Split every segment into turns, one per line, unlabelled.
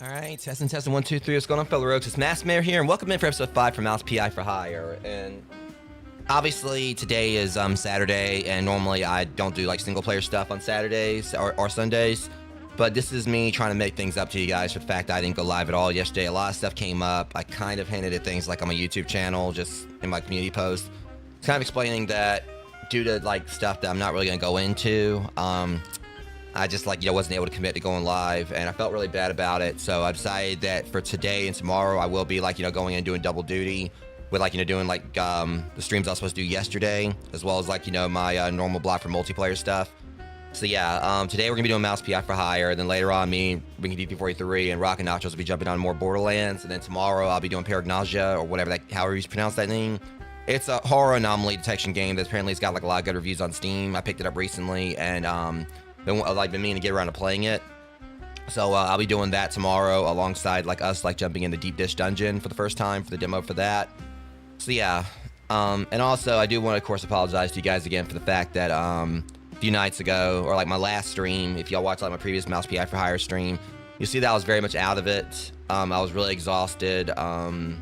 All right, testing, 1, 2, 3. What's going on, fellow rogues? It's Maskmare here, and welcome in for episode 5 from Mouse PI for Hire. And obviously, today is Saturday, and normally I don't do like single player stuff on Saturdays or Sundays. But this is me trying to make things up to you guys for the fact that I didn't go live at all yesterday. A lot of stuff came up. I kind of hinted at things like on my YouTube channel, just in my community post, kind of explaining that due to like stuff that I'm not really going to go into. I just wasn't able to commit to going live, and I felt really bad about it. So I decided that for today and tomorrow, I will be going in and doing double duty with doing the streams I was supposed to do yesterday, as well as my normal block for multiplayer stuff. So yeah, today we're gonna be doing Mouse PI for Hire, and then later on, me, Rinky DP43, and Rocket Nachos will be jumping on more Borderlands, and then tomorrow I'll be doing Paragnasia, or whatever however you pronounce that name. It's a horror anomaly detection game that apparently has got a lot of good reviews on Steam. I picked it up recently, and been meaning to get around to playing it. So I'll be doing that tomorrow alongside us jumping in the deep dish dungeon for the first time for the demo for that. So yeah, and also I do want to of course apologize to you guys again for the fact that a few nights ago, or my last stream, if y'all watched my previous Mouse PI for Hire stream, you see that I was very much out of it. I was really exhausted and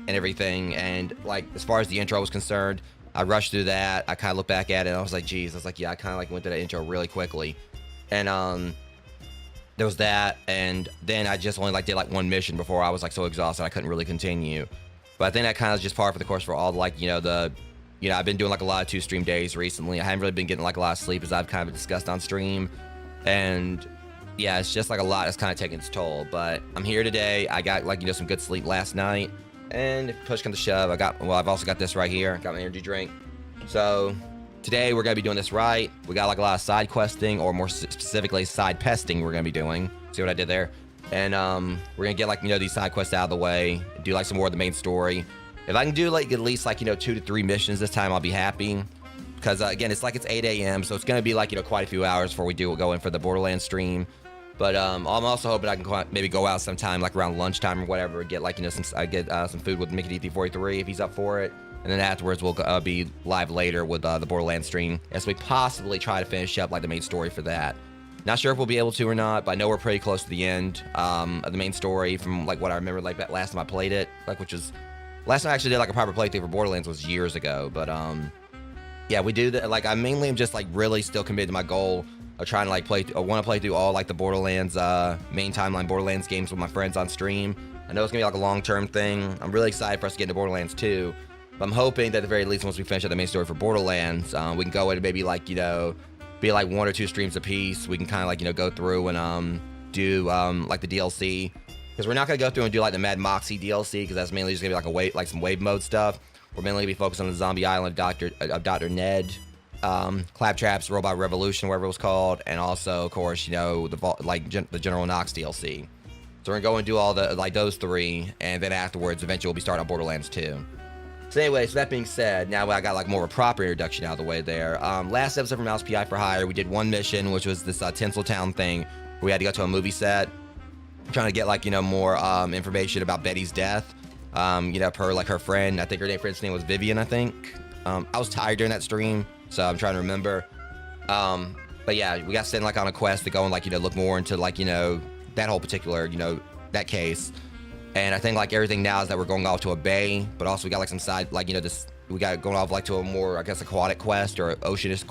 everything, and as far as the intro was concerned, I rushed through that. I kind of looked back at it, and I was like, geez. I was like, yeah, I kind of went through that intro really quickly. And there was that, and then I just only did one mission before I was so exhausted I couldn't really continue. But I think that kind of just par for the course for all the I've been doing a lot of 2-stream days recently. I haven't really been getting a lot of sleep, as I've kind of discussed on stream. And yeah, it's just a lot that's kind of taking its toll. But I'm here today. I got some good sleep last night. And if push comes to shove, I've also got this right here. Got my energy drink. So today we're gonna be doing this right. We got a lot of side questing, or more specifically side pesting we're gonna be doing. See what I did there? And we're gonna get these side quests out of the way, do some more of the main story. If I can do at least 2 to 3 missions this time, I'll be happy. Because again, it's 8 a.m. so it's gonna be quite a few hours before we go in for the Borderlands stream. But I'm also hoping I can maybe go out sometime around lunchtime or whatever, get some food with Mickey DP43 if he's up for it, and then afterwards we'll be live later with the Borderlands stream as we possibly try to finish up the main story for that. Not sure if we'll be able to or not, but I know we're pretty close to the end of the main story from like what I remember like that last time I played it, like which was last time I actually did like a proper playthrough for Borderlands was years ago. But yeah, we do that. Like I mainly am just like really still committed to my goal of trying to like play. I want to play through all like the Borderlands main timeline Borderlands games with my friends on stream. I know it's gonna be like a long-term thing. I'm really excited for us to get into Borderlands 2. But I'm hoping that at the very least, once we finish out the main story for Borderlands, we can go in and maybe like be like 1 or 2 streams a piece. We can kind of like go through and do like the DLC, because we're not gonna go through and do like the Mad Moxie DLC, because that's mainly just gonna be like a wave, like some wave mode stuff. We're mainly gonna be focused on the zombie island of Dr. Ned, Claptrap's Robot Revolution, whatever it was called, and also of course the General Knox DLC. So we're gonna go and do all the like those 3, and then afterwards, eventually we'll be starting on Borderlands 2. So anyway, so that being said, now I got like more of a proper introduction out of the way there. Last episode from Mouse PI for Hire, we did one mission, which was this Tinseltown thing, where we had to go to a movie set, trying to get like more information about Betty's death. Per like her friend, I think her friend's name was Vivian. I think. I was tired during that stream, so I'm trying to remember. But yeah, we got sent like on a quest to go and like look more into like that whole particular that case. And I think like everything now is that we're going off to a bay, but also we got like some side like this we got going off like to a more I guess aquatic quest or oceanic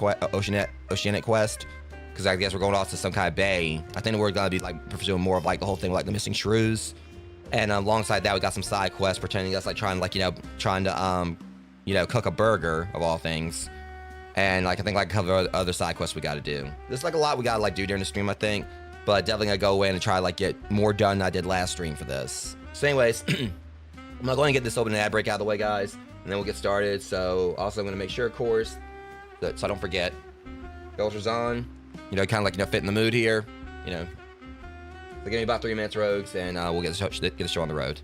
quest, because I guess we're going off to some kind of bay. I think we're gonna be like pursuing more of like the whole thing like the missing shrews, and alongside that we got some side quests pretending that's like trying to cook a burger of all things, and like I think like cover other side quests we got to do. There's like a lot we gotta like do during the stream I think, but definitely gonna go in and try to like get more done than I did last stream for this. So anyways, I'm not going to get this open ad break out of the way, guys, and then we'll get started. So also I'm going to make sure, of course, that so I don't forget, filters on, kind of like fit in the mood here, so give me about 3 minutes, Rogues, and we'll get the show on the road.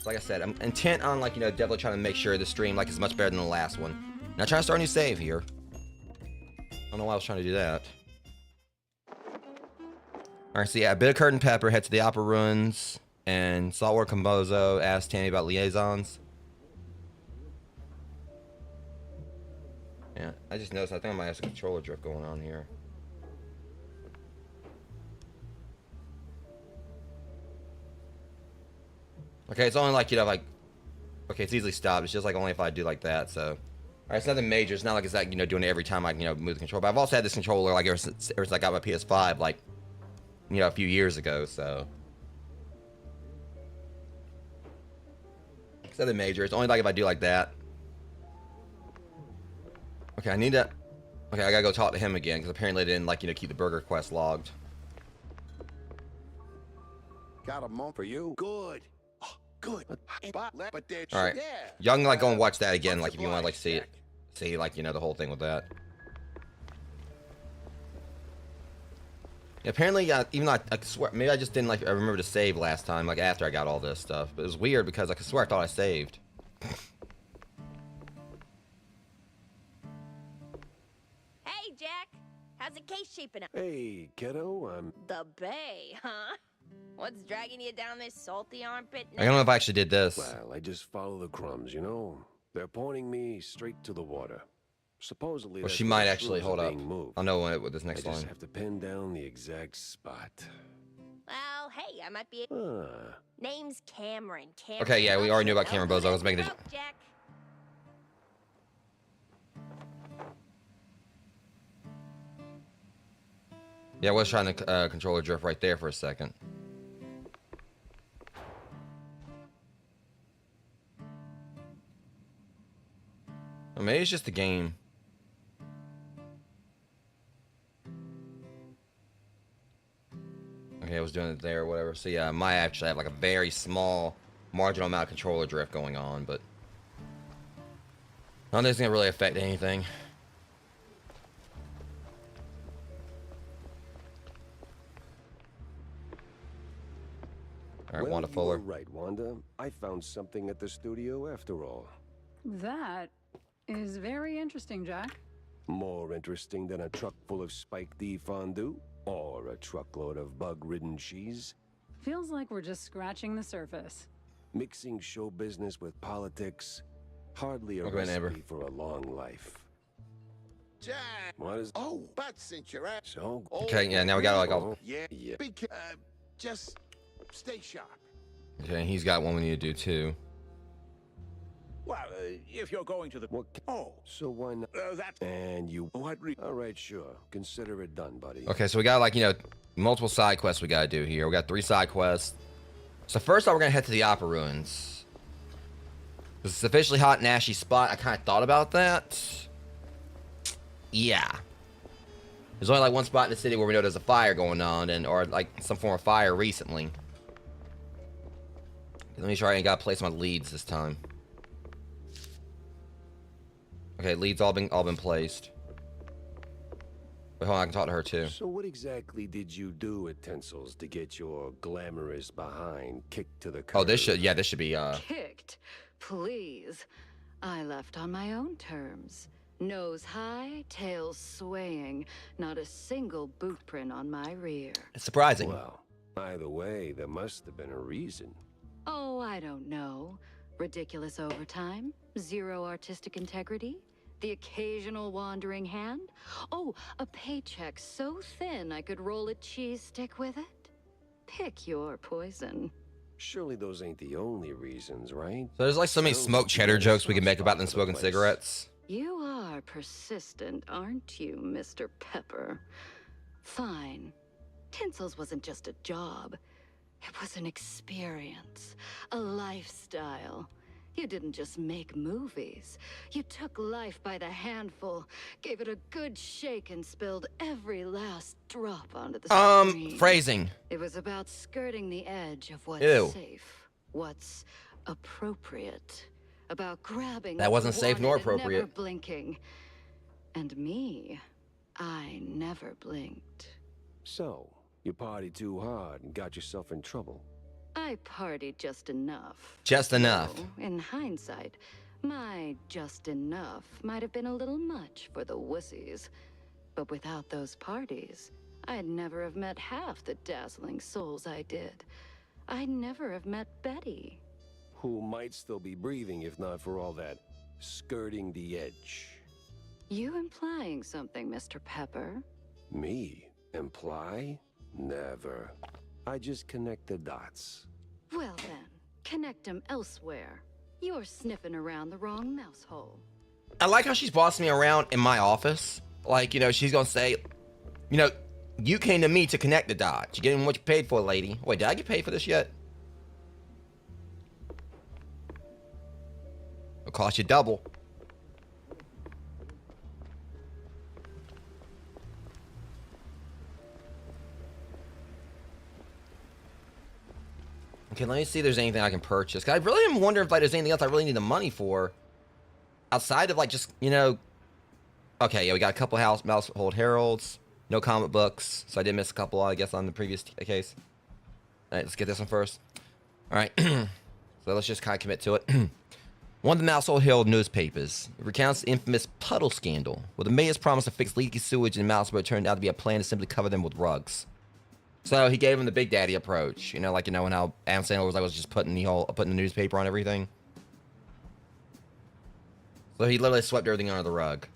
like I said, I'm intent on like, you know, definitely trying to make sure the stream like is much better than the last one. Now trying to start a new save here. I don't know why I was trying to do that. Alright, so yeah, a bit of curtain pepper, head to the Opera Ruins, and Saltwater Combozo asked Tammy about liaisons. Yeah, I just noticed, I think I might have some controller drift going on here. Okay, it's only like, you know, like, okay, it's easily stopped. It's just like only if I do like that, so. Alright, it's nothing major. It's not like it's like, you know, doing it every time I, you know, move the controller. But I've also had this controller like ever since I got my PS5, like, you know, a few years ago, so. It's nothing major. It's only like if I do like that. Okay, I need to. Okay, I gotta go talk to him again because apparently they didn't like, you know, keep the burger quest logged.
Got a moment for you. Good. Oh, good. All
right, y'all can like go and watch that again, like if you want to like see like, you know, the whole thing with that. Yeah, apparently, even though I swear, maybe I just didn't like. I remember to save last time, like after I got all this stuff. But it was weird because I could swear I thought I saved.
Hey, Jack. How's the case shaping up?
Hey, kiddo,
The bay, huh? What's dragging you down this salty armpit now?
I don't know if I actually did this.
Well, I just follow the crumbs, you know? They're pointing me straight to the water. Supposedly,
Well,
that's
she
where
might
the
actually
screws
hold
are
up.
being moved.
I'll know when with this next
I just
line.
have to pin down the exact spot.
Well, hey, I might be...
Ah.
Name's Cameron.
Okay, yeah, we already knew about Cameron Bozo. I was making it.
Jack.
Yeah, I was trying to control a drift right there for a second. Or maybe it's just the game. Okay, I was doing it there or whatever. So yeah, I might actually have like a very small marginal amount of controller drift going on, but I don't think it's gonna really affect anything. All right,
Well,
Wanda
you
Fuller.
were right, Wanda. I found something at the studio after all.
That is very interesting, Jack.
More interesting than a truck full of spiked D fondue or a truckload of bug-ridden cheese.
Feels like we're just scratching the surface.
Mixing show business with politics, hardly a
Go ahead,
recipe for a long life.
Jack.
What is?
Oh, but since you're at
So?
Okay, yeah, now we got like all.
yeah,
Yeah.
just stay sharp.
Okay, he's got one we need to do too.
Well, if you're going to the...
What?
Oh,
So why not?
that.
And you?
What?
All right, sure. Consider it done, buddy.
Okay, so we got like, you know, multiple side quests we gotta do here. We got 3 side quests. So first off, we're gonna head to the Opera Ruins. This is officially hot and ashy spot. I kind of thought about that. Yeah. There's only like one spot in the city where we know there's a fire going on, and or like some form of fire recently. Let me make sure I ain't got to place my leads this time. Okay, leads all been placed. But hold on, I can talk to her too.
So what exactly did you do at Tensel's to get your glamorous behind kicked to the curb?
Oh, this should be
Kicked? Please. I left on my own terms. Nose high, tail swaying. Not a single boot print on my rear.
it's surprising.
Well, either way, there must have been a reason.
Oh, I don't know. Ridiculous overtime? Zero artistic integrity? The occasional wandering hand? Oh, a paycheck so thin I could roll a cheese stick with it? Pick your poison.
Surely those ain't the only reasons, right?
So there's like so many
Sounds
smoked
like
cheddar
you
jokes we
got
can make
a
about
spot
them
for the
smoking
place.
cigarettes.
You are persistent, aren't you, Mr. Pepper? Fine. Tinsel's wasn't just a job. It was an experience, a lifestyle. You didn't just make movies. You took life by the handful, gave it a good shake, and spilled every last drop onto the screen.
Phrasing.
It was about skirting the edge of what's
Ew.
safe, what's appropriate. About grabbing
That
what
wasn't
you
safe nor
wanted and
appropriate.
never blinking. And me, I never blinked.
So, you partied too hard and got yourself in trouble.
I partied just enough.
Just enough.
Though, in hindsight, my just enough might have been a little much for the wussies. But without those parties, I'd never have met half the dazzling souls I did. I'd never have met Betty.
Who might still be breathing if not for all that skirting the edge.
You implying something, Mr. Pepper?
Me? Imply? Never. I just connect the dots.
Well then, connect them elsewhere. You're sniffing around the wrong mouse hole.
I like how she's bossing me around in my office. Like, you know, she's gonna say, you know, you came to me to connect the dots. You're getting what you paid for, lady. Wait, did I get paid for this yet? It'll cost you double. Okay, let me see if there's anything I can purchase. 'Cause I really am wondering if like, there's anything else I really need the money for. Outside of like just, you know... Okay, yeah, we got a couple household heralds. No comic books. So I did miss a couple, I guess, on the previous case. Alright, let's get this one first. Alright. So let's just kind of commit to it. One of the Mousehold Herald newspapers recounts the infamous puddle scandal, where the mayor's promise to fix leaky sewage in Mouseborough turned out to be a plan to simply cover them with rugs. So he gave him the Big Daddy approach. You know, like, you know, when how Adam Sandler was just putting the newspaper on everything. So he literally swept everything under the rug.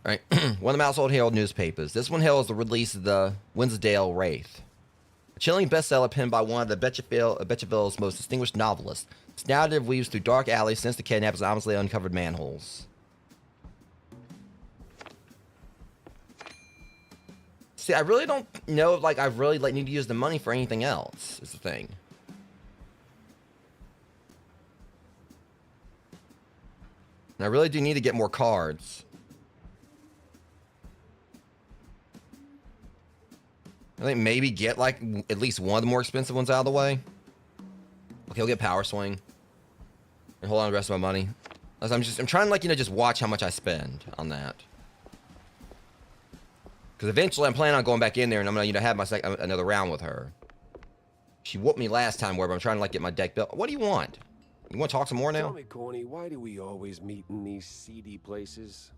Alright, one of the Mousehold Herald newspapers. This one hails the release of the Winsdale Wraith. A chilling bestseller penned by one of the Betcherville's most distinguished novelists. Its narrative weaves through dark alleys, sinister kidnappers, and ominously uncovered manholes. See, I really don't know if, like, I really need to use the money for anything else, is the thing. And I really do need to get more cards. I think maybe get, like, at least one of the more expensive ones out of the way. Okay, we'll get Power Swing. And hold on to the rest of my money. I'm trying to, like, you know, just watch how much I spend on that. Because eventually I'm planning on going back in there and I'm going to, you know, have my another round with her. She whooped me last time, where I'm trying to, like, get my deck built. What do you want? You want to talk some more now?
Tell me, Corny, why do we always meet in these seedy places?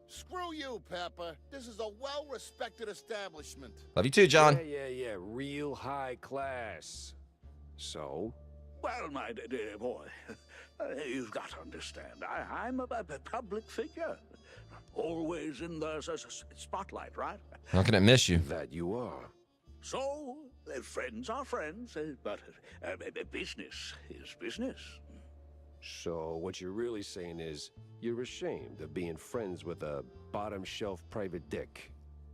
Screw you, Pepper. This is a well-respected establishment.
Love you too, John.
Yeah. Real high class. So?
Well, my dear boy, you've got to understand, I'm a public figure. Always in the spotlight, right?
How can I miss you?
That you are.
So, friends are friends, but business is business.
So what you're really saying is you're ashamed of being friends with a bottom-shelf private dick.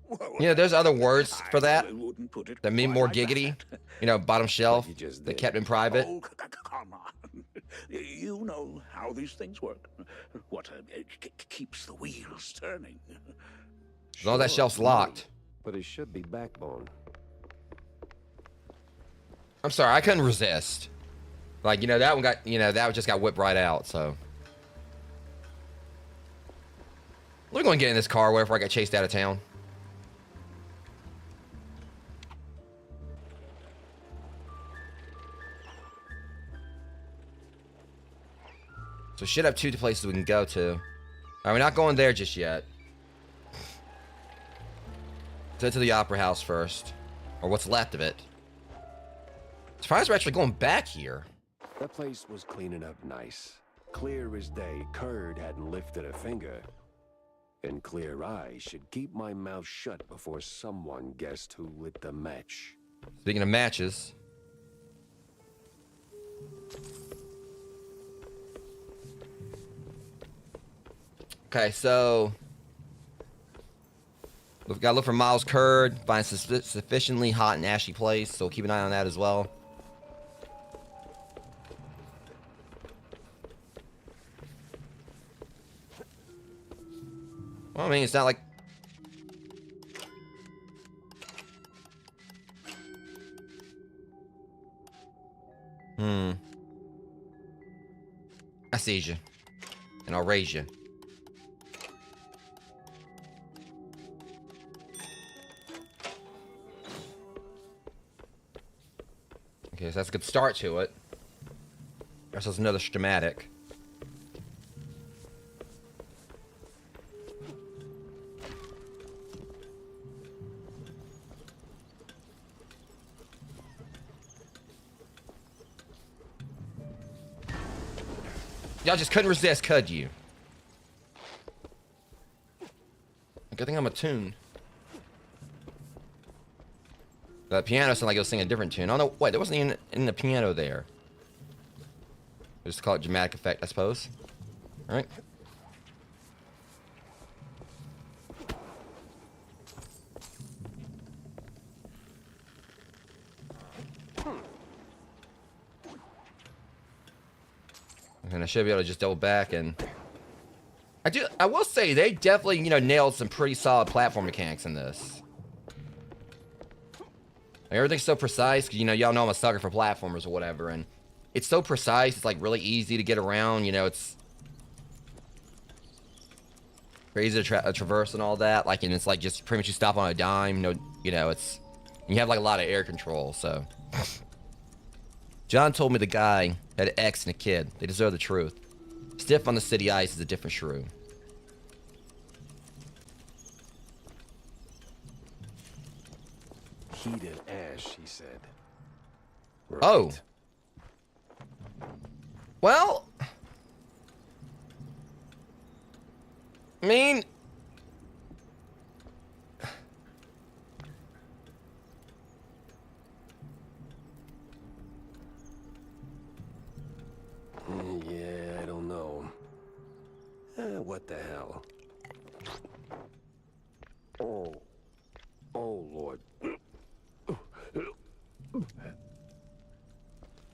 Well,
You know, there's other words for that
I wouldn't put it
that mean
quite
more
like
giggity.
that.
You know, bottom shelf,
Like you just
that
did.
kept in private.
Oh, come on. You know how these things work. What keeps the wheels turning.
As long as that shelf's locked.
But it should be backbone.
I'm sorry, I couldn't resist. Like, you know, that one got, you know, that one just got whipped right out, so. We're going to get in this car before I get chased out of town. So should have two places we can go to. Alright, we're not going there just yet. Let's head to the Opera House first. Or what's left of it. Surprised we're actually going back here.
That place was cleaning up nice. Clear as day, Curd hadn't lifted a finger. And clear eyes should keep my mouth shut before someone guessed who lit the match.
Speaking of matches. Okay, so we've got to look for Miles Curd, find a sufficiently hot and ashy place, so keep an eye on that as well. Well, I mean, it's not like... I see you. And I'll raise you. Okay, so that's a good start to it. There's also another schematic. Y'all just couldn't resist, could you? Good thing I'm attuned. The piano sounded like it was singing a different tune. Oh no, wait, there wasn't even in the piano there. Just call it dramatic effect, I suppose. Alright. And I should be able to just double back and... I will say, they definitely, you know, nailed some pretty solid platform mechanics in this. Like, everything's so precise, 'cause, you know, y'all know I'm a sucker for platformers or whatever, and it's so precise, it's, like, really easy to get around, you know, it's... crazy to traverse and all that, like, and it's, like, just pretty much you stop on a dime, no, you know, it's... you have, like, a lot of air control, so... John told me the guy had an ex and a kid. They deserve the truth. Stiff on the city ice is a different shrew.
Heated ash, he said. Right.
Oh. Well. I mean.
Yeah, I don't know. What the hell? Oh. Oh, Lord.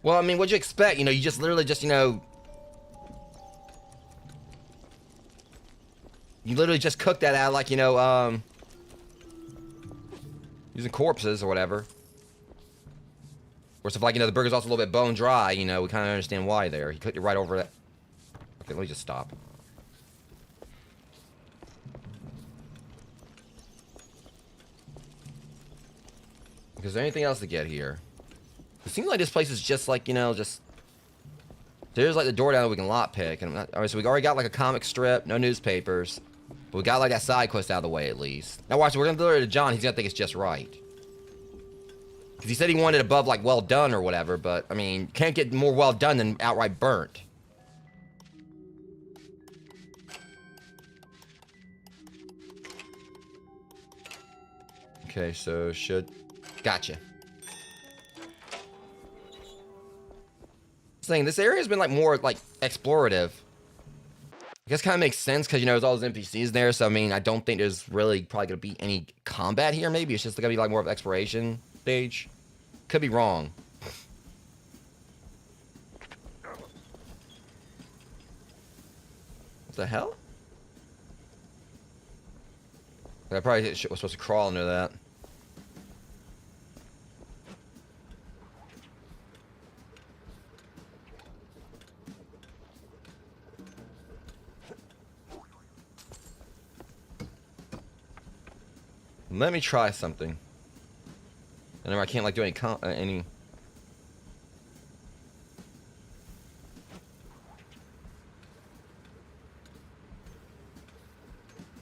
Well, I mean, what'd you expect? You know, you just literally just, you know... you literally just cooked that out like, you know, using corpses or whatever. Of course, if, like, you know, the burger's also a little bit bone dry, you know, we kind of understand why there. He cooked it right over that. Okay, let me just stop. Is there anything else to get here? It seems like this place is just like, you know, just... there's like the door down that we can lockpick. And alright, so we already got like a comic strip, no newspapers. But we got like that side quest out of the way at least. Now watch, we're gonna deliver it to John, he's gonna think it's just right. Because he said he wanted it above like well done or whatever, but I mean, can't get more well done than outright burnt. Okay, so should... gotcha. Saying this area has been like more like explorative. I guess kind of makes sense because, you know, there's all those NPCs there, so I mean, I don't think there's really probably gonna be any combat here. Maybe it's just gonna be like more of an exploration stage. Could be wrong. What the hell? I probably was supposed to crawl under that. Let me try something. And I can't like do any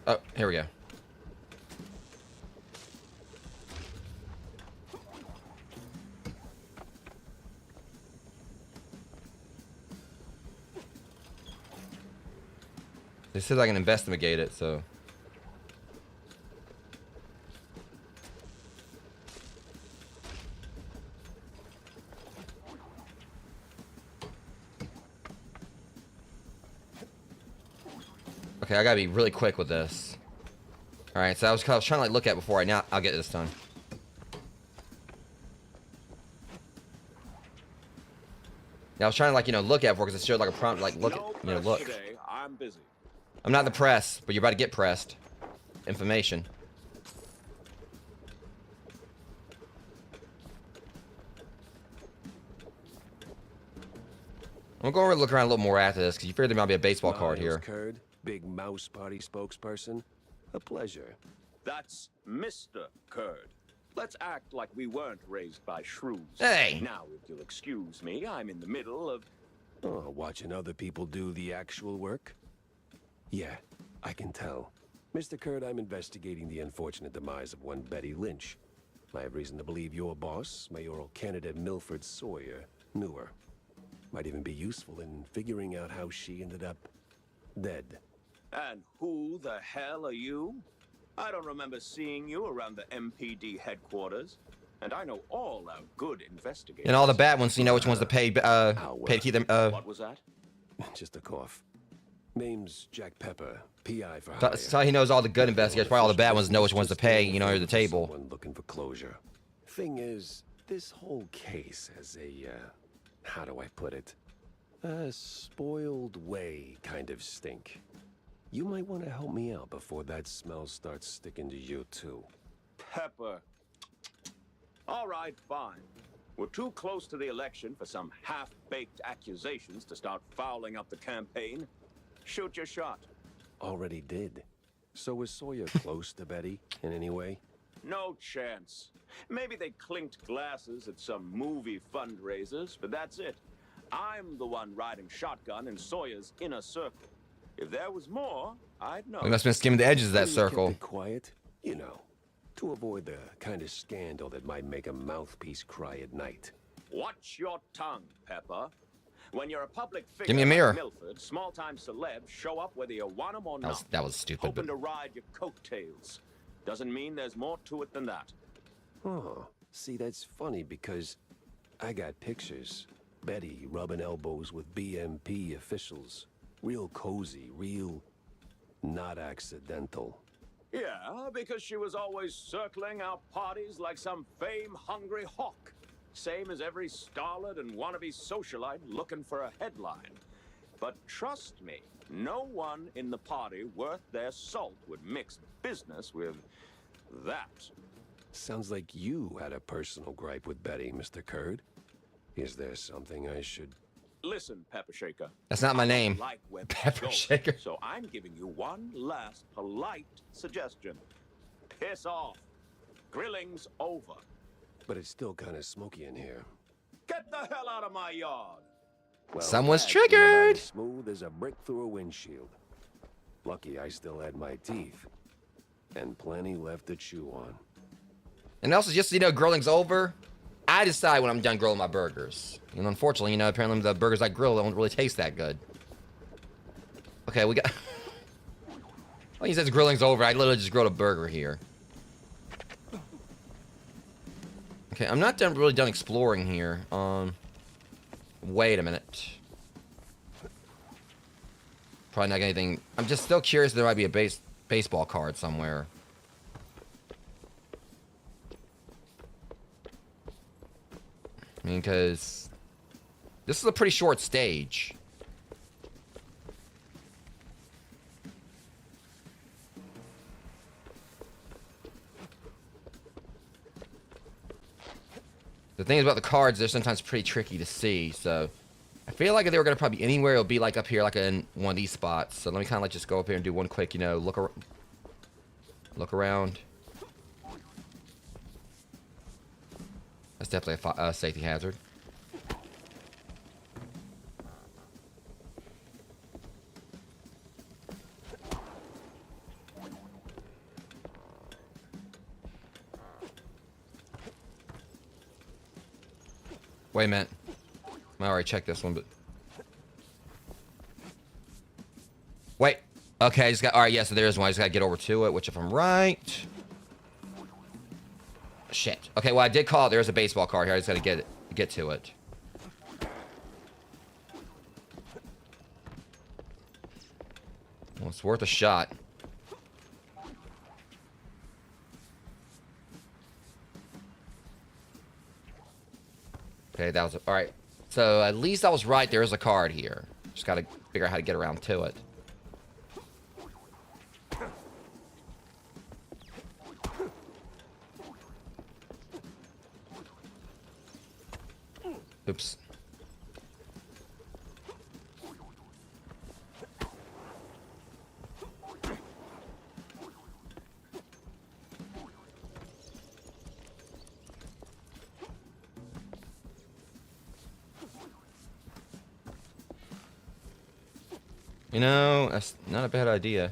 Oh, here we go. They said I can investigate it, so. Okay, I gotta be really quick with this. Alright, so I was trying to like look at before I'll get this done. Yeah, I was trying to like, you know, look at it before because it showed like a prompt like look at, you know, look.
Today, I'm busy.
I'm not in the press, but you're about to get pressed. Information. I'm going to look around a little more after this because you figured there might be a baseball card here.
Curd, big mouse party spokesperson. A pleasure.
That's Mr. Kurd.
Let's act like we weren't raised by shrews.
Hey!
Now, if you'll excuse me, I'm in the middle of...
Oh, watching other people do the actual work? Yeah, I can tell. Mr. Kurd, I'm investigating the unfortunate demise of one Betty Lynch. I have reason to believe your boss, mayoral candidate Milford Sawyer, knew her. Might even be useful in figuring out how she ended up dead.
And who the hell are you? I don't remember seeing you around the MPD headquarters. And I know all our good investigators.
And all the bad ones, you know which ones to pay to keep them.
What was that?
Just a cough. Name's Jack Pepper, PI for hire.
That's how he knows all the good investigators. Probably all the bad ones know which ones to pay, you know, under the table.
Someone looking for closure. Thing is, this whole case has a, how do I put it? A spoiled way kind of stink. You might want to help me out before that smell starts sticking to you, too.
Pepper. All right, fine. We're too close to the election for some half-baked accusations to start fouling up the campaign. Shoot your shot.
Already did. So was Sawyer close to Betty in any way?
No chance. Maybe they clinked glasses at some movie fundraisers, but that's it. I'm the one riding shotgun in Sawyer's inner circle. If there was more, I'd know.
We must have been skimming the edges of that
Maybe you
circle.
kept it quiet, you know, to avoid the kind of scandal that might make a mouthpiece cry at night.
Watch your tongue, Pepper. When you're a public figure
Give me a mirror.
like Milford, small-time celebs show up whether you want them or not.
That was stupid.
Hoping
But
to ride your coattails. Doesn't mean there's more to it than that.
Oh, see, that's funny because I got pictures. Betty rubbing elbows with BMP officials. Real cozy, real not accidental.
Yeah, because she was always circling our parties like some fame-hungry hawk. Same as every starlet and wannabe socialite looking for a headline. But trust me, no one in the party worth their salt would mix business with that.
Sounds like you had a personal gripe with Betty, Mr. Kurd. Is there something I should...
Listen, Pepper Shaker.
that's not my
I
name.
like where this
Pepper
goes,
Shaker.
So I'm giving you one last polite suggestion. Piss off. Grilling's over.
But it's still kind of smoky in here.
Get the hell out of my yard.
Well,
Someone's
that's about
triggered.
as smooth as a brick through a windshield. Lucky I still had my teeth. And plenty left to chew on.
And also, just so you know, grilling's over. I decide when I'm done grilling my burgers. And unfortunately, you know, apparently the burgers I grill don't really taste that good. Okay, we got... Well, he says grilling's over. I literally just grilled a burger here. Okay, I'm not really done exploring here. Wait a minute. Probably not anything. I'm just still curious if there might be a baseball card somewhere. I mean, because this is a pretty short stage. The thing about the cards, they're sometimes pretty tricky to see, so I feel like if they were going to probably be anywhere, it would be like up here, like in one of these spots. So let me kind of like just go up here and do one quick, you know, look around. That's definitely a safety hazard. Wait a minute. I already checked this one, but... Wait. Okay, I just got... Alright, yeah, so there is one. I just gotta get over to it, which if I'm right... Shit. Okay, well, I did call it. There's a baseball card here. I just gotta get to it. Well, it's worth a shot. Okay, that was... Alright. So, at least I was right. There is a card here. Just gotta figure out how to get around to it. Oops. You know, that's not a bad idea.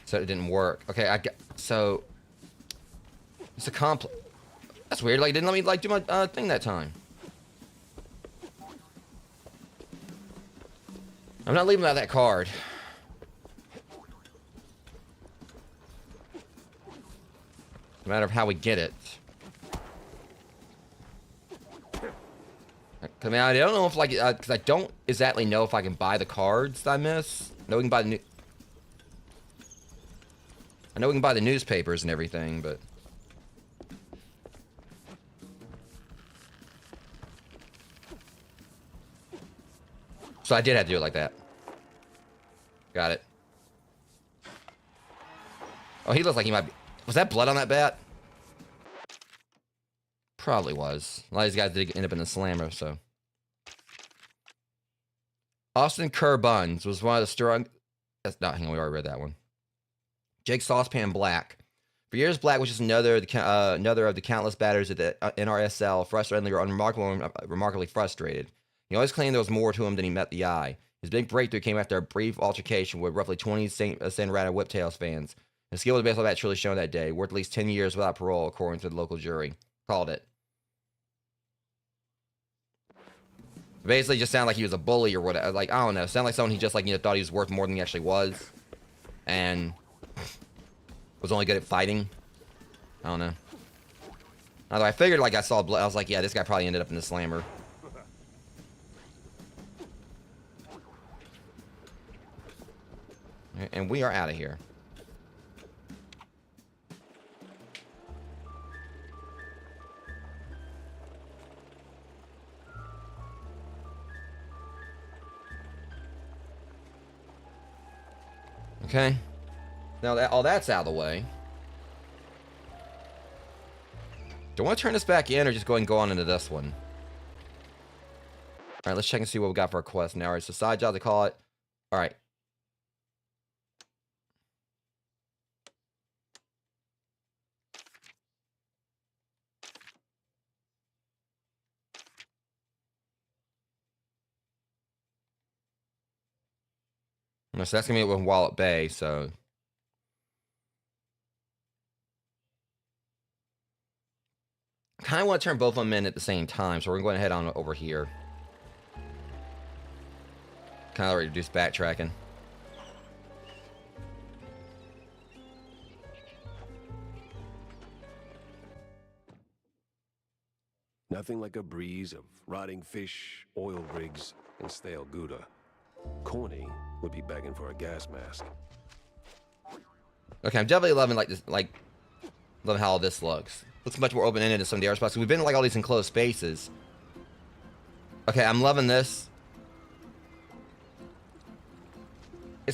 So it didn't work. Okay, so it's a complex. That's weird. Like, it didn't let me like do my thing that time. I'm not leaving without that card. It's a matter of how we get it. I mean, I don't know if like, because I don't exactly know if I can buy the cards that I miss. I know we can buy the I know we can buy the newspapers and everything, but. So I did have to do it like that. Got it. Oh, he looks like he might be. Was that blood on that bat? Probably was. A lot of these guys did end up in the slammer, so. Austin Kerr Buns was one of the strong. That's not. Hang on, we already read that one. Jake Saucepan Black. For years, Black was just another of the countless batters at the NRSL, frustratingly or remarkably frustrated. He always claimed there was more to him than he met the eye. His big breakthrough came after a brief altercation with roughly 20 St. Rata Whiptails fans. His skill with a baseball bat truly shone that day, worth at least 10 years without parole, according to the local jury. Called it. Basically, just sounded like he was a bully or whatever. Like, I don't know. Sounded like someone he just, like, thought he was worth more than he actually was. And was only good at fighting. I don't know. Although I figured, like, I saw blood. I was like, yeah, this guy probably ended up in the slammer. And we are out of here. Okay. Now that all that's out of the way. Do I want to turn this back in or just go ahead and go on into this one? Alright, let's check and see what we got for our quest now. Alright, so side job, they call it. Alright. So that's going to be with Wallet Bay, so. Kind of want to turn both of them in at the same time, so we're going to head on over here. Kind of reduce backtracking.
Nothing like a breeze of rotting fish, oil rigs, and stale Gouda. Corny would be begging for a gas mask.
Okay, I'm definitely loving like this, like loving how all this looks. Looks much more open-ended than some of the other spots. We've been in like all these enclosed spaces. Okay, I'm loving this.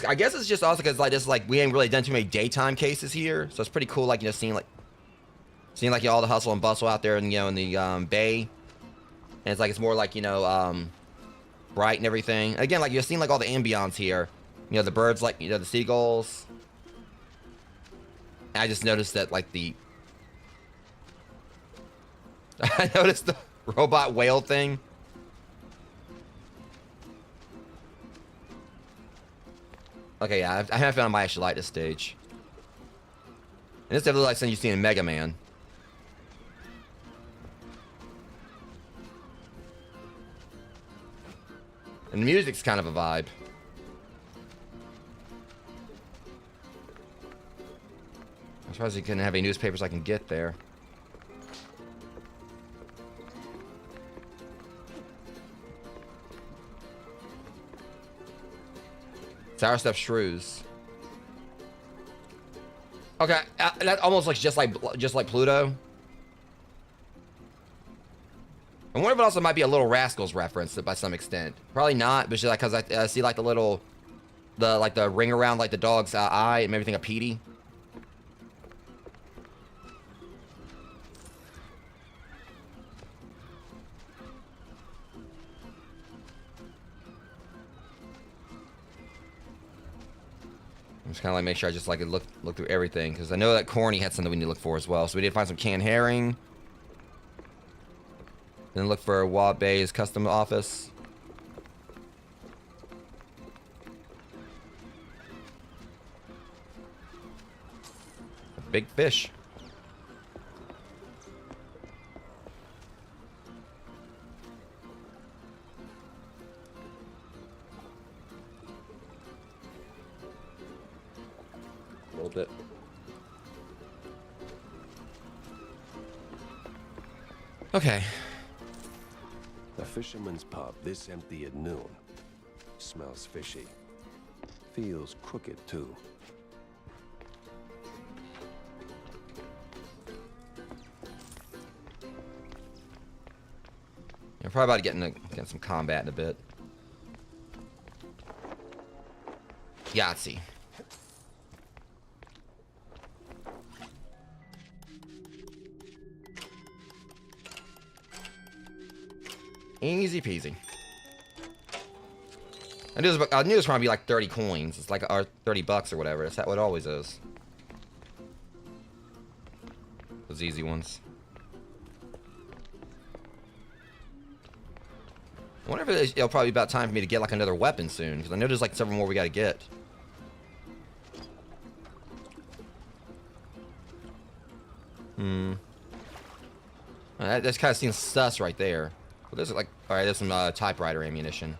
I guess it's just also because like this, like we ain't really done too many daytime cases here, so it's pretty cool. Like seeing like all the hustle and bustle out there, and in the bay, and it's like it's more like bright and everything. Again, like you're seeing like all the ambiance here. The birds, like the seagulls. I just noticed that like I noticed the robot whale thing. Okay, yeah, I haven't found I actually like this stage. And this definitely like something you see in Mega Man. And the music's kind of a vibe. I'm surprised you couldn't have any newspapers I can get there. Sour Step Shrews. Okay, that almost looks just like Pluto. I wonder if it also might be a Little Rascals reference by some extent. Probably not, but just like because I see like the ring around like the dog's eye and everything of Petey. I'm just kind of like make sure I just like look through everything because I know that Corny had something we need to look for as well. So we did find some canned herring. Then look for Wad Bay's custom office. A big fish. A little bit. Okay.
A fisherman's pub this empty at noon. Smells fishy. Feels crooked, too.
I'm probably about to get some combat in a bit. Yahtzee. Easy peasy. I knew it was probably be like 30 coins. It's like, or 30 bucks or whatever. That's what it always is. Those easy ones. I wonder if it'll probably be about time for me to get like another weapon soon, because I know there's like several more we gotta get. That kind of seems sus right there. But there's like, all right, there's some typewriter ammunition.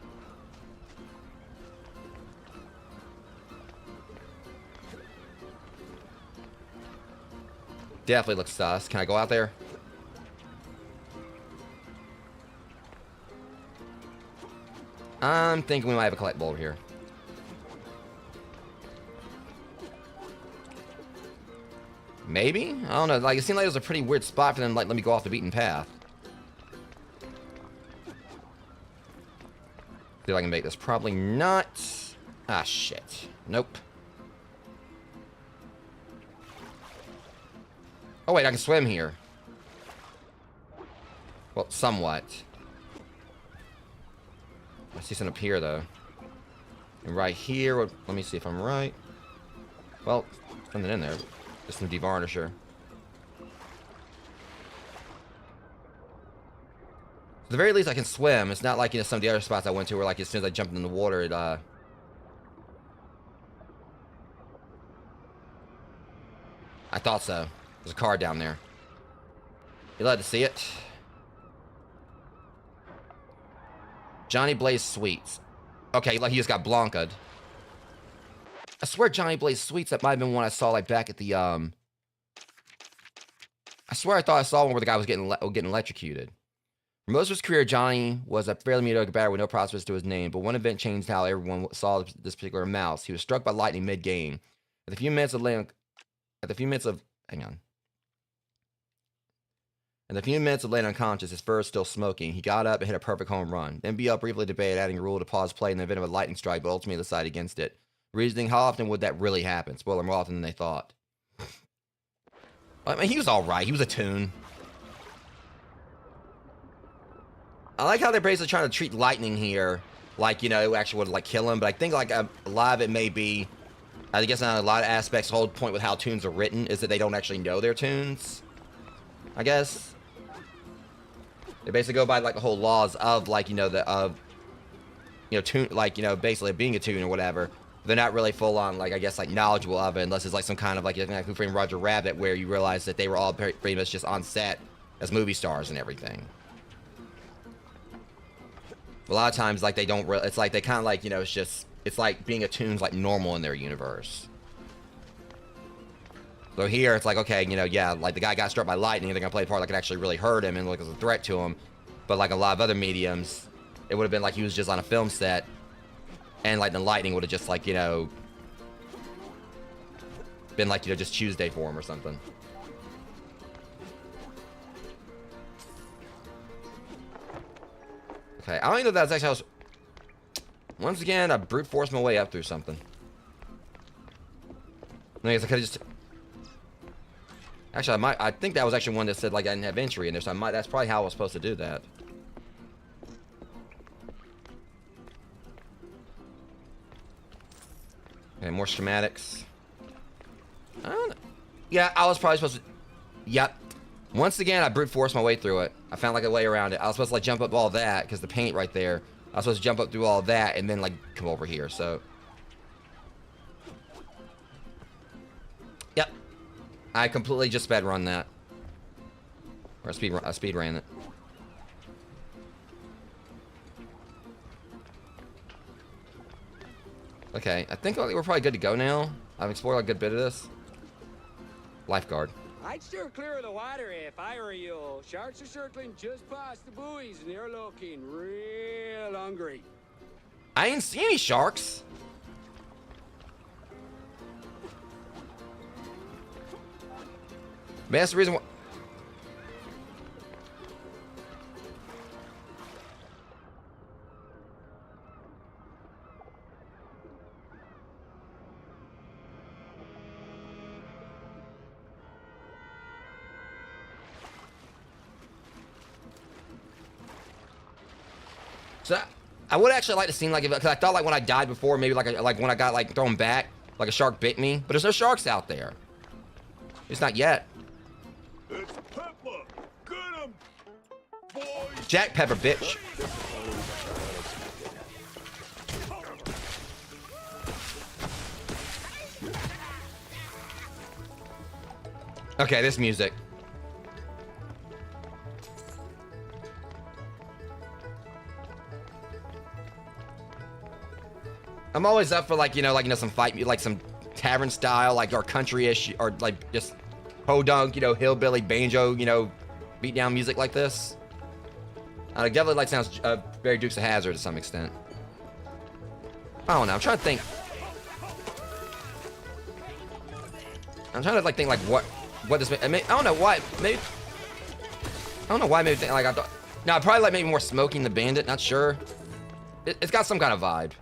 Definitely looks sus. Can I go out there? I'm thinking we might have a collectible over here. Maybe? I don't know. Like, it seemed like it was a pretty weird spot for them to, like, let me go off the beaten path. See if I can make this. Probably not. Ah, shit. Nope. Oh, wait, I can swim here. Well, somewhat. I see something up here, though. And right here, let me see if I'm right. Well, something in there. Just some devarnisher. At the very least, I can swim. It's not like, you know, some of the other spots I went to where, like, as soon as I jumped in the water, it, I thought so. There's a car down there. You allowed to see it? Johnny Blaze Sweets. Okay, like he just got blanked. I swear Johnny Blaze Sweets, that might have been one I saw, like, back at the, I swear I thought I saw one where the guy was getting electrocuted. For most of his career, Johnny was a fairly mediocre batter with no prospects to his name, but one event changed how everyone saw this particular mouse. He was struck by lightning mid-game. At the few minutes of laying unconscious, his fur is still smoking. He got up and hit a perfect home run. Then BL briefly debated adding a rule to pause play in the event of a lightning strike, but ultimately decided against it. Reasoning, how often would that really happen? Spoiler, more often than they thought. I mean, he was alright. He was a tune. I like how they're basically trying to treat lightning here like, you know, it actually would, like, kill him. But I think, like, a lot of it may be, I guess on a lot of aspects, the whole point with how tunes are written is that they don't actually know their tunes. I guess. They basically go by, like, the whole laws of, like, you know, tune, like, you know, basically being a tune or whatever. They're not really full on, like, I guess, like, knowledgeable of it, unless it's like some kind of, like Who Framed Roger Rabbit, where you realize that they were all pretty much just on set as movie stars and everything. A lot of times, like, they don't really, it's like they kind of, like, you know, it's like being a tune's like normal in their universe. So here, it's like, okay, you know, yeah, like the guy got struck by lightning, they're gonna play a part that could actually really hurt him and look as a threat to him. But like a lot of other mediums, it would have been like he was just on a film set, and like the lightning would have just, like, you know, been like, you know, just Tuesday for him or something. Okay, I don't even know if that's actually how once again, I brute forced my way up through something. I guess I could have just... Actually, I think that was actually one that said, like, I didn't have entry in there, so that's probably how I was supposed to do that. Okay, more schematics. I don't know. Yeah, I was probably supposed to... Yep. Once again, I brute forced my way through it. I found like a way around it. I was supposed to like jump up all that because the paint right there. I was supposed to jump up through all that and then like come over here. So, yep, I completely just sped run that, or speed ran it. Okay, I think we're probably good to go now. I've explored a good bit of this. Lifeguard.
I'd steer clear of the water if I were you. Sharks are circling just past the buoys and they're looking real hungry.
I ain't see any sharks. But that's the reason why. So I would actually like to seem like it, because I thought like when I died before, maybe like when I got like thrown back, like a shark bit me. But there's no sharks out there. It's not yet.
It's Pepper. Get him, boys.
Jack Pepper, bitch. Okay, this music. I'm always up for like some fight, like some tavern style, like or country-ish, or like just podunk, hillbilly banjo, beat down music like this. It definitely like sounds very Dukes of Hazzard to some extent. I don't know. I'm trying to think. I'm trying to like think like what this. I mean, I don't know why. Maybe I don't know why. Maybe think, like I thought. No, probably like maybe more Smoking the Bandit. Not sure. It's got some kind of vibe.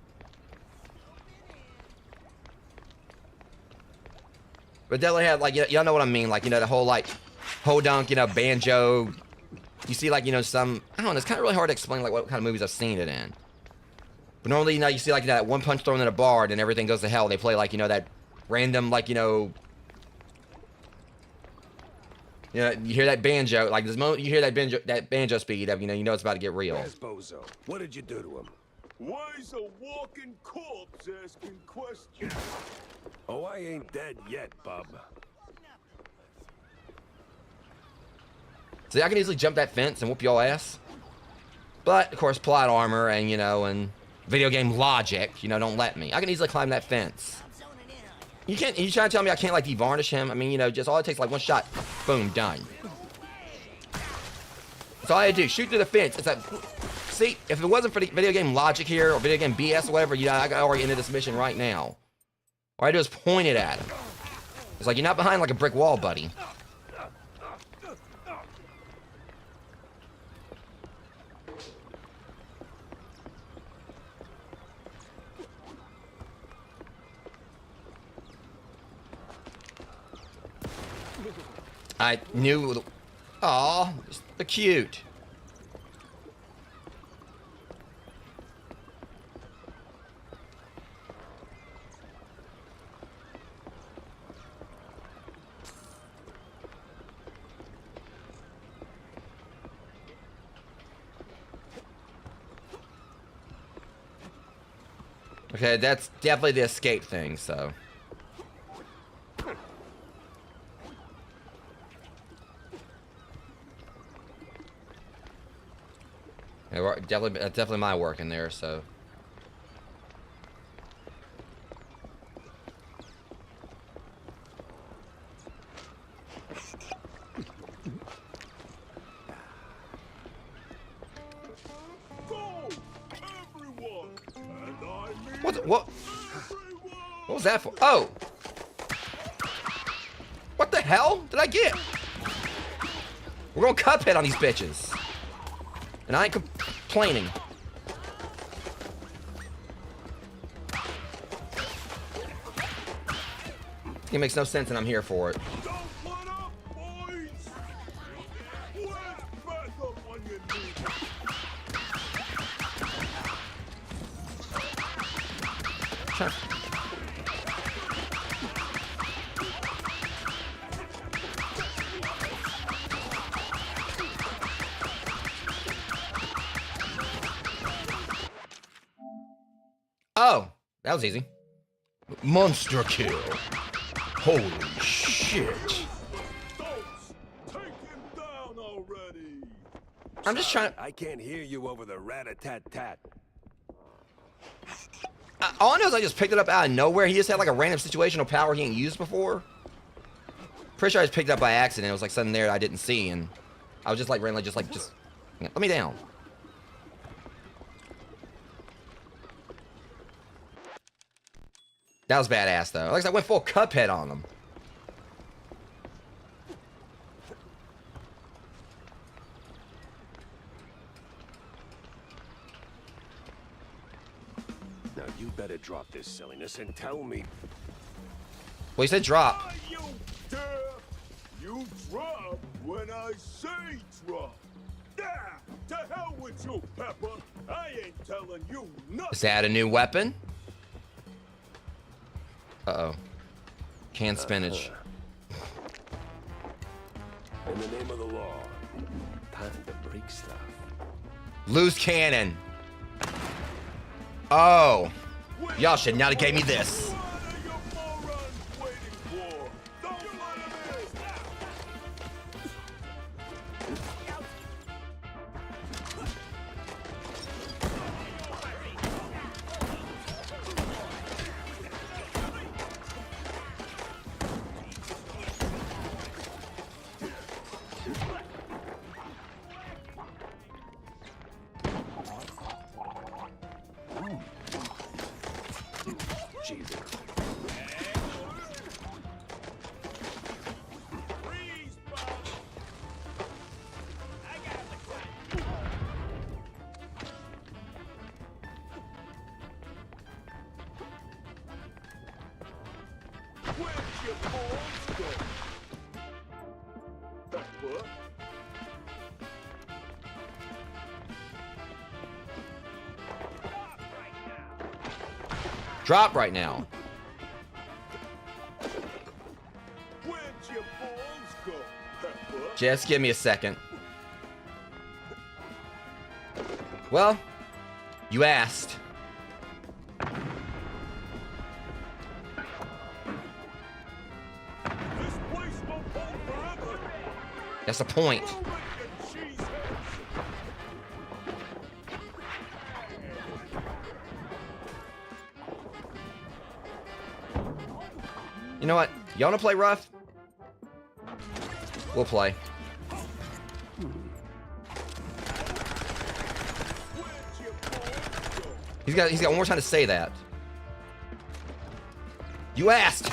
But definitely had like y'all know what I mean, like the whole like hodunk, banjo. You see like some, I don't know, it's kind of really hard to explain like what kind of movies I've seen it in. But normally you see like that one punch thrown in a bar and everything goes to hell and they play like that random like you hear that banjo, like this moment you hear that banjo speed of you know it's about to get real.
Where's Bozo? What did you do to him?
Why is a walking corpse asking questions?
Oh, I ain't dead yet, bub.
See, I can easily jump that fence and whoop y'all ass. But, of course, plot armor and, and video game logic, don't let me. I can easily climb that fence. You trying to tell me I can't, like, de-varnish him? I mean, just all it takes, like, one shot. Boom, done. That's all I do. Shoot through the fence. It's like, see, if it wasn't for the video game logic here, or video game BS or whatever, I could already end this mission right now. All I do is point it at him. It's like, you're not behind like a brick wall, buddy. I knew. Aw, they're cute. Okay, that's definitely the escape thing, so. Yeah, definitely my work in there, so. What was that for? Oh! What the hell did I get? We're going Cuphead on these bitches. And I ain't complaining. It makes no sense and I'm here for it. That was easy. Monster kill. Holy shit.
Take him down already.
I'm just trying.
I can't hear you over the rat-a-tat-tat.
All I know is I just picked it up out of nowhere. He just had like a random situational power he ain't used before. Pretty sure I just picked it up by accident. It was like something there I didn't see, and I was just like randomly just let me down. That was badass though. Like I went full Cuphead on him.
Now you better drop this silliness and tell me.
Well, he said drop.
Are you deaf? You drop when I say drop. Yeah, to hell with you, Pepper. I ain't telling you nothing.
Is that a new weapon? Uh-oh. Canned spinach.
In the name of the law, time to break stuff.
Loose cannon. Oh. Y'all should not have gave me this.
What are you morons waiting for? Don't let him in.
Jesus.
Where'd your balls go? Pepper?
Drop right now.
Where'd your balls go, Pepper?
Just give me a second. Well, you asked.
This place won't hold forever.
That's the point.
Move it, you cheeseheads.
You know what? Y'all wanna play rough? We'll play. He's got one more time to say that. You asked.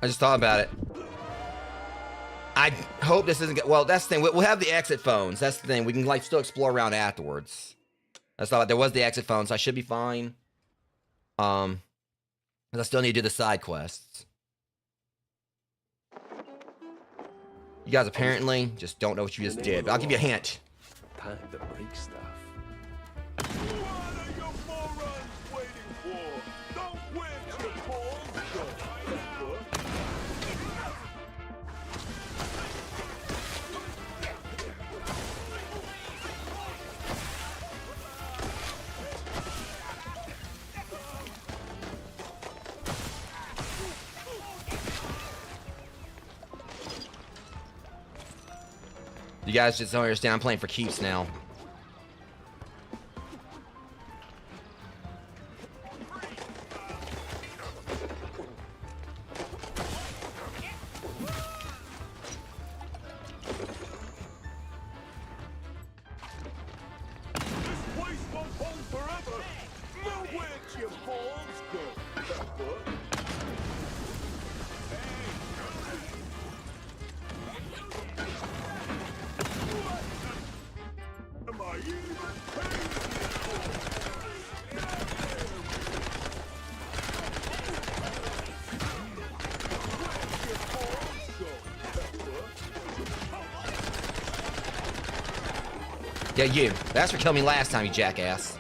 I just thought about it. I hope this isn't. Well, that's the thing. We'll have the exit phones. That's the thing. We can like still explore around afterwards. That's thought. There was the exit phone, so I should be fine. But I still need to do the side quests. You guys apparently just don't know what you just did. But I'll give you a hint.
Time to break stuff.
What are you morons waiting for? Don't quit your balls go, Pepper.
You guys just don't understand. I'm playing for keeps now.
This place won't hold forever. Move where your balls go, Pepper.
Yeah, you. That's for killing me last time, you jackass.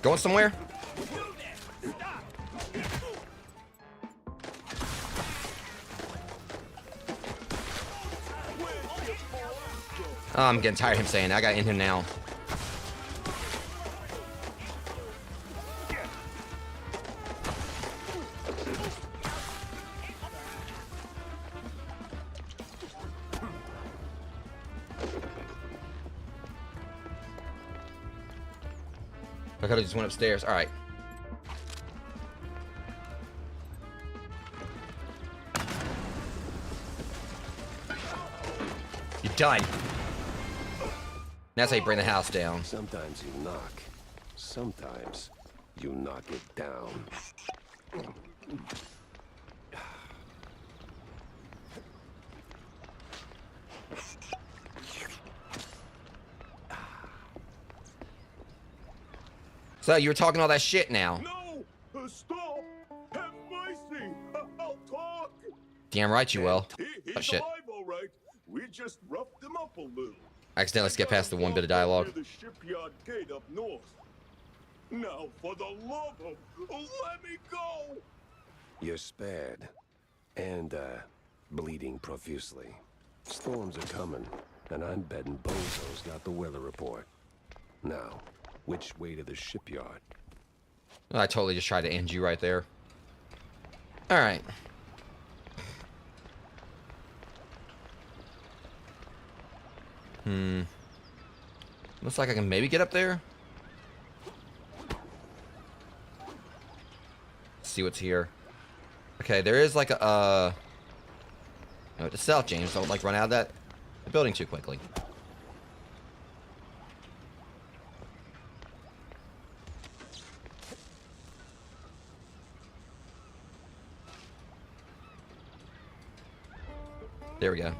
Going somewhere? Oh, I'm getting tired of him saying that. I gotta end him now. I could've just went upstairs. Alright. You're done. That's how you bring the house down.
Sometimes you knock. Sometimes you knock it down.
So you were talking all that shit now.
No! Stop! Have mercy! I'll talk!
Damn right you will.
He's
Oh shit.
alive, all right. We just roughed him up a little.
I accidentally skipped past the one bit of dialogue.
Near the shipyard gate up north. Now, for the love of, let me go!
You're spared. And, bleeding profusely. Storms are coming, and I'm betting Bozo's got the weather report. Now, which way to the shipyard?
I totally just tried to end you right there. Alright. Looks like I can maybe get up there. Let's see what's here. Okay, there is like a note to self, James. Don't like run out of that building too quickly. There we go.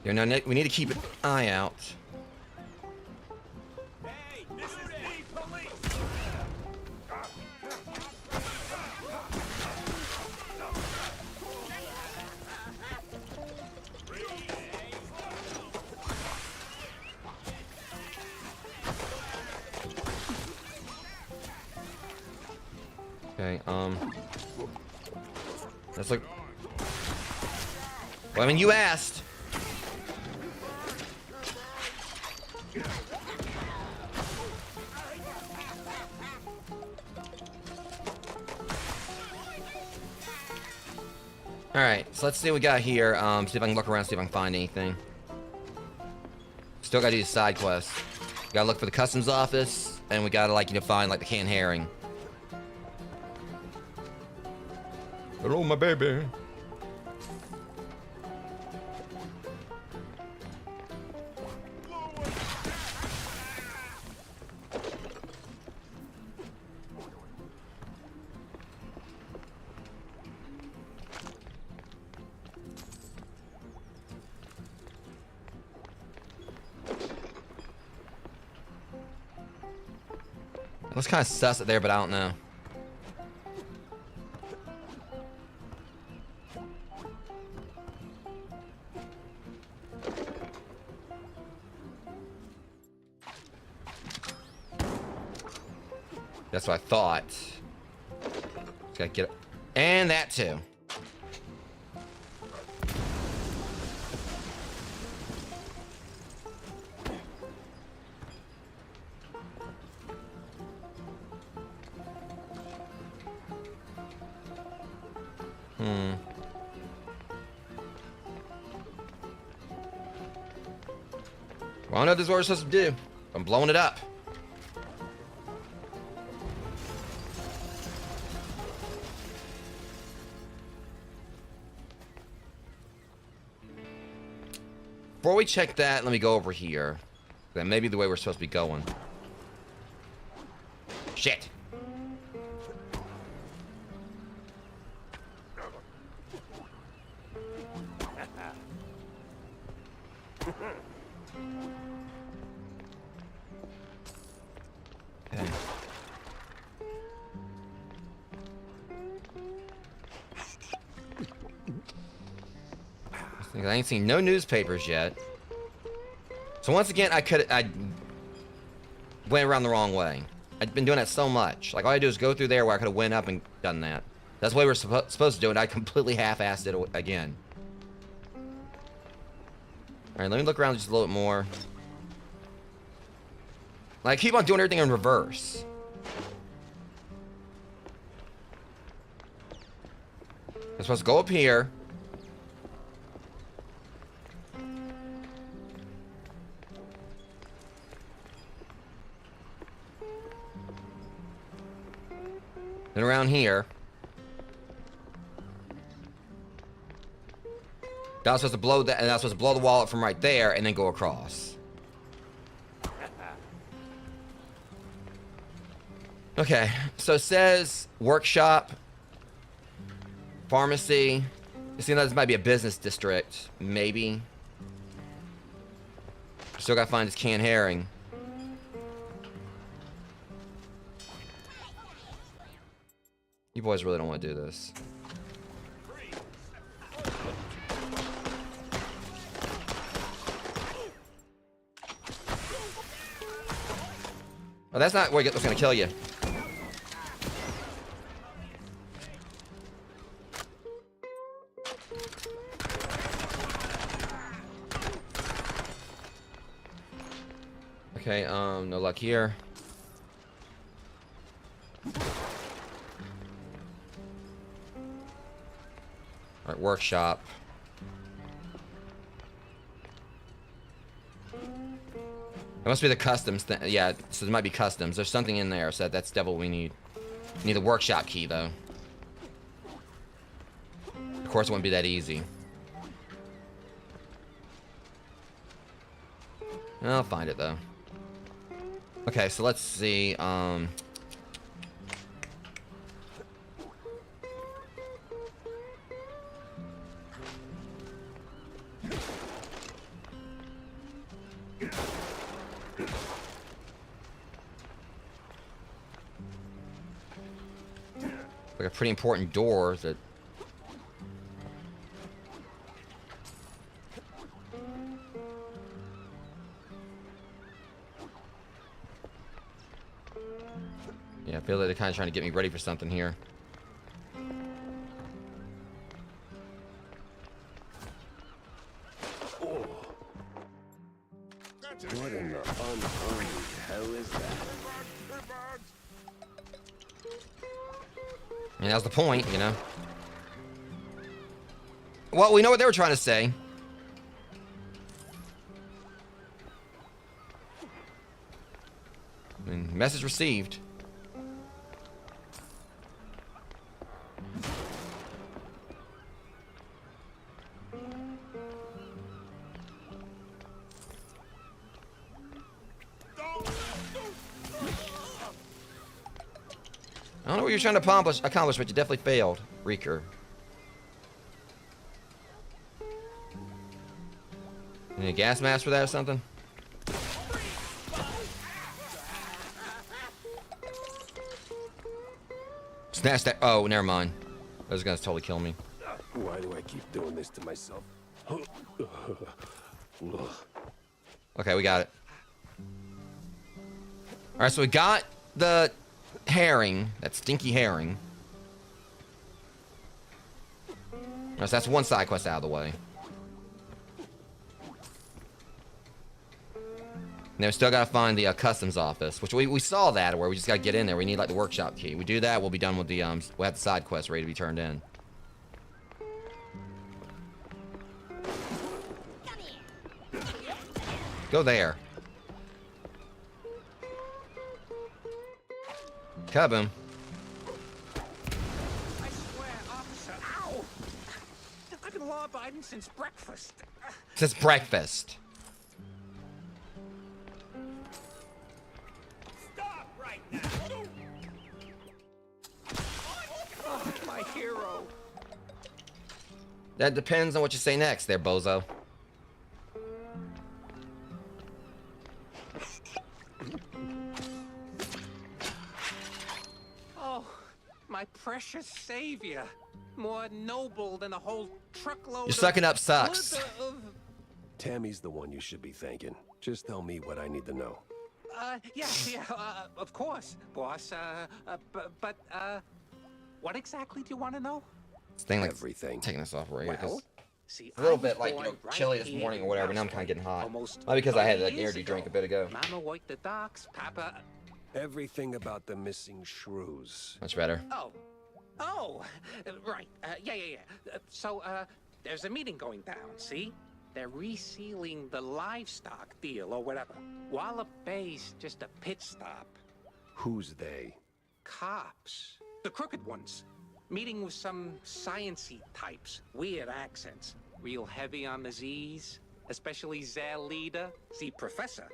You know, Nick, we need to keep an eye out.
Hey, this is me, police!
Okay, that's like... Well, I mean, you asked. Alright, so let's see what we got here. See if I can look around, see if I can find anything. Still gotta do the side quest. Gotta look for the customs office, and we gotta, like, you know, find, like, the canned herring. Hello, my baby. Let's kind of suss it there, but I don't know. That's what I thought. Just gotta get it. And that too. Well, I don't know if this is what we're supposed to do. I'm blowing it up. Before we check that, let me go over here. That may be the way we're supposed to be going. Shit. Okay. I ain't seen no newspapers yet. So once again, I went around the wrong way. I'd been doing that so much. Like, all I do is go through there where I could have went up and done that. That's the way we're supposed to do it. I completely half-assed it again. Alright, let me look around just a little bit more. Like, I keep on doing everything in reverse. I'm supposed to go up here. Then around here. I was supposed to blow that, and I was supposed to blow the wallet from right there, and then go across. Okay, so it says workshop, pharmacy. It seems like this might be a business district, maybe. Still gotta find this canned herring. You boys really don't want to do this. Oh, that's not what's gonna kill you. Okay, no luck here. Alright, workshop. It must be the customs thing. Yeah, so there might be customs. There's something in there, so that's devil we need. We need the workshop key, though. Of course, it wouldn't be that easy. I'll find it, though. Okay, so let's see. Like a pretty important door that. Yeah, I feel like they're kind of trying to get me ready for something here.
What in the unholy hell is that?
I mean, that was the point, you know. Well, we know what they were trying to say. I mean, message received. I don't know what you're trying to accomplish, but you definitely failed, Reeker. You need a gas mask for that or something? Snatch that. Oh, never mind. That was gonna totally kill me.
Why do I keep doing this to myself?
Okay, we got it. Alright, so we got the herring, that stinky herring. So that's one side quest out of the way. And then we still gotta find the customs office, which we saw that, where we just gotta get in there. We need like the workshop key. We do that, we'll be done with the we'll have the side quest ready to be turned in. Go there. Kaboom.
I swear, officer, ow! I've been law-abiding since breakfast.
Since breakfast.
Stop right now!
That depends on what you say next there, bozo.
Oh, my precious savior. More noble than a whole truckload
You're sucking up sucks.
Tammy's the one you should be thanking. Just tell me what I need to know.
Yeah, of course, boss. But, what exactly do you want to know?
This thing like
Everything.
taking us off right here. 'Cause
See,
it's a little
I
bit
was
like,
born right
chilly this
here
morning or
in
whatever, and I'm
Houston,
kind of getting hot.
almost
Not because I had
30
that
years
energy drink a
ago.
bit ago.
Mama worked the docks, Papa.
Everything about the missing shrews.
Much better.
Oh, right. Yeah. So, there's a meeting going down, see? They're resealing the livestock deal or whatever. Wallop Bay's just a pit stop.
Who's they?
Cops. The crooked ones. Meeting with some science-y types. Weird accents. Real heavy on the Z's. Especially their leader, the professor.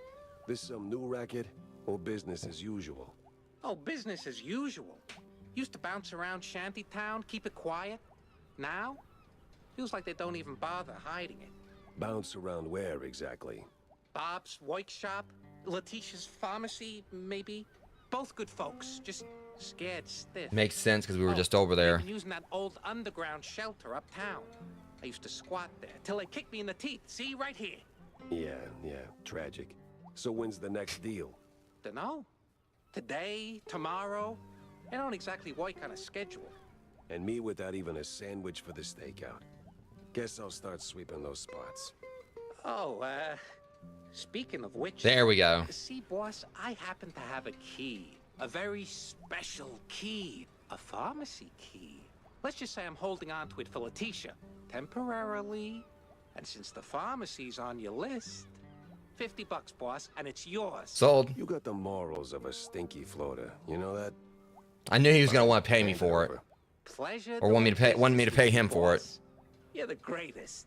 This some new racket or business as usual?
Oh, business as usual. Used to bounce around Shantytown, keep it quiet. Now, feels like they don't even bother hiding it.
Bounce around where exactly?
Bob's workshop, Letitia's pharmacy, maybe. Both good folks, just scared stiff.
Makes sense because we were just over there.
They've been using that old underground shelter uptown. I used to squat there till they kicked me in the teeth. See, right here.
Yeah, tragic. So when's the next deal?
Dunno. Today, tomorrow. They don't exactly work on a schedule.
And me without even a sandwich for the stakeout. Guess I'll start sweeping those spots.
Oh, speaking of which...
There we go.
See, boss, I happen to have a key. A very special key. A pharmacy key. Let's just say I'm holding on to it for Letitia. Temporarily. And since the pharmacy's on your list... $50, boss, and it's yours.
Sold.
You got the morals of a stinky floater. You know that?
I knew he was gonna want to pay me for it,
Pleasure.
or want me to pay him for it.
You're the greatest.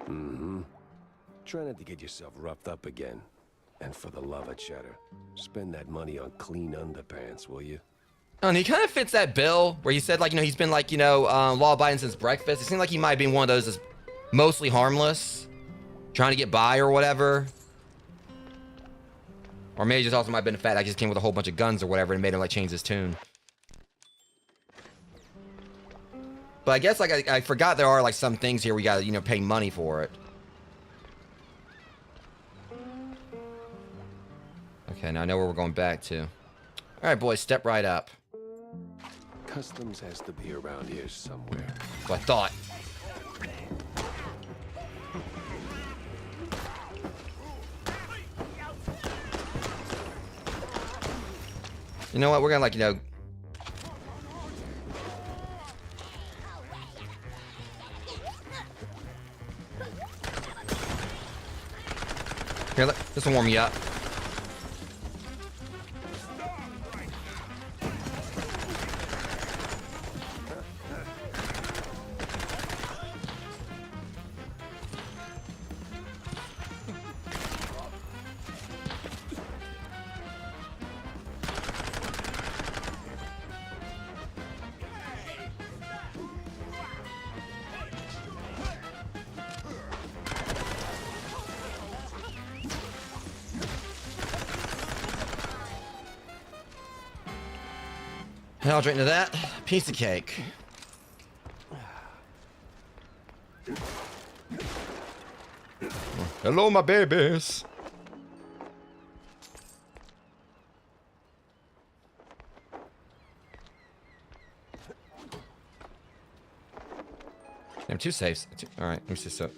Mm-hmm. Try not to get yourself roughed up again. And for the love of cheddar, spend that money on clean underpants, will you?
Oh, and he kind of fits that bill where he said, like, he's been like, law-abiding since breakfast. It seemed like he might be one of those that's mostly harmless, trying to get by or whatever. Or maybe just also might have been the fact that I just came with a whole bunch of guns or whatever and made him like change his tune. But I guess like I forgot there are like some things here we gotta pay money for it. Okay, now I know where we're going back to. All right, boys, step right up.
Customs has to be around here somewhere.
So I thought. You know what? We're gonna Here, this will warm you up. And I'll drink to that. Piece of cake. Hello, my babies. Damn, two safes. All right, let me see. So,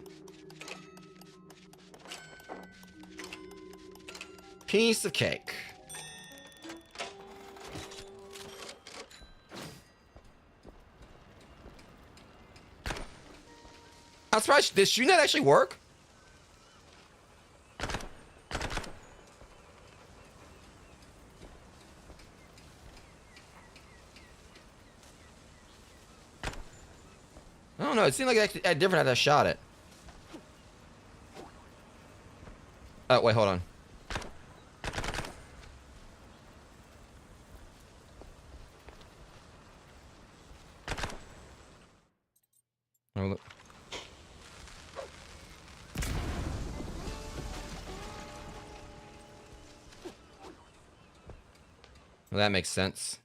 piece of cake. I'm surprised. Did shooting that actually work? I don't know. It seemed like it actually had different as I shot it. Oh, wait, hold on. Oh, look. Well, that makes sense.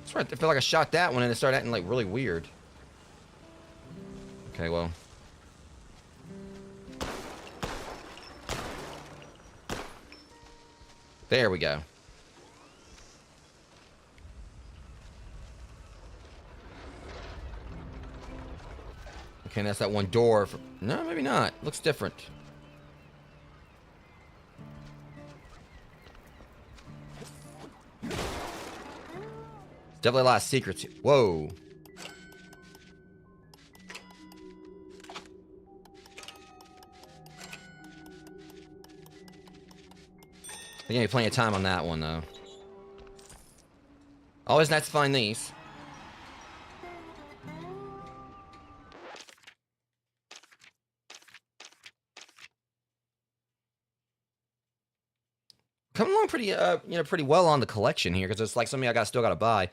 That's right. I feel like I shot that one and it started acting like really weird. Okay, well. There we go. Okay, that's that one door. No, maybe not. Looks different. Definitely a lot of secrets. Whoa. I gave me plenty of time on that one, though. Always nice to find these. Coming along pretty, pretty well on the collection here, because it's like something I still gotta buy.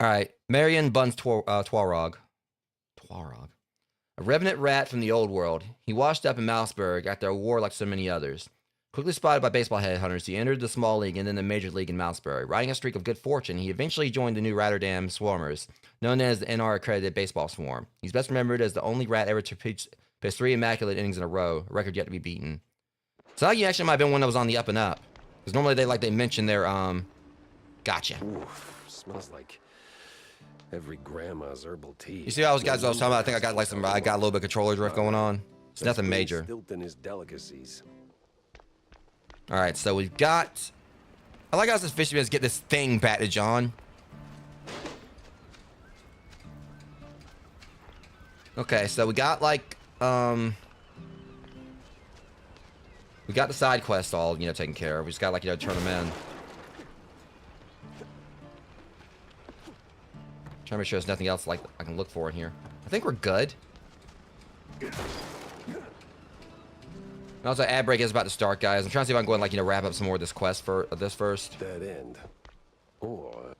All right, Marion Buns Twarog. Twarog. A revenant rat from the old world. He washed up in Mouseburg after a war like so many others. Quickly spotted by baseball headhunters, he entered the small league and then the major league in Mouseburg. Riding a streak of good fortune, he eventually joined the new Rotterdam Swarmers, known as the NR-accredited baseball swarm. He's best remembered as the only rat ever to pitch 3 immaculate innings in a row, a record yet to be beaten. So he actually might have been one that was on the up and up. Because normally they mention their, gotcha.
Oof, smells like every grandma's herbal tea.
You see how those guys I was talking about? I think I got I got a little bit of controller drift going on. It's nothing major.
Stilton his delicacies.
All right, so we've got. I like how this fisherman get this thing battage on. Okay, so we got like we got the side quests all taken care of. We just got like turn them in. Trying to make sure there's nothing else like I can look for in here. I think we're good. Also, ad break is about to start, guys. I'm trying to see if I can go and wrap up some more of this quest for this first.
Dead end. Or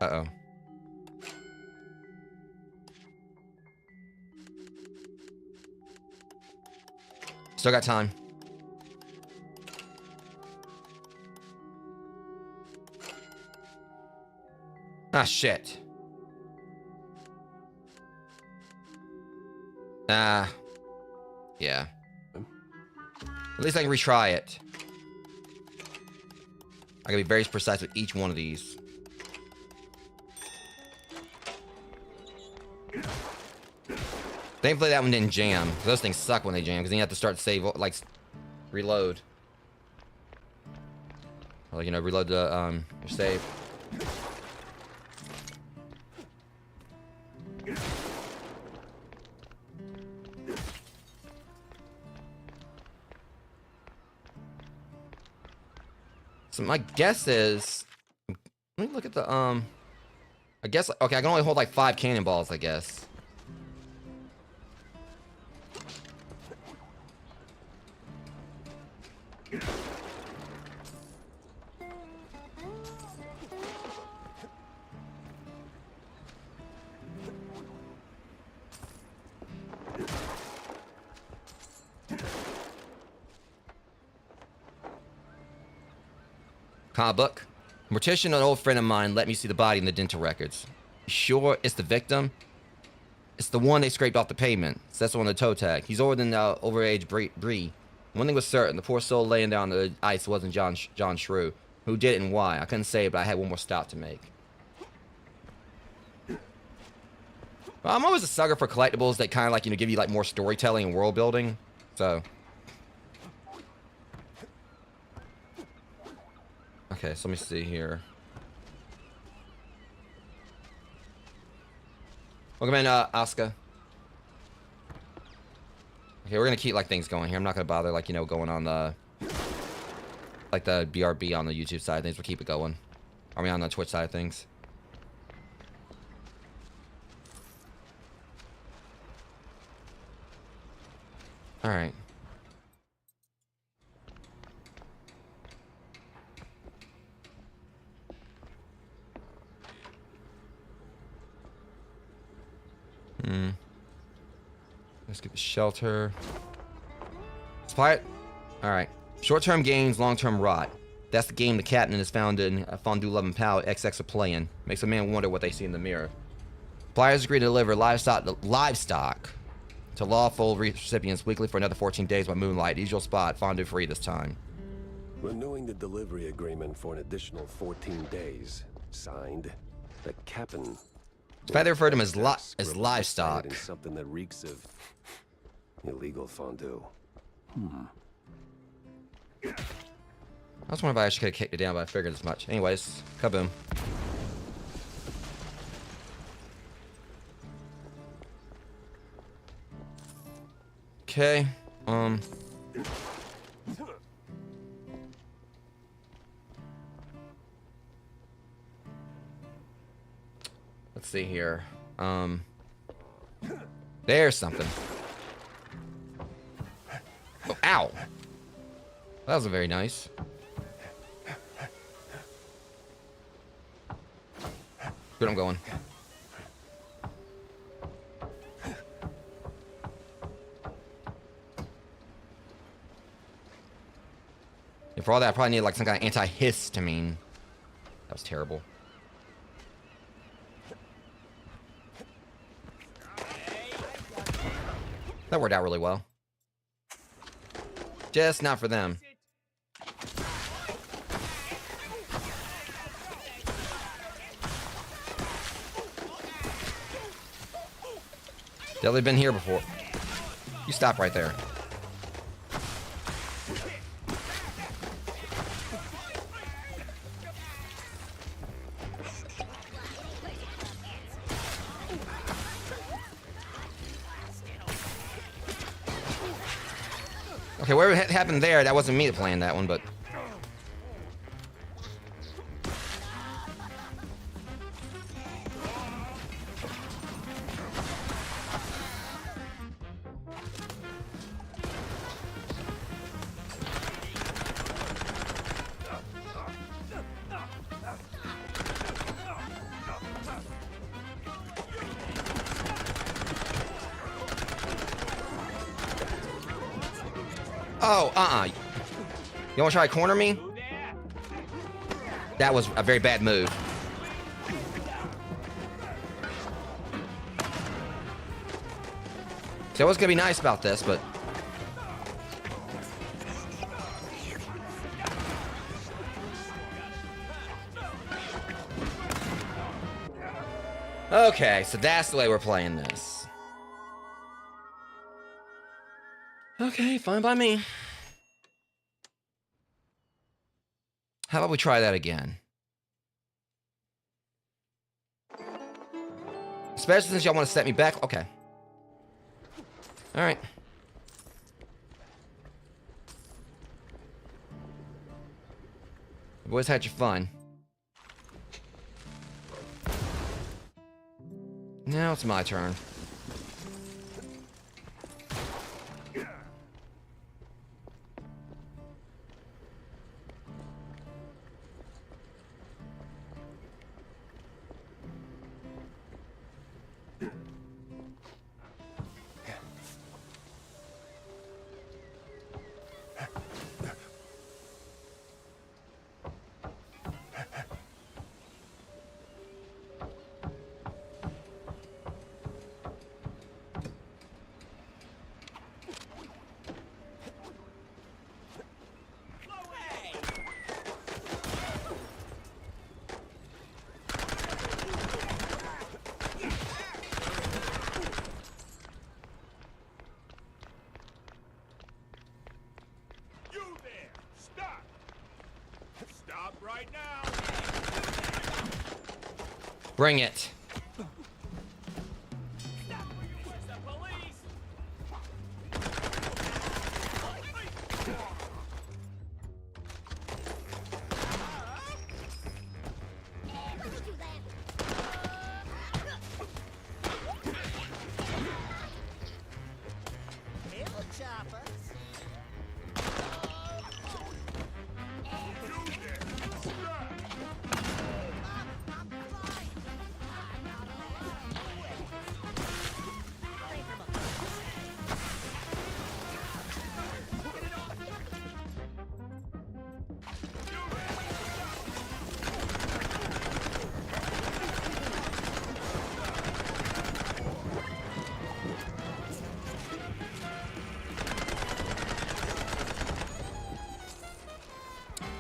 uh-oh. Still got time. Ah, shit. Ah. Yeah. At least I can retry it. I gotta be very precise with each one of these. Thankfully that one didn't jam. Those things suck when they jam, because then you have to start to save, reload. Or, reload the, your save. So my guess is, let me look at the, I guess, okay, I can only hold 5 cannonballs, I guess. Comic book. Mortician, an old friend of mine, let me see the body in the dental records. Sure, it's the victim? It's the one they scraped off the pavement. So that's on the toe tag. He's older than overage Bree. One thing was certain, the poor soul laying down on the ice wasn't John Shrew. Who did it and why? I couldn't say, but I had one more stop to make. Well, I'm always a sucker for collectibles that kind of give you more storytelling and world building. So. Okay, so let me see here. Welcome in, Asuka. Okay, we're gonna keep things going here. I'm not gonna bother going on the the BRB on the YouTube side of things. We'll keep it going. I mean on the Twitch side of things. All right. Let's get the shelter. Supply it. All right. Short-term gains, long-term rot. That's the game the captain is found in Fondue Love and Pow XX are playing. Makes a man wonder what they see in the mirror. Suppliers agree to deliver livestock to lawful recipients weekly for another 14 days by moonlight. Usual spot, Fondue free this time.
Renewing the delivery agreement for an additional 14 days. Signed, the captain.
In fact, they refer to them as livestock.
Something that reeks of illegal fondue.
I was wondering if I actually could have kicked it down, but I figured as much. Anyways, kaboom. Okay, let's see here. There's something. Oh, ow! That was very nice. Good, I'm going. And for all that, I probably need like some kind of antihistamine. That was terrible. That worked out really well. Just not for them. Definitely been here before. You stop right there. Okay, whatever happened there, that wasn't me playing that one, but... Oh, You wanna try to corner me? That was a very bad move. See, I was gonna be nice about this, but... Okay, so that's the way we're playing this. Okay, fine by me. How about we try that again? Especially since y'all want to set me back. Okay. Alright. You boys had your fun. Now it's my turn.
Right now.
Bring it.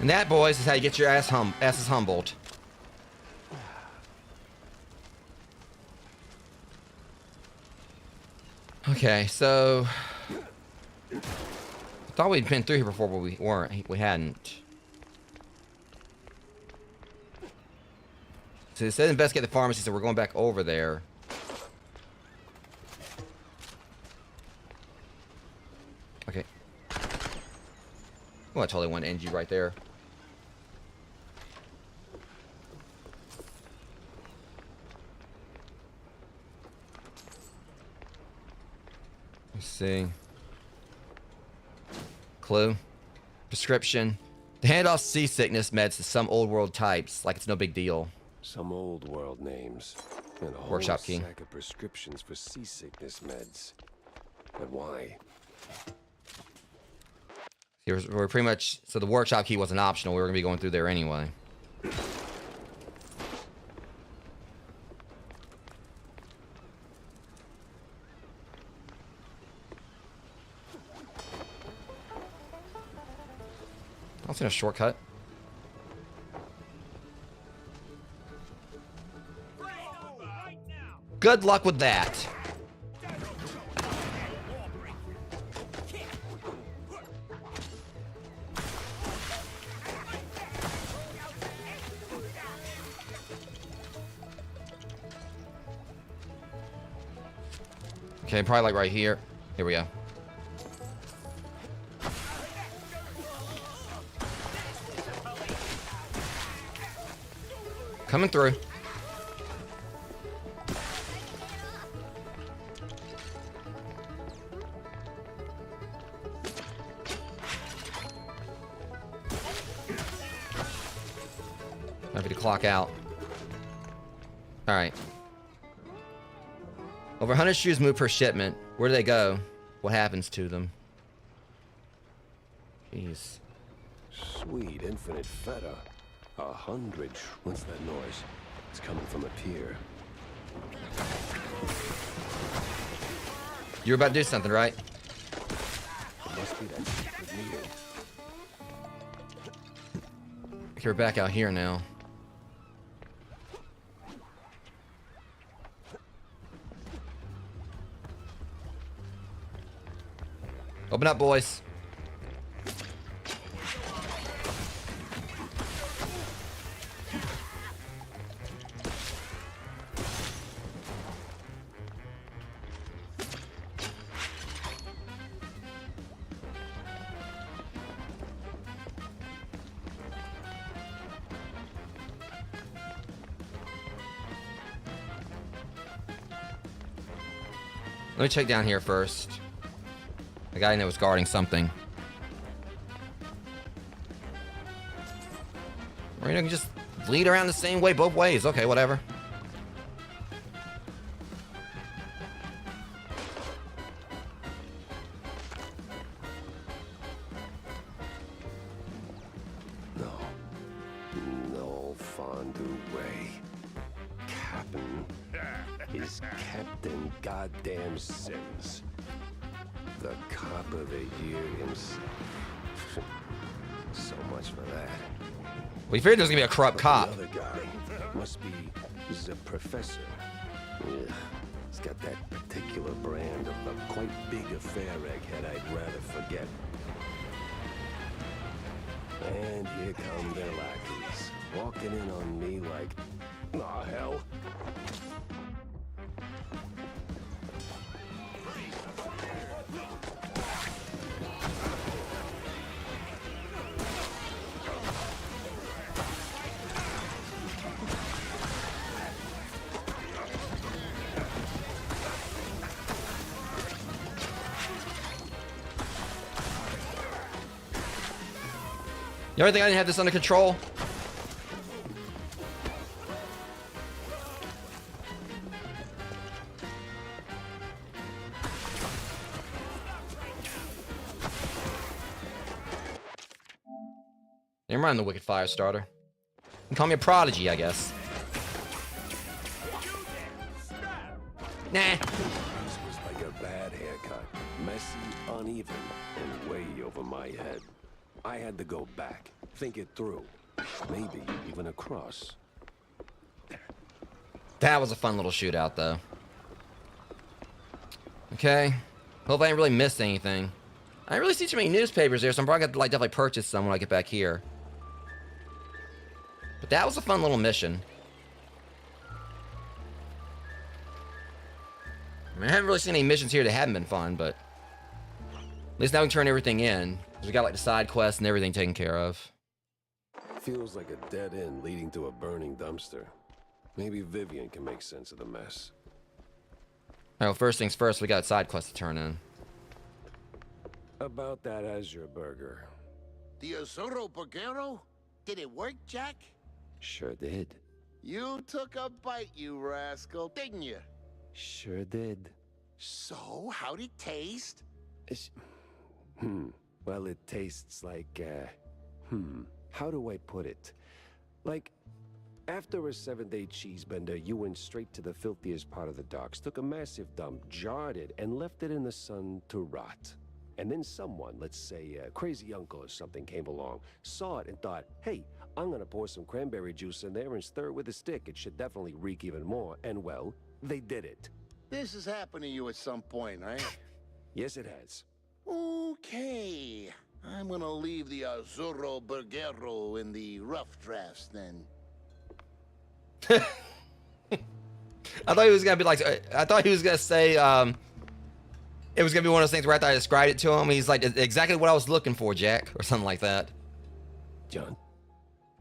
And that, boys, is how you get your asses humbled. Okay, so I thought we'd been through here before, but we weren't. We hadn't. So it said investigate the pharmacy, so we're going back over there. Okay. Well, I totally want to end you right there. Let's see. Clue. Prescription. To hand off seasickness meds to some old world types, like it's no big deal.
Some old world names. And a whole
Workshop key.
sack of prescriptions for seasickness meds. But why?
We're pretty much... So the workshop key wasn't optional. We were going to be going through there anyway. I don't see a shortcut. Good luck with that. Okay, probably like right here. Here we go. Coming through. Happy to clock out. Alright. Over 100 shoes moved per shipment. Where do they go? What happens to them? Jeez.
Sweet infinite feta. 100. What's that noise? It's coming from a pier.
You're about to do something, right?
It must be that secret meeting.
Okay, we're back out here now. Open up, boys. Let me check down here first. The guy that was guarding something. Or you know, you can just lead around the same way both ways. Okay, whatever.
No fondue way. Captain is Captain Goddamn Sims. The cop of the year himself. So much for that.
We figured there was gonna be a corrupt cop.
The other guy must be the professor. Ugh, he's got that particular brand of a quite big affair egghead I'd rather forget. And here come their lackeys, walking in on me like, aw, hell.
You ever think I didn't have this under control? Never mind the wicked fire starter. You can call me a prodigy, I guess. Nah.
This was like a bad haircut. Messy, uneven, and way over my head. I had to go back, Think it through. Maybe even across.
That was a fun little shootout, though. Okay. Hope I didn't really miss anything. I didn't really see too many newspapers there, so I'm probably going to like definitely purchase some when I get back here. But that was a fun little mission. I mean, I haven't really seen any missions here that haven't been fun, but at least now we can turn everything in. We got like the side quests and everything taken care of.
Feels like a dead end leading to a burning dumpster. Maybe Vivian can make sense of the mess.
All right, well, first things first, we got side quests to turn in.
About that Azure burger.
The Azuro Burgero? Did it work, Jack?
Sure did.
You took a bite, you rascal, didn't you?
Sure did.
So, how'd it taste?
Well, it tastes like, how do I put it? Like, after a 7-day cheese bender, you went straight to the filthiest part of the docks, took a massive dump, jarred it, and left it in the sun to rot. And then someone, let's say a crazy uncle or something, came along, saw it and thought, hey, I'm gonna pour some cranberry juice in there and stir it with a stick. It should definitely reek even more. And well, they did it.
This has happened to you at some point, right?
Yes, it has.
Okay. I'm gonna leave the Azuro Burgero in the rough drafts then.
I thought he was gonna be like, I thought he was gonna say, it was gonna be one of those things where after I described it to him, he's like, exactly what I was looking for, Jack, or something like that.
John,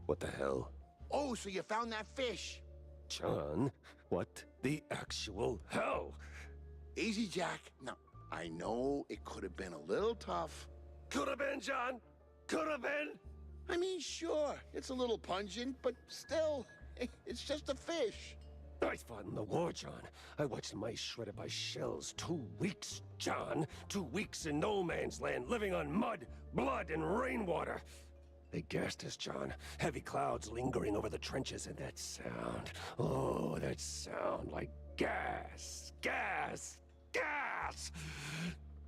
what the hell?
Oh, so you found that fish?
John, what the actual hell?
Easy, Jack. Now, I know it could have been a little tough.
Could have been, John. Could have been.
I mean, sure, it's a little pungent, but still, it's just a fish.
I fought in the war, John. I watched mice shredded by shells. 2 weeks, John. 2 weeks in no man's land, living on mud, blood, and rainwater. They gassed us, John. Heavy clouds lingering over the trenches, and that sound. Oh, that sound like gas. Gas. Gas!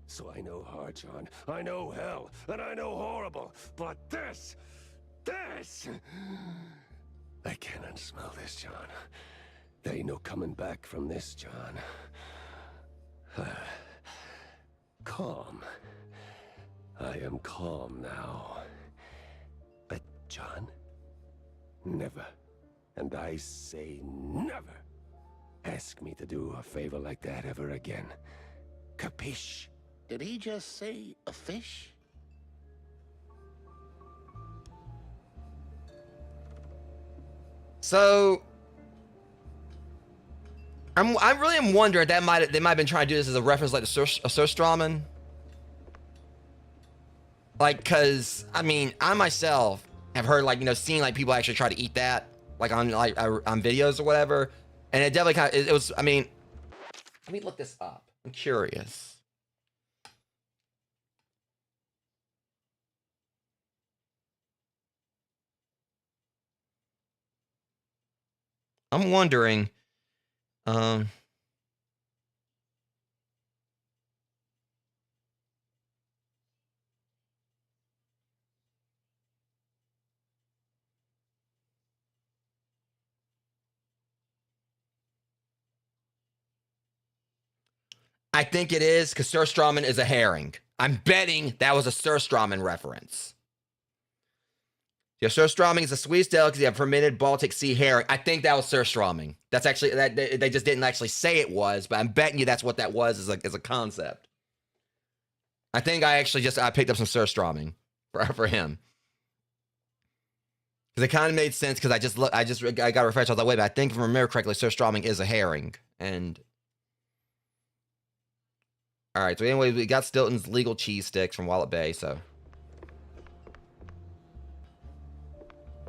So I know hard, John. I know hell, and I know horrible. But this... I cannot smell this, John. There ain't no coming back from this, John. Calm. I am calm now. But, John, never, and I say never, ask me to do a favor like that ever again. Capiche?
Did he just say a fish?
So, I really am wondering they might have been trying to do this as a reference, like the Surstramen. Like, cause I mean, I myself have heard, like, you know, seen like people actually try to eat that, like on videos or whatever, and it definitely kind of, it was. I mean, let me look this up. I'm curious. I'm wondering. I think it is, because Surstramen is a herring. I'm betting that was a Surstramen reference. Yeah, Surstramen is a Swedish delicacy of fermented Baltic Sea herring. I think that was Surstramen. That's actually, that they just didn't actually say it was, but I'm betting you that's what that was as a concept. I think I picked up some Surstramen for him. Because it kind of made sense, because I got refreshed. I was like, wait, but I think if I remember correctly, Surstramen is a herring. And all right, so anyway, we got Stilton's legal cheese sticks from Wallet Bay, so.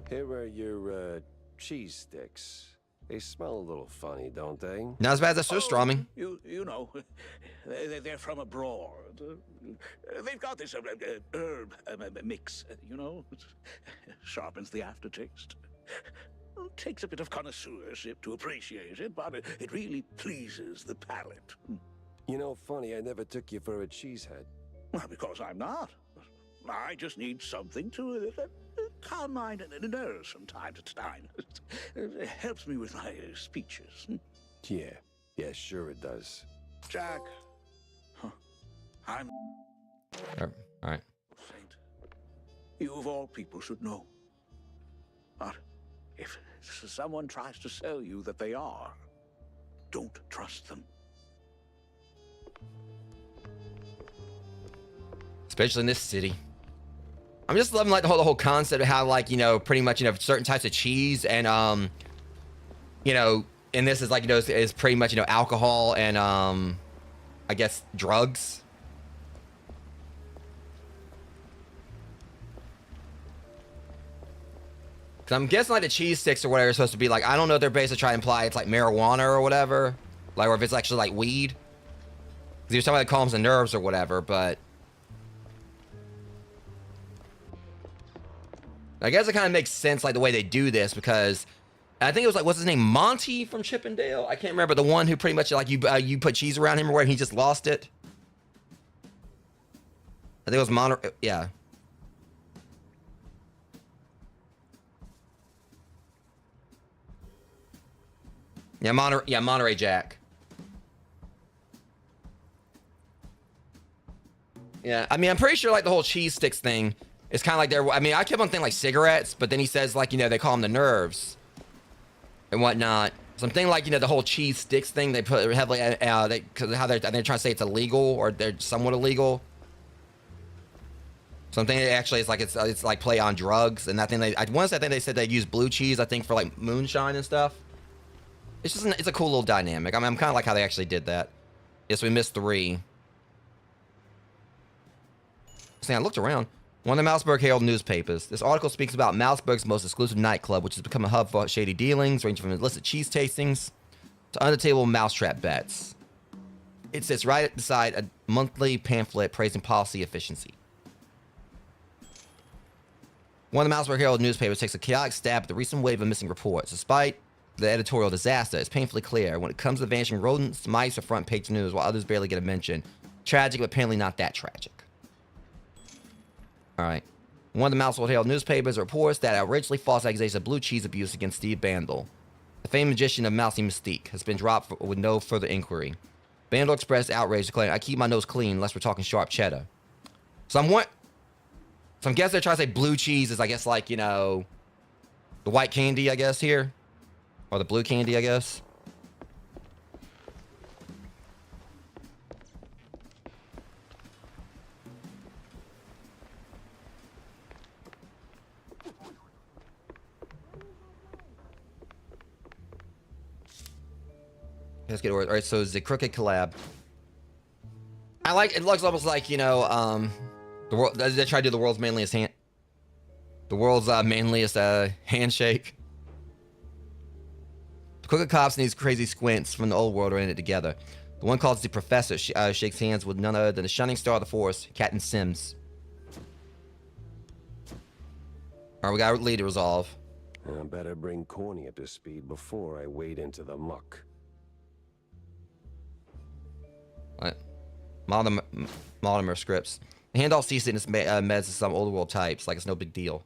Here are your, cheese sticks. They smell a little funny, don't they?
Not as bad as a Surstramen.
You know, they're from abroad. They've got this herb mix, you know. Sharpens the aftertaste. Takes a bit of connoisseurship to appreciate it, but it really pleases the palate.
You know, funny, I never took you for a cheesehead.
Well, because I'm not. I just need something to calm my nerves from time to time. It helps me with my speeches.
Yeah, sure it does.
Jack, I'm
All right.
saint. You of all people should know. But if someone tries to sell you that they are, don't trust them.
Especially in this city. I'm just loving like the whole concept of how like, you know, pretty much, you know, certain types of cheese and you know, and this is like, you know, is pretty much, you know, alcohol and I guess drugs. Cause I'm guessing like the cheese sticks or whatever is supposed to be like, I don't know if they're basically trying to imply it's like marijuana or whatever. Like, or if it's actually like weed. Cause you're talking about calms the nerves or whatever, but I guess it kind of makes sense, like, the way they do this, because I think it was, like, what's his name? Monty from Chippendale? I can't remember. The one who pretty much, like, you put cheese around him or where he just lost it. I think it was Monterey. Yeah. Yeah, Monterey Jack. Yeah, I mean, I'm pretty sure, like, the whole cheese sticks thing, it's kind of like they're, I mean, I kept on thinking like cigarettes, but then he says like, you know, they call them the nerves and whatnot. So I'm thinking like, you know, the whole cheese sticks thing, they put heavily, cause how they're trying to say it's illegal or they're somewhat illegal. So I'm thinking actually it's like play on drugs. And I think I think they said they use blue cheese, I think for like moonshine and stuff. It's just, it's a cool little dynamic. I mean, I'm kind of like how they actually did that. Yes, we missed 3. See, I looked around. One of the Mouseburg Herald newspapers. This article speaks about Mouseburg's most exclusive nightclub, which has become a hub for shady dealings, ranging from illicit cheese tastings to under-the-table mousetrap bets. It sits right beside a monthly pamphlet praising policy efficiency. One of the Mouseburg Herald newspapers takes a chaotic stab at the recent wave of missing reports. Despite the editorial disaster, it's painfully clear when it comes to vanishing rodents, mice are front-page news, while others barely get a mention. Tragic, but apparently not that tragic. All right. One of the Mousehold Herald newspapers reports that outrageously false accusations of blue cheese abuse against Steve Bandel, the famed magician of Mousy Mystique, has been dropped with no further inquiry. Bandel expressed outrage, declaring, "I keep my nose clean unless we're talking sharp cheddar." So I'm guessing they're trying to say blue cheese is, I guess, like, you know, the white candy, I guess, here. Or the blue candy, I guess. Let's get ordered. All right, so it's the Crooked collab. I like it. Looks almost like, you know, the world. They try to do the world's manliest handshake. The Crooked cops and these crazy squints from the old world are in it together. The one called the Professor shakes hands with none other than the shining star of the force, Captain Sims. All right, we got a lead to resolve.
I better bring Corny up to speed before I wade into the muck.
What? Mortimer scripts. The handoff ceased in its meds to some old world types, like it's no big deal.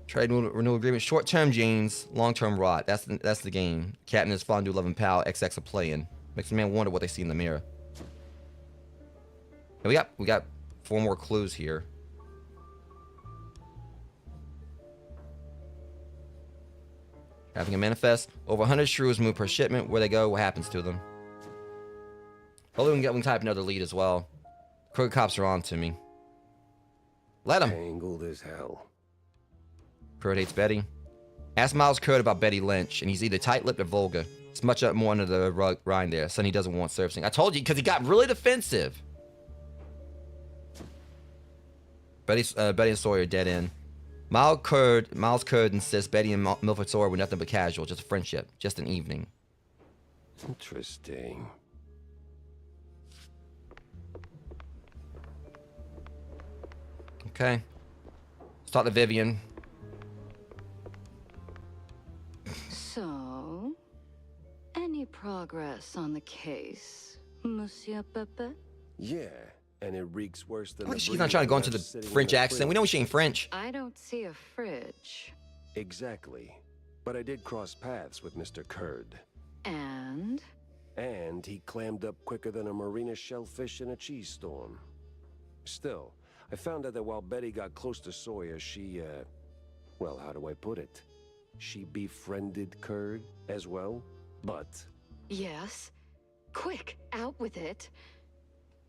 Trade renewal agreement. Short-term genes, long-term rot. That's the game. Captain is fondue, loving pal. XX a playing. Makes a man wonder what they see in the mirror. And we got 4 more clues here. Having a manifest. Over 100 shrews move per shipment. Where they go, what happens to them? Hopefully we can type another lead as well. Crooked cops are on to me. Let them.
Tangled as hell.
Kurt hates Betty. Ask Miles Kurt about Betty Lynch, and he's either tight-lipped or vulgar. It's much up more under the rug rind there. Sonny doesn't want servicing. I told you, because he got really defensive. Betty and Sawyer dead end. Miles Kurd insists Betty and Milford Sawyer were nothing but casual, just a friendship, just an evening.
Interesting.
Okay. Let's talk to Vivian.
So, any progress on the case, Monsieur Pepe?
Yeah, And it reeks worse than
At least
the
she's not trying to go into
breeze
the
sitting in
French
a
accent. We know she ain't French.
I don't see a fridge.
Exactly. But I did cross paths with Mr. Kurd.
And?
And he clammed up quicker than a marina shellfish in a cheese storm. Still, I found out that while Betty got close to Sawyer, she, well, how do I put it? She befriended Kurd as well, but...
Yes. Quick, out with it.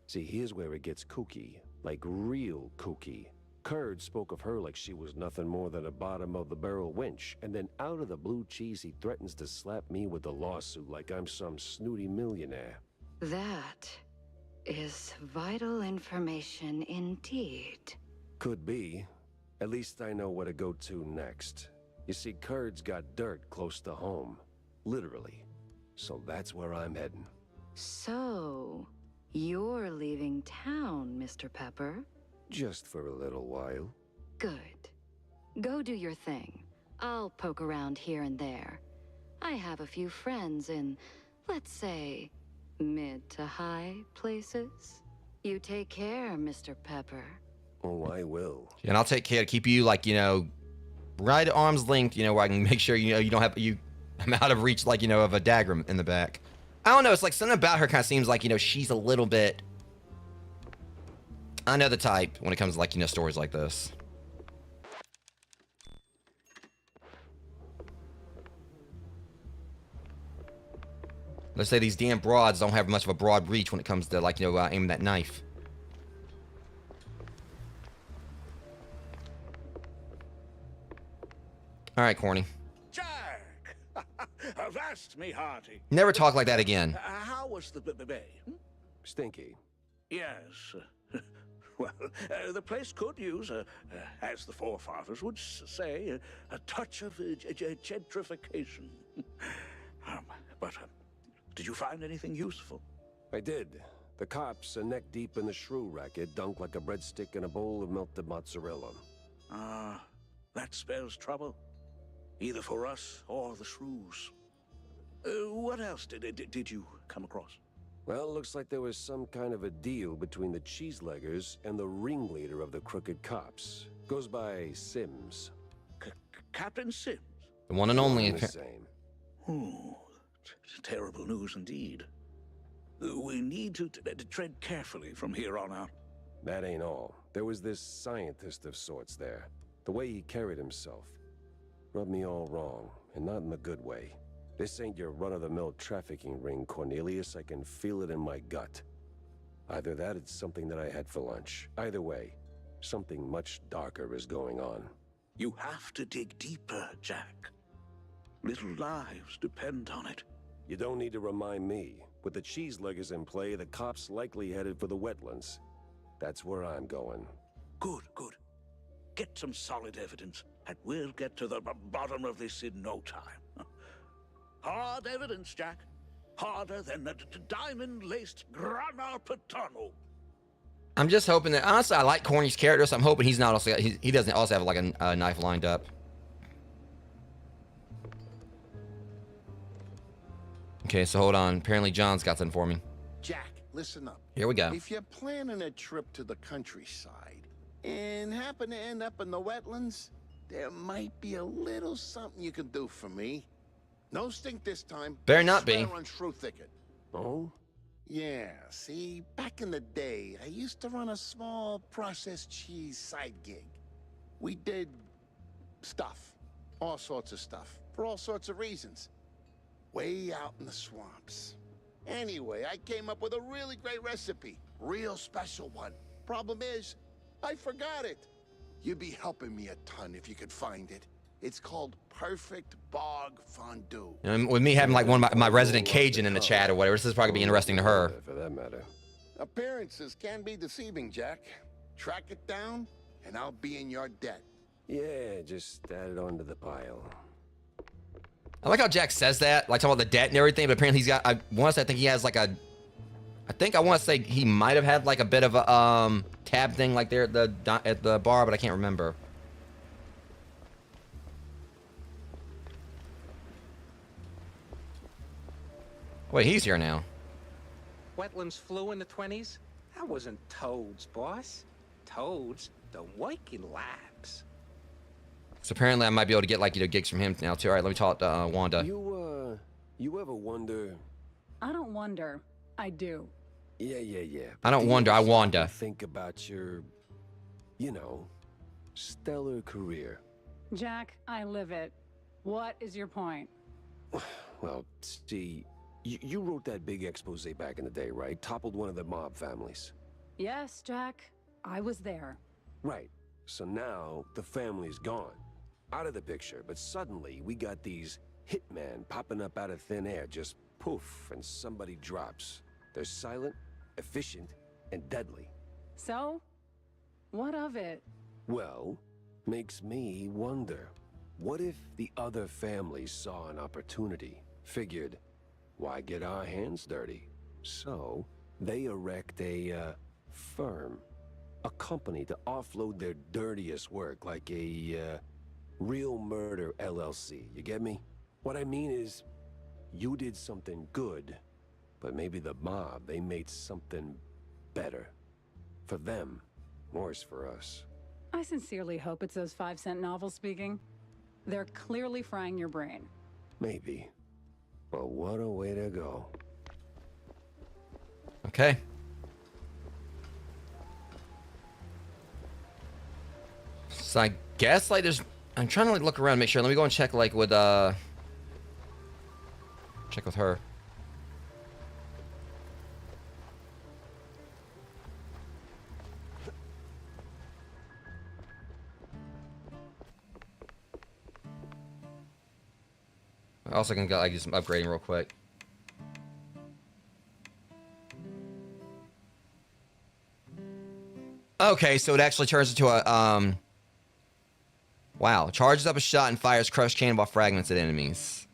See, here's where it gets kooky. Like real kooky. Kurd spoke of her like she was nothing more than a bottom-of-the-barrel winch, and then out of the blue cheese he threatens to slap me with a lawsuit like I'm some snooty millionaire.
That is vital information indeed.
Could be. At least I know where to go to next. You see, Kurd's got dirt close to home. Literally. So that's where I'm heading.
So, you're leaving town, Mr. Pepper?
Just for a little while.
Good. Go do your thing. I'll poke around here and there. I have a few friends in, let's say, mid to high places. You take care, Mr. Pepper.
Oh, I will.
And I'll take care to keep you, like, you know, right at arm's length, you know, where I can make sure, you know, you don't have, I'm out of reach, like, you know, of a dagger in the back. I don't know, it's like something about her kind of seems like, you know, she's a little bit... I know the type when it comes to, like, you know, stories like this. Let's say these damn broads don't have much of a broad reach when it comes to, like, you know, aiming that knife. All right, corny.
Jack! Avast me hearty.
Never talk like that again.
How was the bay?
Stinky.
Yes. Well, the place could use, as the forefathers would say, a touch of gentrification. But did you find anything useful?
I did. The cops are neck deep in the shrew racket, dunked like a breadstick in a bowl of melted mozzarella.
Ah, that spells trouble. Either for us or the shrews. What else did you come across?
Well, looks like there was some kind of a deal between the cheeseleggers and the ringleader of the crooked cops. Goes by Sims.
Captain Sims?
The one and only.
The same.
Oh, terrible news indeed. We need to tread carefully from here on out.
That ain't all. There was this scientist of sorts there. The way he carried himself rubbed me all wrong, and not in the good way. This ain't your run-of-the-mill trafficking ring, Cornelius. I can feel it in my gut. Either that, it's something that I had for lunch. Either way, something much darker is going on.
You have to dig deeper, Jack. Little lives depend on it.
You don't need to remind me. With the cheeseleggers in play, the cops likely headed for the wetlands. That's where I'm going.
Good, good. Get some solid evidence, and we'll get to the bottom of this in no time. Hard evidence, Jack. Harder than a diamond-laced grana padano.
I'm just hoping that, honestly, I like Corny's character, so I'm hoping he's not also, he doesn't also have, like, a knife lined up. Okay, so hold on. Apparently John's got something for me.
Jack, listen up.
Here we go.
If you're planning a trip to the countryside and happen to end up in the wetlands, there might be a little something you can do for me. No stink this time.
Better not be.
On Shrew Thicket.
Oh?
Yeah, see, back in the day, I used to run a small processed cheese side gig. We did stuff. All sorts of stuff. For all sorts of reasons. Way out in the swamps. Anyway, I came up with a really great recipe. Real special one. Problem is, I forgot it. You'd be helping me a ton if you could find it. It's called Perfect Bog Fondue.
And with me having, like, one of my resident Cajun in the chat or whatever, this is probably going to be interesting to her.
For that matter.
Appearances can be deceiving, Jack. Track it down, and I'll be in your debt.
Yeah, just add it onto the pile.
I like how Jack says that, like talking about the debt and everything, but apparently he's got, I think he has like a, I want to say he might have had like a bit of a tab thing like there at the bar, but I can't remember. Wait, he's here now.
Wetlands flu in the 20s? That wasn't toads, boss. Toads don't work in labs.
So apparently I might be able to get, like, gigs from him now, too. All right, let me talk to Wanda.
You ever wonder?
I don't wonder. I do.
Yeah.
I don't wonder, I wanda.
Think about your, you know, stellar career.
Jack, I live it. What is your point?
Well, see, you wrote that big expose back in the day, right? Toppled one of the mob families.
Yes, Jack. I was there.
Right. So now the family's gone. Out of the picture, but suddenly we got these hitmen popping up out of thin air, just poof, and somebody drops. They're silent, efficient, and deadly.
So? What of it?
Well, makes me wonder. What if the other families saw an opportunity, figured, why get our hands dirty? So, they erect a, firm. A company to offload their dirtiest work, like a, Real Murder LLC. You get me? What I mean is, you did something good, but maybe the mob, they made something better. For them, worse for us.
I sincerely hope it's those 5-cent novels speaking. They're clearly frying your brain.
Maybe. But what a way to go.
Okay. So I guess, like, there's... I'm trying to, like, look around, make sure. Let me go and check, like, with, check with her. I also can get, like, just upgrading real quick. Okay, so it actually turns into a, wow. Charges up a shot and fires crushed cannonball fragments at enemies.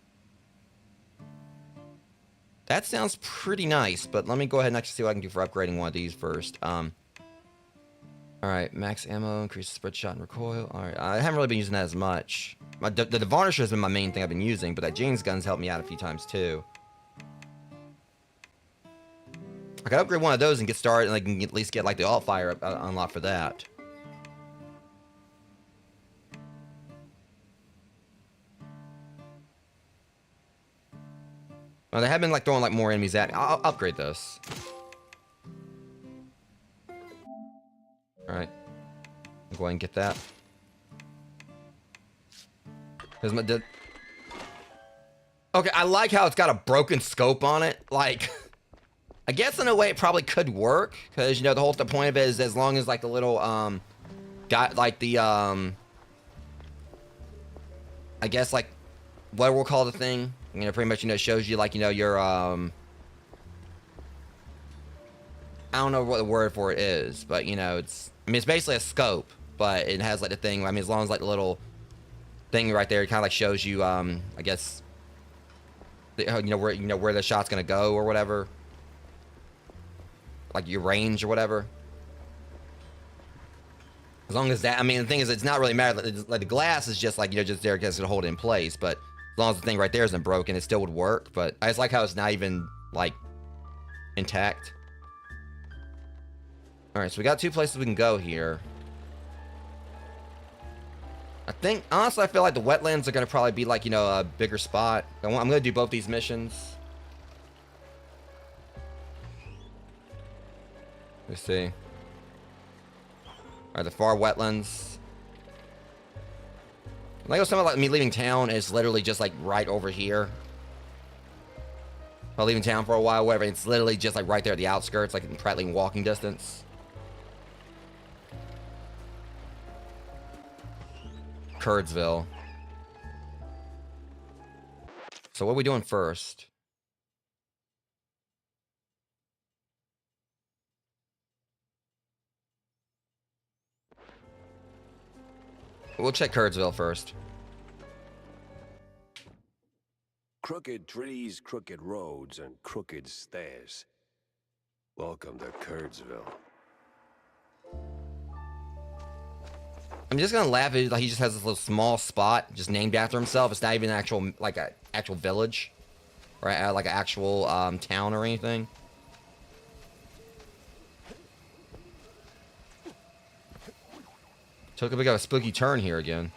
That sounds pretty nice, but let me go ahead and actually see what I can do for upgrading one of these first. Alright, max ammo, increases spread shot and recoil. Alright, I haven't really been using that as much. The Varnisher has been my main thing I've been using, but that Jane's gun's helped me out a few times too. I could upgrade one of those and get started, and I can at least get, like, the alt fire unlocked for that. Well, they have been, like, throwing, like, more enemies at me. I'll upgrade this. Alright. I'll go ahead and get that. Because my... Okay, I like how it's got a broken scope on it. Like... I guess in a way it probably could work, because, you know, the point of it is as long as, like, the little, got, like, the, I guess, like, what we'll call the thing, you know, pretty much, you know, shows you, like, you know, your, I don't know what the word for it is, but, you know, it's, I mean, it's basically a scope, but it has, like, the thing, I mean, as long as, like, the little thing right there, it kind of, like, shows you, I guess, you know, where the shot's gonna go or whatever. Like your range or whatever. As long as that, I mean, the thing is, it's not really matter. Like the glass is just like, you know, just there because to hold it in place. But as long as the thing right there isn't broken, it still would work. But I just like how it's not even like intact. All right, so we got 2 places we can go here. I think, honestly, I feel like the wetlands are gonna probably be like, you know, a bigger spot. I'm gonna do both these missions. Let's see. Alright, the far wetlands. Like something like me leaving town is literally just like right over here. If I'm leaving town for a while, whatever, it's literally just like right there at the outskirts, like in practically walking distance. Curdsville. So what are we doing first? We'll check Curdsville first.
Crooked trees, crooked roads, and crooked stairs. Welcome to Curdsville.
I'm just gonna laugh at it, like he just has this little small spot just named after himself. It's not even actual, like a actual village, or like an actual town or anything. Took a bit of a spooky turn here again.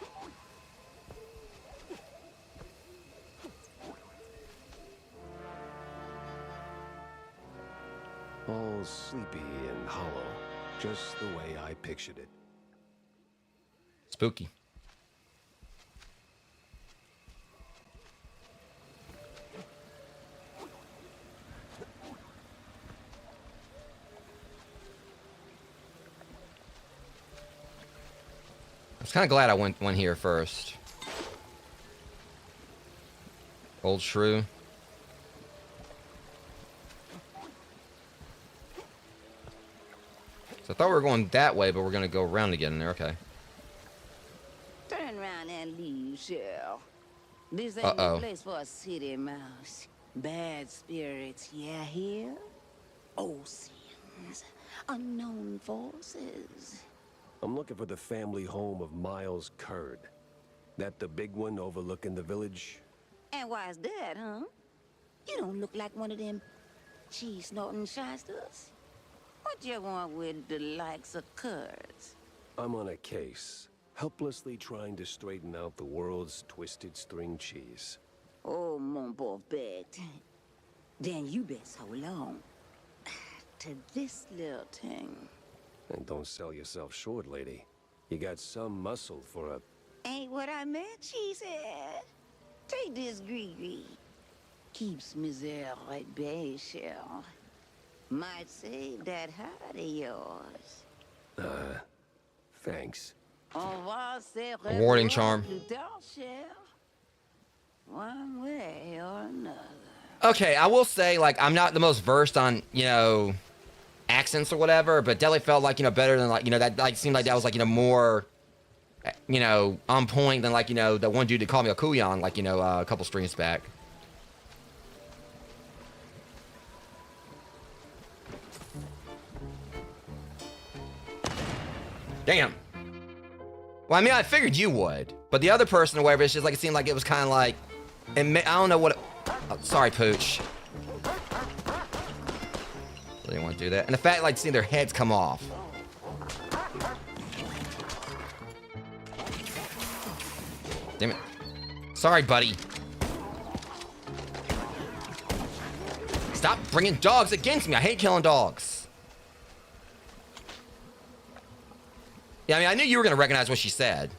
All sleepy and hollow, just the way I pictured it.
Spooky. I was kind of glad I went here first. Old shrew. So I thought we were going that way, but we're going to go around again there. Okay.
Turn around and leave, Cheryl. This ain't the place for a city mouse. Bad spirits, yeah, here? Old sins. Unknown forces.
I'm looking for the family home of Miles Curd. That the big one overlooking the village?
And why's that, huh? You don't look like one of them cheese-snorting shysters. What you want with the likes of Curds?
I'm on a case, helplessly trying to straighten out the world's twisted string cheese.
Oh, mon pauvre bête. Then you best hold on to this little thing.
And don't sell yourself short, lady. You got some muscle for a...
Ain't what I meant, she said. Take this gree-gree. Keeps misère at bay, Cheryl. Might save that heart of yours.
Thanks.
A warning charm.
One way or another.
Okay, I will say, like, I'm not the most versed on, you know, accents or whatever, but definitely felt like, you know, better than, like, you know, that, like, seemed like that was, like, you know, more, you know, on point than, like, you know, the one dude that called me a Kuyan, like, you know, a couple streams back. Damn. Well, I mean, I figured you would, but the other person or whatever, it's just like, it seemed like it was kind of like, and I don't know what, oh, sorry, Pooch. Didn't want to do that. And the fact, like, seeing their heads come off. Damn it. Sorry, buddy. Stop bringing dogs against me. I hate killing dogs. Yeah, I mean, I knew you were going to recognize what she said.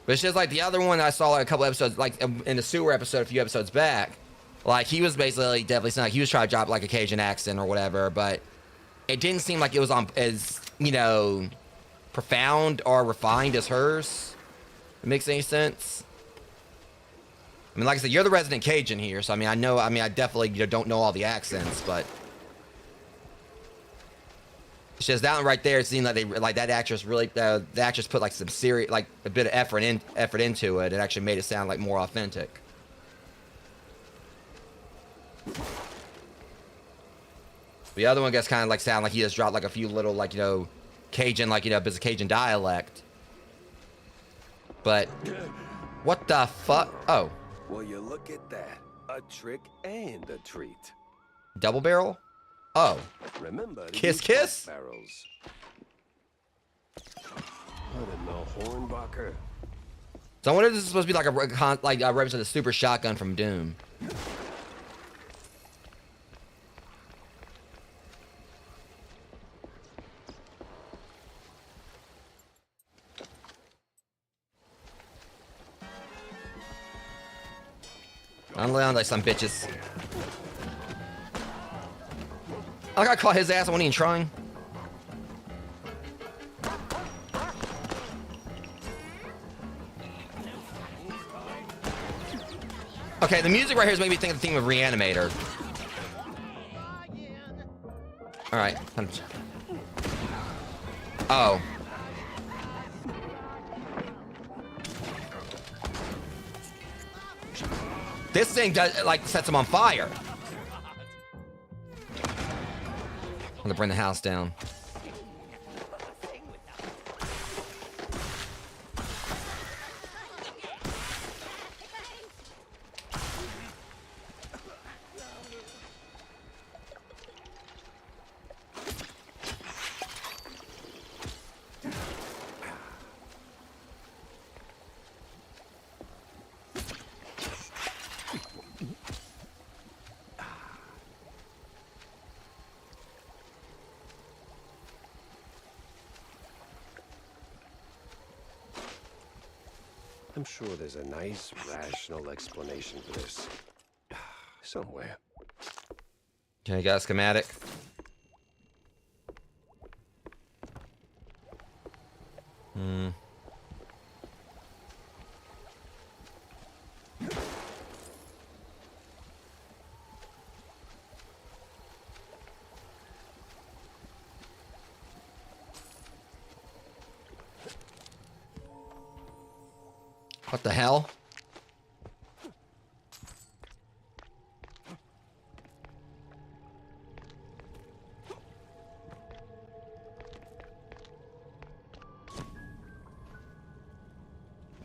But it's just like the other one I saw like a couple episodes, like in the sewer episode a few episodes back. Like, he was basically definitely sounding like he was trying to drop like a Cajun accent or whatever, but it didn't seem like it was on as, you know, profound or refined as hers. It makes any sense. I mean, like I said, you're the resident Cajun here, so I mean, I definitely, you know, don't know all the accents, but it's just that one right there. It seemed like they, like, that actress really, the actress put like some serious, like a bit of effort into it, and actually made it sound like more authentic. The other one gets kind of like sound like he just dropped like a few little, like, you know, Cajun, like, you know, bits of Cajun dialect. But what the fuck? Oh.
Well, you look at that. A trick and a treat.
Double barrel? Oh.
Remember,
kiss kiss?
Barrels. What in the Hornbacher?
So I wonder if this is supposed to be like a reference to the super shotgun from Doom. I'm laying like some bitches. I got caught his ass. I wasn't even trying. Okay, the music right here is making me think of the theme of Reanimator. All right. Oh. This thing does, like, sets him on fire. I'm gonna bring the house down.
I'm sure there's a nice, rational explanation for this. Somewhere.
Okay, got a schematic. What the hell?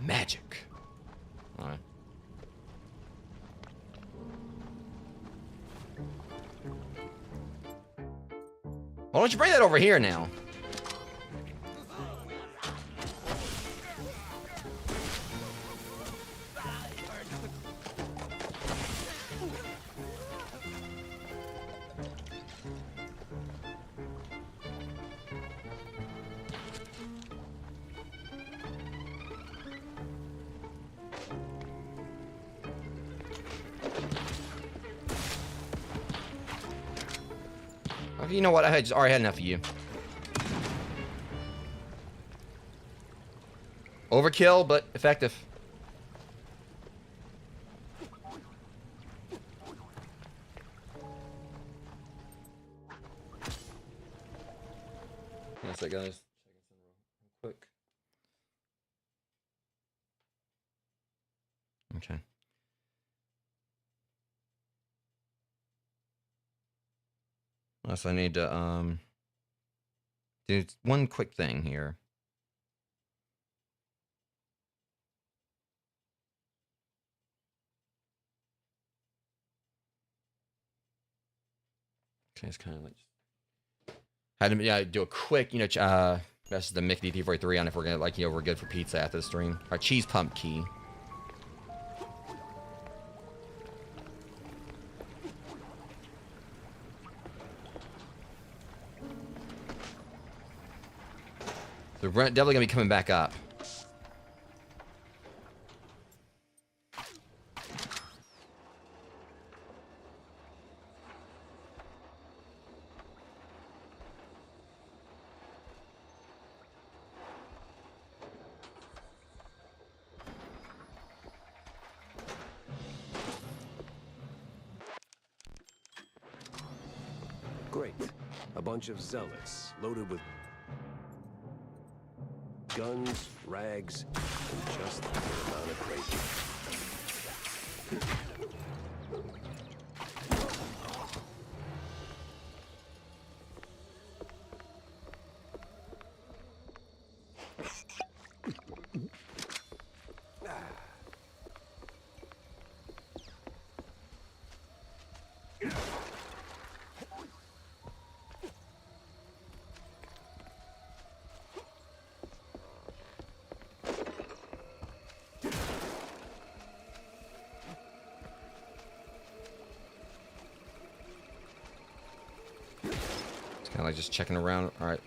Magic. All right. Why don't you bring that over here now? Okay, you know what? I already had enough of you. Overkill, but effective. Yes, that guys. Quick. Okay. Unless I need to do one quick thing here. Okay, it's kind of like had to do a quick, that's the Mickey D43 on if we're gonna we're good for pizza after the stream. Our cheese pump key. They're definitely gonna be coming back up.
Great. A bunch of zealots loaded with guns, rags, and just the amount of crazy.
Kind of like just checking around. All right.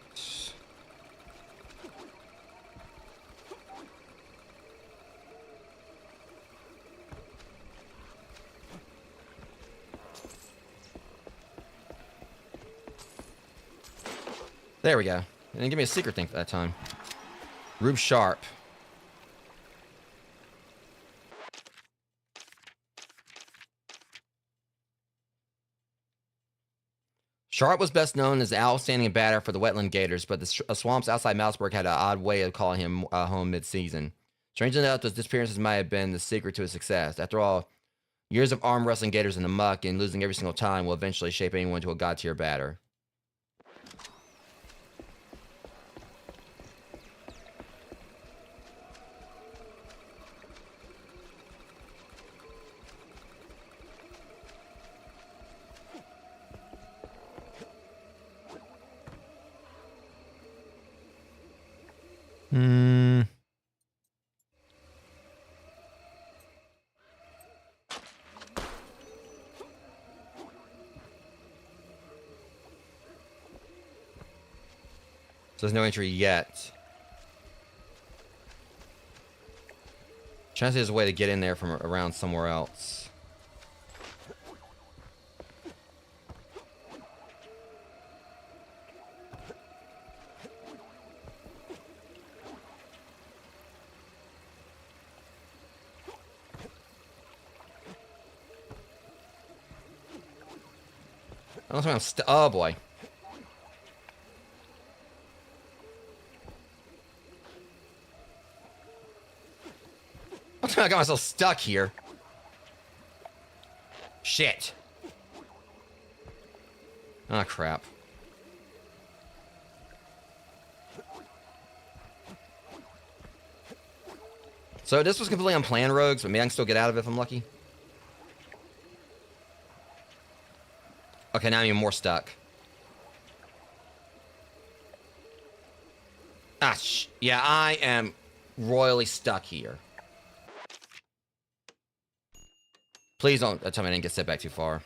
There we go. And then give me a secret thing for that time. Rube Sharp. Sharp was best known as the outstanding batter for the Wetland Gators, but the swamps outside Mouseburg had an odd way of calling him home mid-season. Strangely enough, those disappearances might have been the secret to his success. After all, years of arm wrestling Gators in the muck and losing every single time will eventually shape anyone into a god-tier batter. So there's no entry yet. Trying to see there's a way to get in there from around somewhere else. I don't think I'm oh boy. I got myself stuck here. Shit. Ah, crap. So this was completely unplanned, rogues, but maybe I can still get out of it if I'm lucky. Okay, now I'm even more stuck. Ah, yeah, I am royally stuck here. Please don't tell me I didn't get set back too far.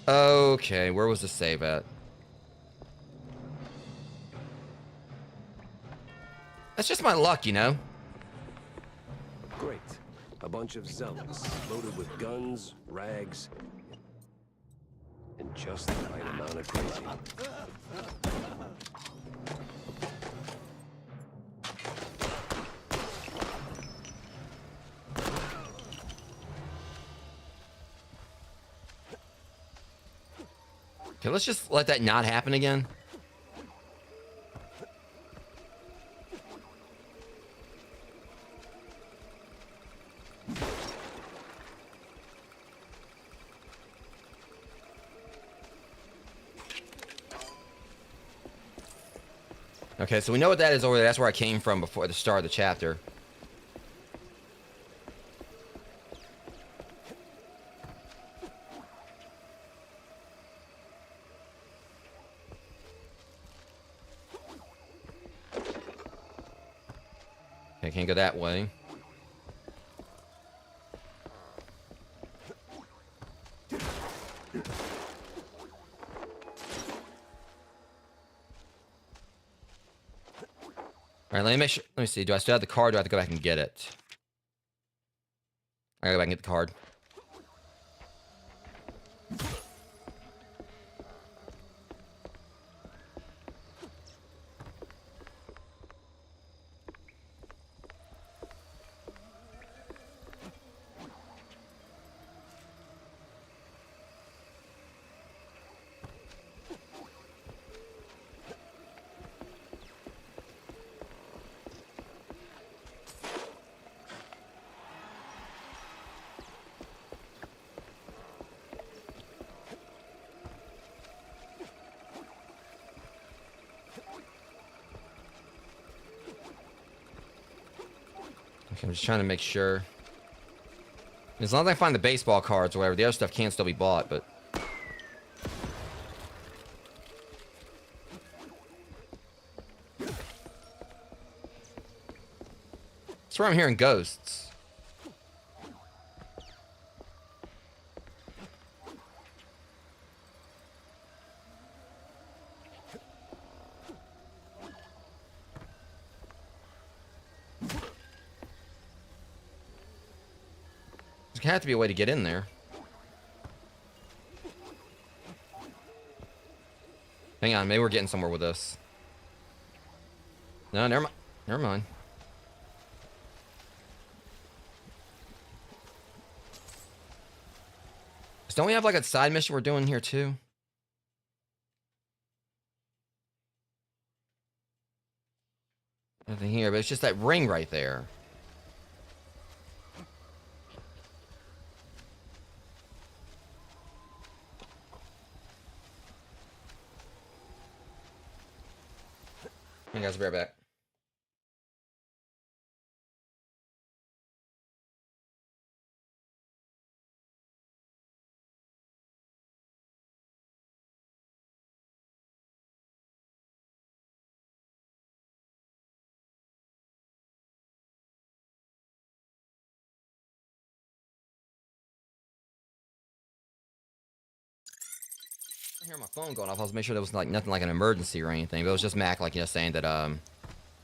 Okay, where was the save at? That's just my luck, you know?
Great. A bunch of zealots, loaded with guns, rags, and just the right amount of crazy.
Okay, let's just let that not happen again. Okay, so we know what that is over there. That's where I came from before the start of the chapter. Okay, can't go that way. All right, let me make sure. Let me see. Do I still have the card? Or do I have to go back and get it? I gotta go back and get the card. Okay, I'm just trying to make sure. As long as I find the baseball cards or whatever, the other stuff can still be bought, but... That's where I'm hearing ghosts. There's gonna have to be a way to get in there. Hang on, maybe we're getting somewhere with this. No, never mind. Never mind. Don't we have like a side mission we're doing here too? Nothing here, but it's just that ring right there. Hey guys, I'll be right back. I hear my phone going off. I was making sure there was like nothing like an emergency or anything. But it was just Mac, like, you know, saying that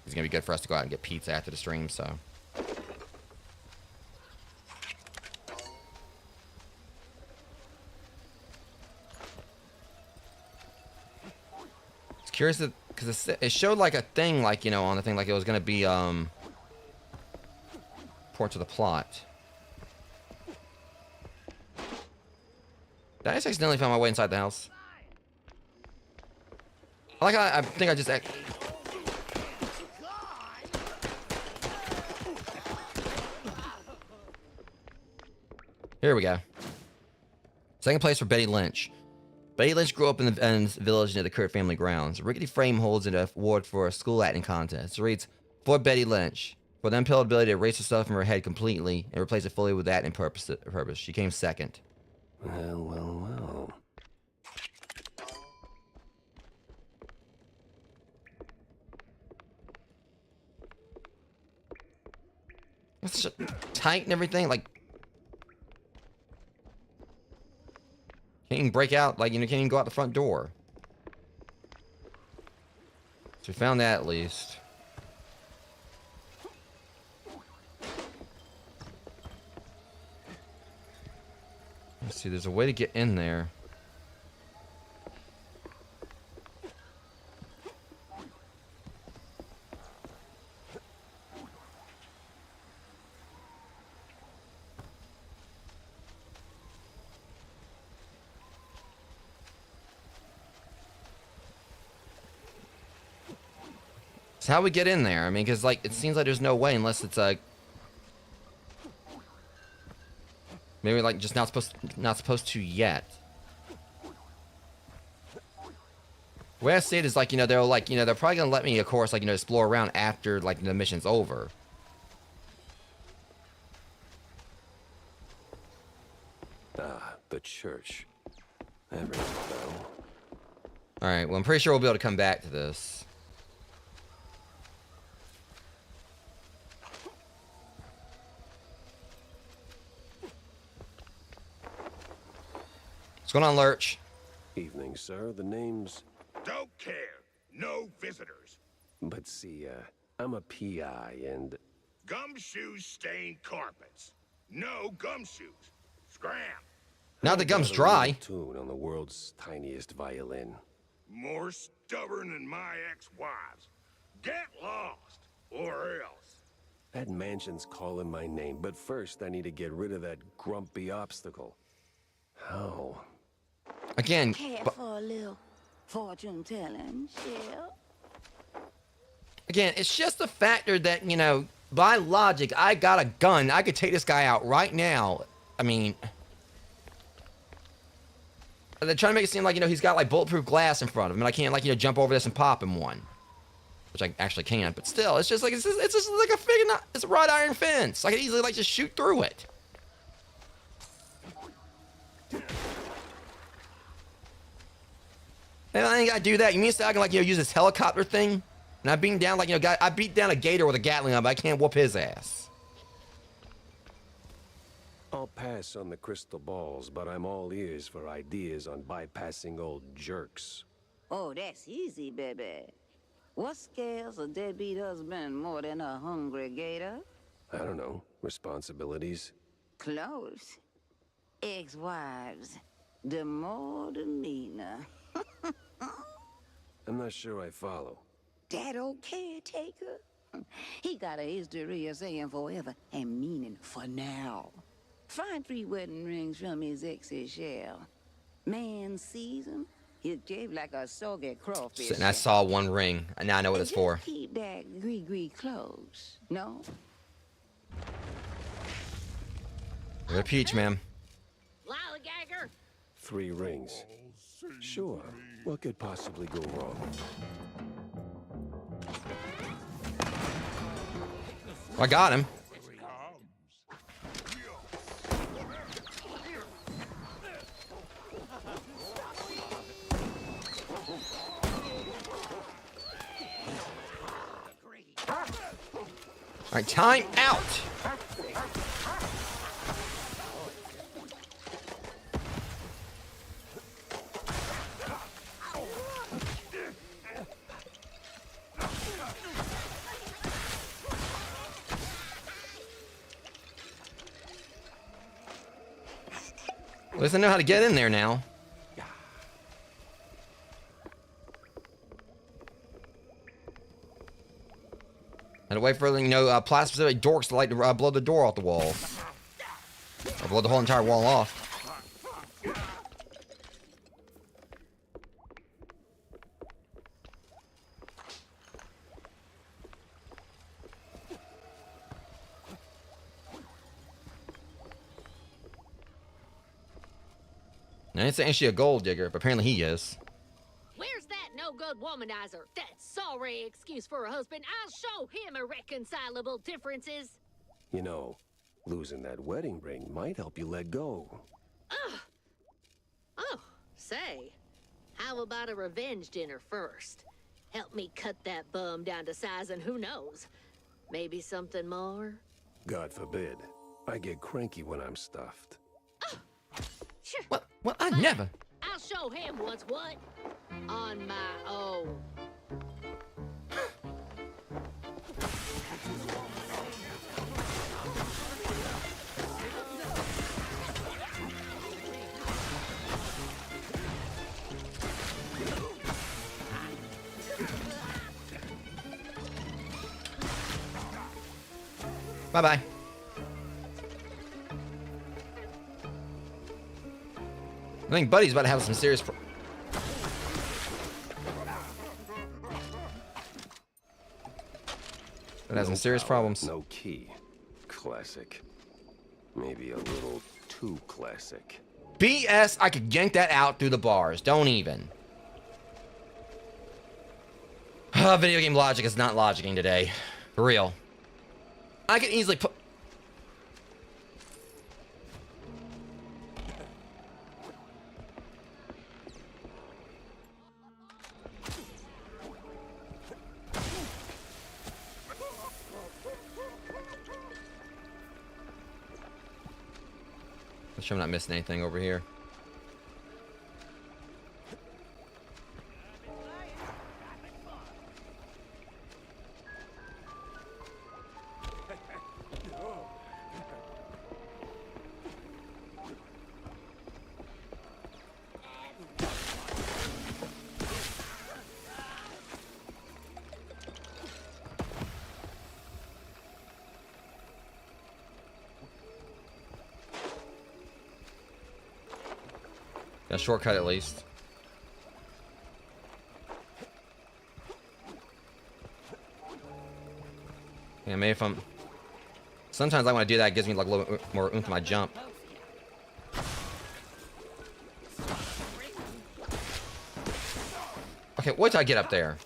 it's gonna be good for us to go out and get pizza after the stream. So. It's curious because it showed like a thing, like, you know, on the thing, like it was gonna be important to the plot. Did I just accidentally found my way inside the house? I think I just... Here we go. Second place for Betty Lynch. Betty Lynch grew up in the village near the Kurt family grounds. A rickety frame holds an award for a school acting contest. It reads, for Betty Lynch, for the unparalleled ability to erase herself from her head completely and replace it fully with that in purpose. She came second.
Well, well, well.
It's tight and everything, like... Can't even break out, like, you know, can't even go out the front door. So we found that at least. Let's see, there's a way to get in there. So how we get in there? I mean, because, like, it seems like there's no way unless it's a... Maybe, like, just not supposed to yet. The way I see it is, like, you know, they're probably gonna let me, of course, like, you know, explore around after, like, the mission's over.
Ah, the church. There we go.
Alright, well, I'm pretty sure we'll be able to come back to this. What's going on, Lurch?
Evening, sir. The name's...
Don't care. No visitors.
But see, I'm a PI and...
Gumshoes stain carpets. No gumshoes. Scram.
Now the gum's
got a
dry.
little tune on the world's tiniest violin.
More stubborn than my ex-wives. Get lost, or else.
That mansion's calling my name, but first I need to get rid of that grumpy obstacle. How?
Again,
Care for a little fortune-telling, Shell?
Again, it's just a factor that, you know, by logic, I got a gun. I could take this guy out right now. I mean... They're trying to make it seem like, you know, he's got, like, bulletproof glass in front of him, and I can't, like, you know, jump over this and pop him one. Which I actually can't, but still, it's just like, it's just like a friggin', it's a wrought iron fence. I could easily, like, just shoot through it. And I ain't gotta do that. You mean to say I can, like, you know, use this helicopter thing? And I beat down, like, you know, I beat down a gator with a Gatling gun, but I can't whoop his ass.
I'll pass on the crystal balls, but I'm all ears for ideas on bypassing old jerks.
Oh, that's easy, baby. What scales a deadbeat husband more than a hungry gator?
I don't know. Responsibilities?
Close. Ex-wives. The more the meaner.
I'm not sure I follow.
That old caretaker? He got a history of saying forever and meaning for now. Find 3 wedding rings from his ex's shell. Man sees him, he'll shave like a soggy crawfish.
And I saw one ring, and now I know what it's for.
Keep that gree close, no?
You're a peach, ma'am.
Lollygagger!
3 rings. Sure. What could possibly go wrong?
I got him. All right, time out. least I know how to get in there now. And wait for, you know, plot-specific dorks to like to blow the door off the wall. Or blow the whole entire wall off. I ain't saying she a gold digger, but apparently he is.
Where's that no-good womanizer? That sorry excuse for a husband. I'll show him irreconcilable differences.
You know, losing that wedding ring might help you let go.
Ugh. Oh, say, how about a revenge dinner first? Help me cut that bum down to size, and who knows, maybe something more?
God forbid. I get cranky when I'm stuffed.
What? Well, I never.
I'll show him what's what. On my own.
Bye-bye. I think Buddy's about to have some serious about to have some serious problems.
No key. Classic. Maybe a little too classic.
BS, I could yank that out through the bars. Don't even. Video game logic is not logicking today. For real. I could easily put... Make sure I'm not missing anything over here. A shortcut at least. Yeah, maybe if I'm... Sometimes I want to do that, it gives me like a little bit more oomph to my jump. Okay, wait till I get up there.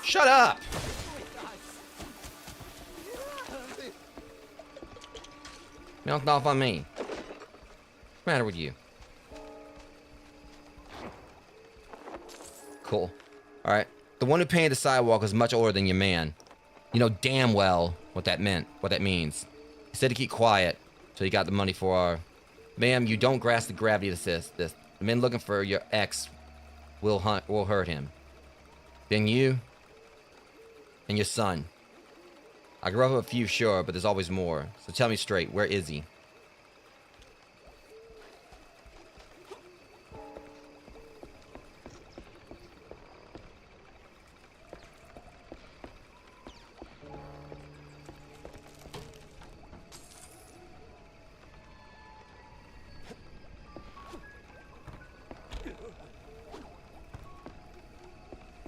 Shut up! Knocked off on me. What's the matter with you? Cool. Alright. The one who painted the sidewalk is much older than your man. You know damn well what that meant, what that means. He said to keep quiet, so he got the money for our... Ma'am, you don't grasp the gravity of this. The men looking for your ex will hurt him. Then you... and your son. I grew up with a few, sure, but there's always more. So tell me straight, where is he?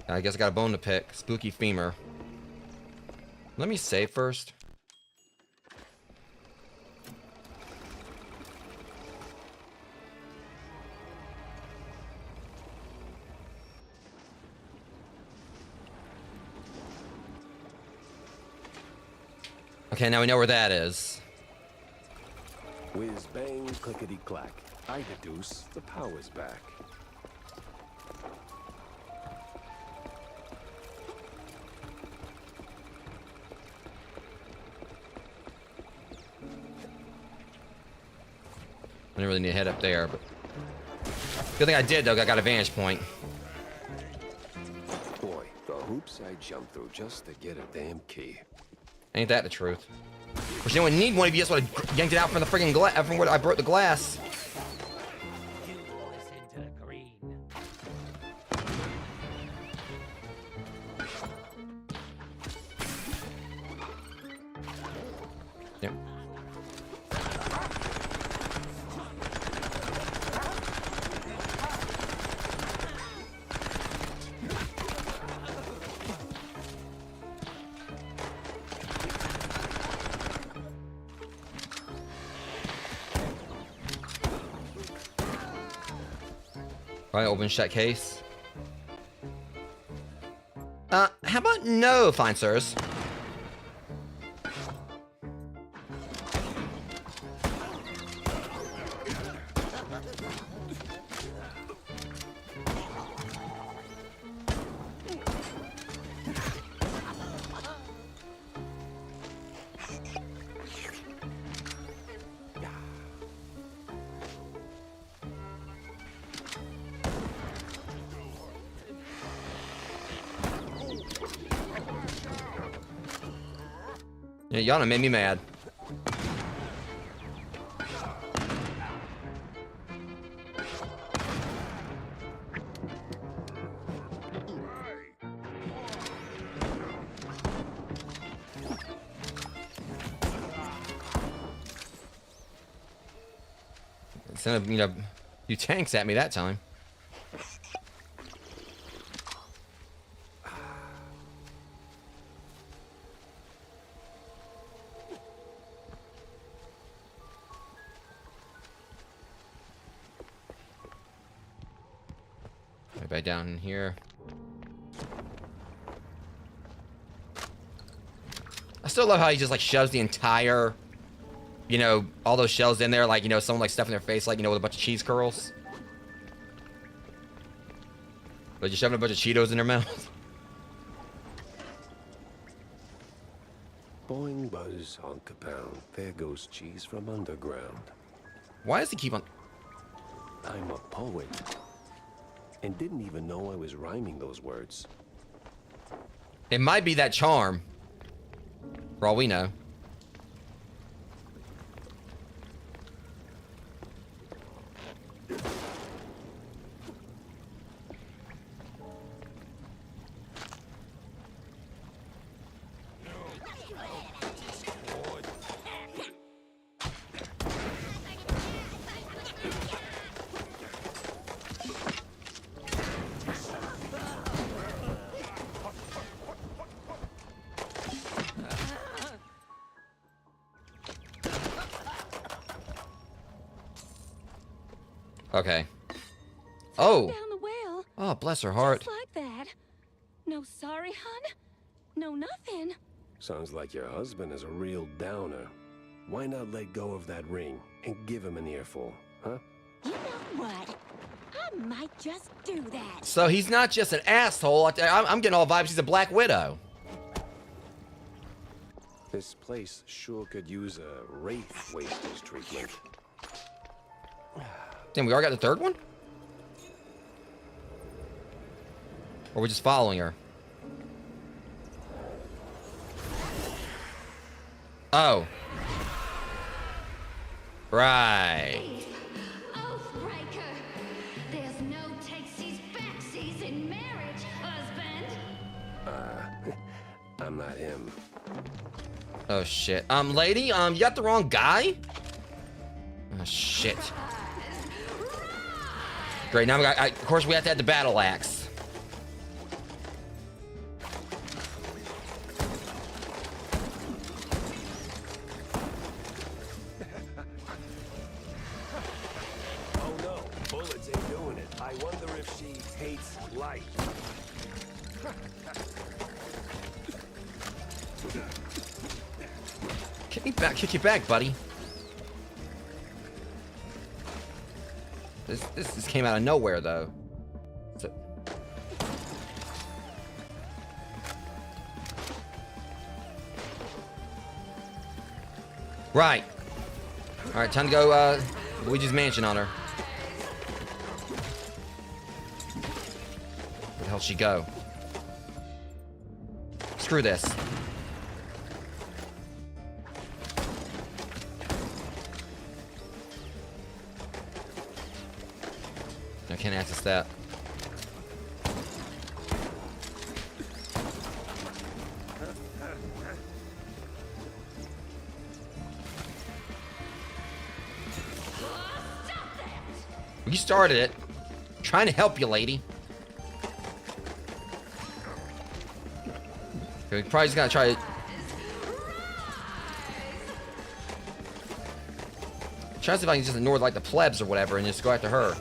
I guess I got a bone to pick. Spooky femur. Let me save first. Okay, now we know where that is.
Whiz bang, clickety clack. I deduce the power's back.
I didn't really need to head up there, but... Good thing I did, though. I got a vantage point.
boy. The hoops I jumped through just to get a damn key.
Ain't that the truth? Which you don't need one if you just would have yanked it out from the friggin' glass, from where I broke the glass. Yep. All right, open shut case. How about no, fine sirs? Yeah, y'all done made me mad. Instead of, you tanks at me that time. Right down in here. I still love how he just like shoves the entire, all those shells in there, like, someone like stuffing their face, like, with a bunch of cheese curls. But just shoving a bunch of Cheetos in their mouth.
Boing, buzz, honk a pound. There goes cheese from underground.
Why does he keep on?
I'm a poet. And didn't even know I was rhyming those words.
It might be that charm. For all we know. Okay. Oh.
Down the well.
Oh, bless her heart.
Just like that. No sorry, hun. No nothing.
Sounds like your husband is a real downer. Why not let go of that ring and give him an earful, huh?
You know what? I might just do that.
So he's not just an asshole. I'm getting all vibes. He's a Black Widow.
This place sure could use a wraith wastage treatment.
Damn, we already got the third one? Or are we just following her? Oh. Right.
Oathbreaker. There's no takesies backsies in marriage, husband.
I'm not him.
Oh shit. Lady, you got the wrong guy? Oh shit. Great, now of course we have to have the battle axe.
Oh no, bullets ain't doing it. I wonder if she hates light.
Kick you back, buddy. This came out of nowhere, though. So... Right. All right, time to go Luigi's Mansion on her. Where the hell she go? Screw this. I can't access that. You started it. I'm trying to help you, lady. Okay, probably just gotta try to... Try to see if I can just ignore like the plebs or whatever and just go after her.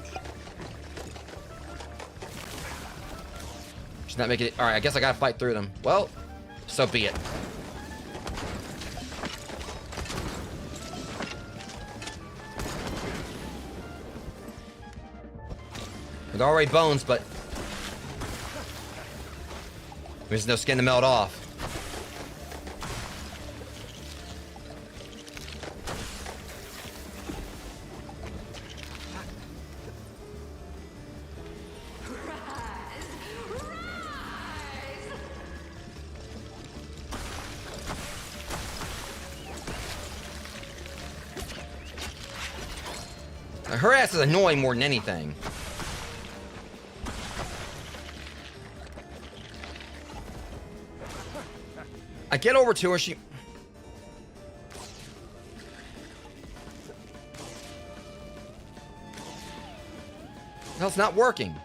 She's not making it. Alright, I guess I gotta fight through them. Well, so be it. They're already bones, but there's no skin to melt off. Her ass is annoying more than anything. I get over to her, she... Hell, it's not working.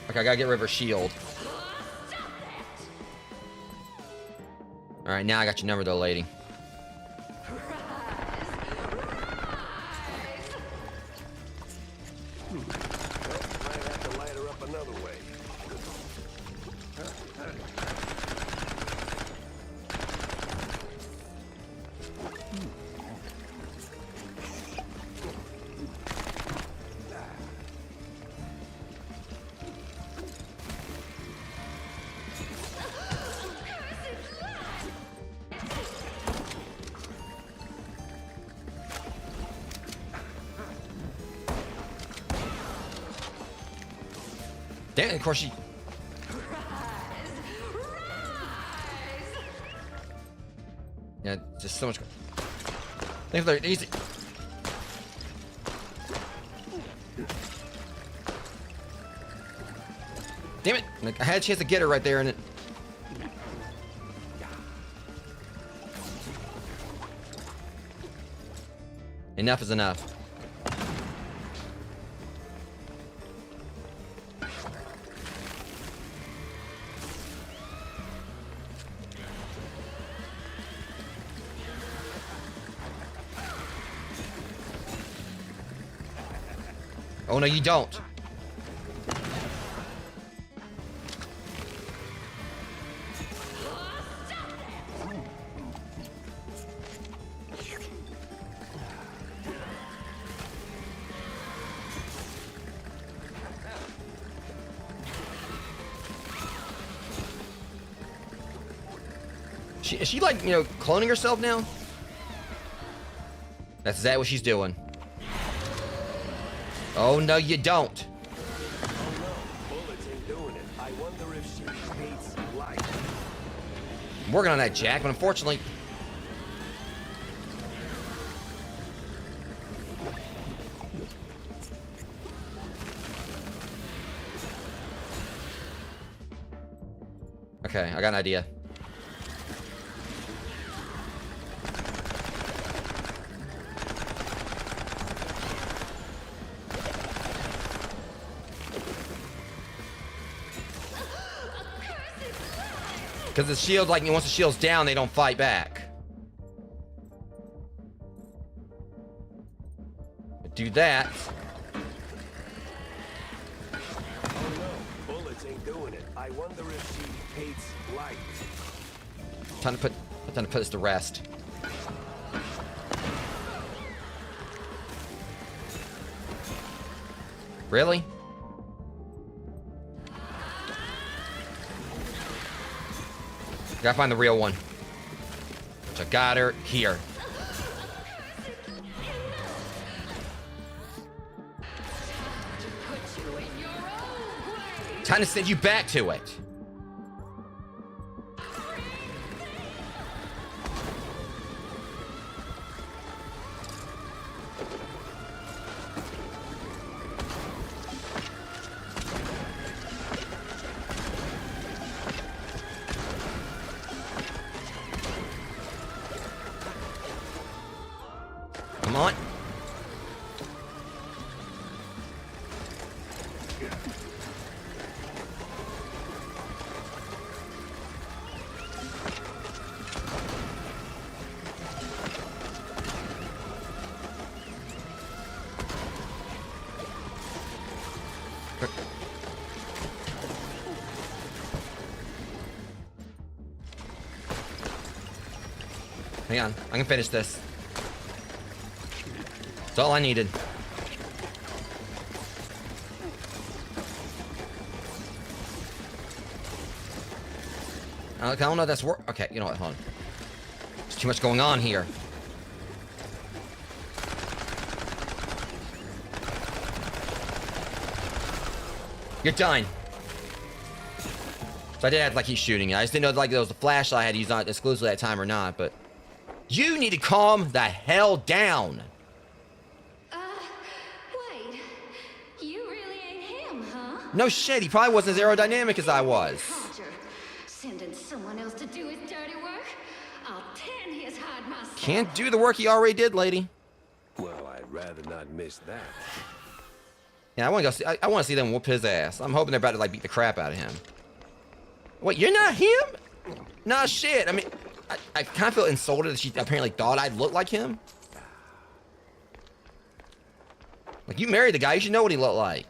Okay, I gotta get rid of her shield. Alright, now I got your number though, lady. Damn, of course she... Yeah, just so much... Things are easy. Damn it! Like, I had a chance to get her right there and it... Enough is enough. Oh, no, you don't. Is she like, you know, cloning herself now? That's exactly what she's doing. Oh, no, you don't.
Oh no, bullets ain't doing it. I wonder if she hates life.
I'm working on that, Jack, but unfortunately... Okay, I got an idea. Because the shield, like, once the shield's down, they don't fight back. Do that.
Oh no, bullets ain't doing it. I wonder if she hates life.
Time to put this to rest. Really? Gotta find the real one. Which I got her here. Time to send you back to it. Come on. Hang on, I can finish this. That's all I needed. I don't know if that's work. Okay, you know what? Hold on. There's too much going on here. You're done. So I did have like he's shooting. I just didn't know like there was a flashlight I had to use on exclusively at that time or not. But you need to calm the hell down.
Wait. You really ain't him, huh?
No shit. He probably wasn't as aerodynamic as I was.
Roger. Sending someone else to do his dirty work? I'll tan his hide myself.
Can't do the work he already did, lady.
Well, I'd rather not miss that.
Yeah, I want to go see. I want to see them whoop his ass. I'm hoping they're about to like beat the crap out of him. Wait, you're not him? Nah, shit. I mean, I kind of feel insulted that she apparently thought I'd look like him. Like, you married the guy, you should know what he looked like.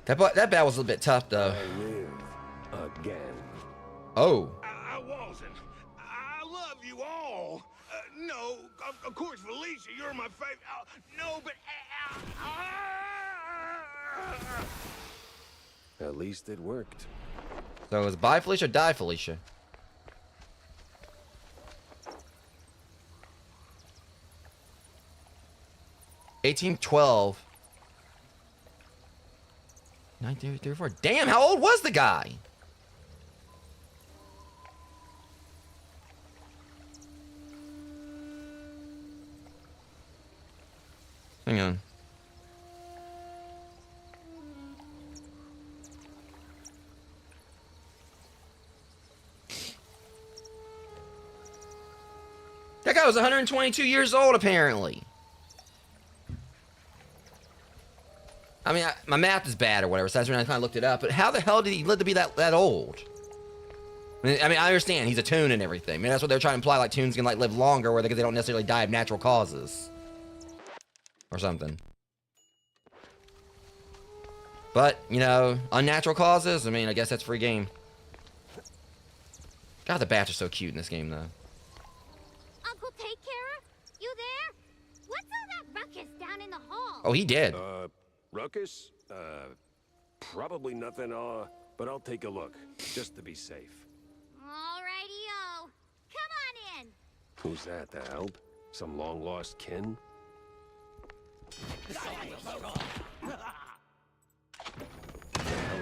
That battle was a little bit tough, though.
I live again.
Oh.
I wasn't. I love you all. No, of course, Felicia, you're my favorite. No, but...
At least it worked.
So it was bye Felicia or die Felicia? $18.12. 1934. Damn, how old was the guy? Hang on. That guy was 122 years old, apparently. I mean, my math is bad or whatever, so that's when I kind of looked it up. But how the hell did he live to be that old? I mean, I understand he's a toon and everything. I mean, that's what they're trying to imply. Like toons can like live longer, where they don't necessarily die of natural causes or something. But you know, unnatural causes. I mean, I guess that's free game. God, the bats are so cute in this game, though.
Uncle Take Carer, you there? What's all that ruckus down in the hall?
Oh, he did.
Ruckus? Probably nothing, but I'll take a look, just to be safe.
Alrighty-o. Come on in.
Who's that, the help? Some long-lost kin? Hell,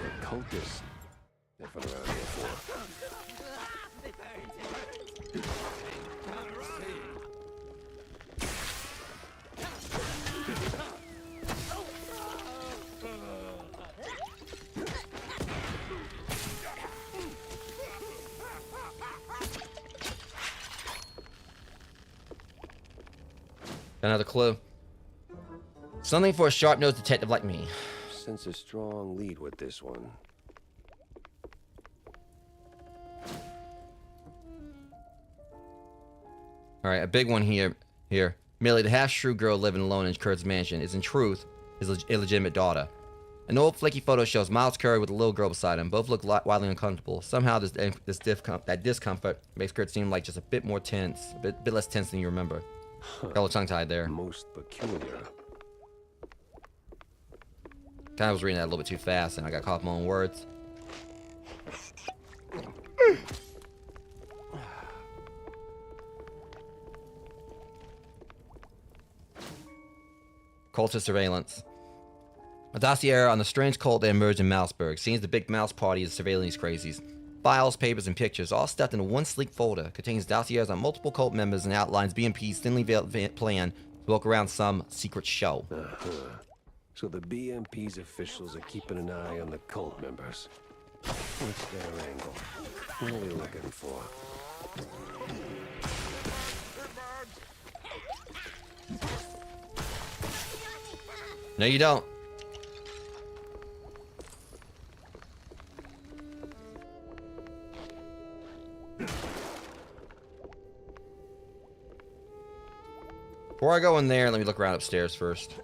a cultist. They're from around here for.
Another clue. Something for a sharp-nosed detective like me.
Sense a strong lead with this one.
All right, a big one here. Millie, the half-shrew girl living alone in Kurt's mansion, is in truth his illegitimate daughter. An old flaky photo shows Miles Curry with a little girl beside him. Both look wildly uncomfortable. Somehow that discomfort makes Kurt seem like just a bit more tense, a bit less tense than you remember. Got a little tongue-tied there.
Most peculiar.
Kind of was reading that a little bit too fast, and I got caught in my own words. Cultist surveillance. A dossier on the strange cult that emerged in Mouseburg. Seems the big mouse party is surveilling these crazies. Files, papers, and pictures, all stuffed into one sleek folder. Contains dossiers on multiple cult members and outlines BMP's thinly veiled plan to walk around some secret show.
So the BMP's officials are keeping an eye on the cult members. What's their angle? What are we looking for?
No, you don't. Before I go in there, let me look around upstairs first.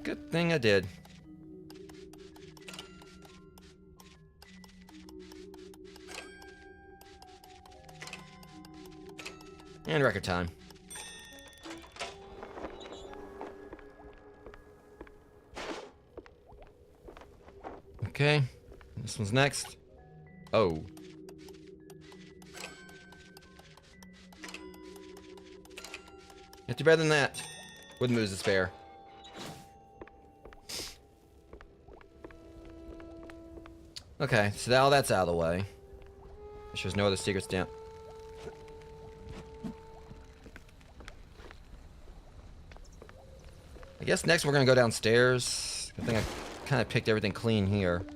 Good thing I did. And record time. Okay. This one's next. Oh. Get to better than that. With moves to spare. Okay, so now that's out of the way. There's no other secrets down. I guess next we're gonna go downstairs. I think I kind of picked everything clean here.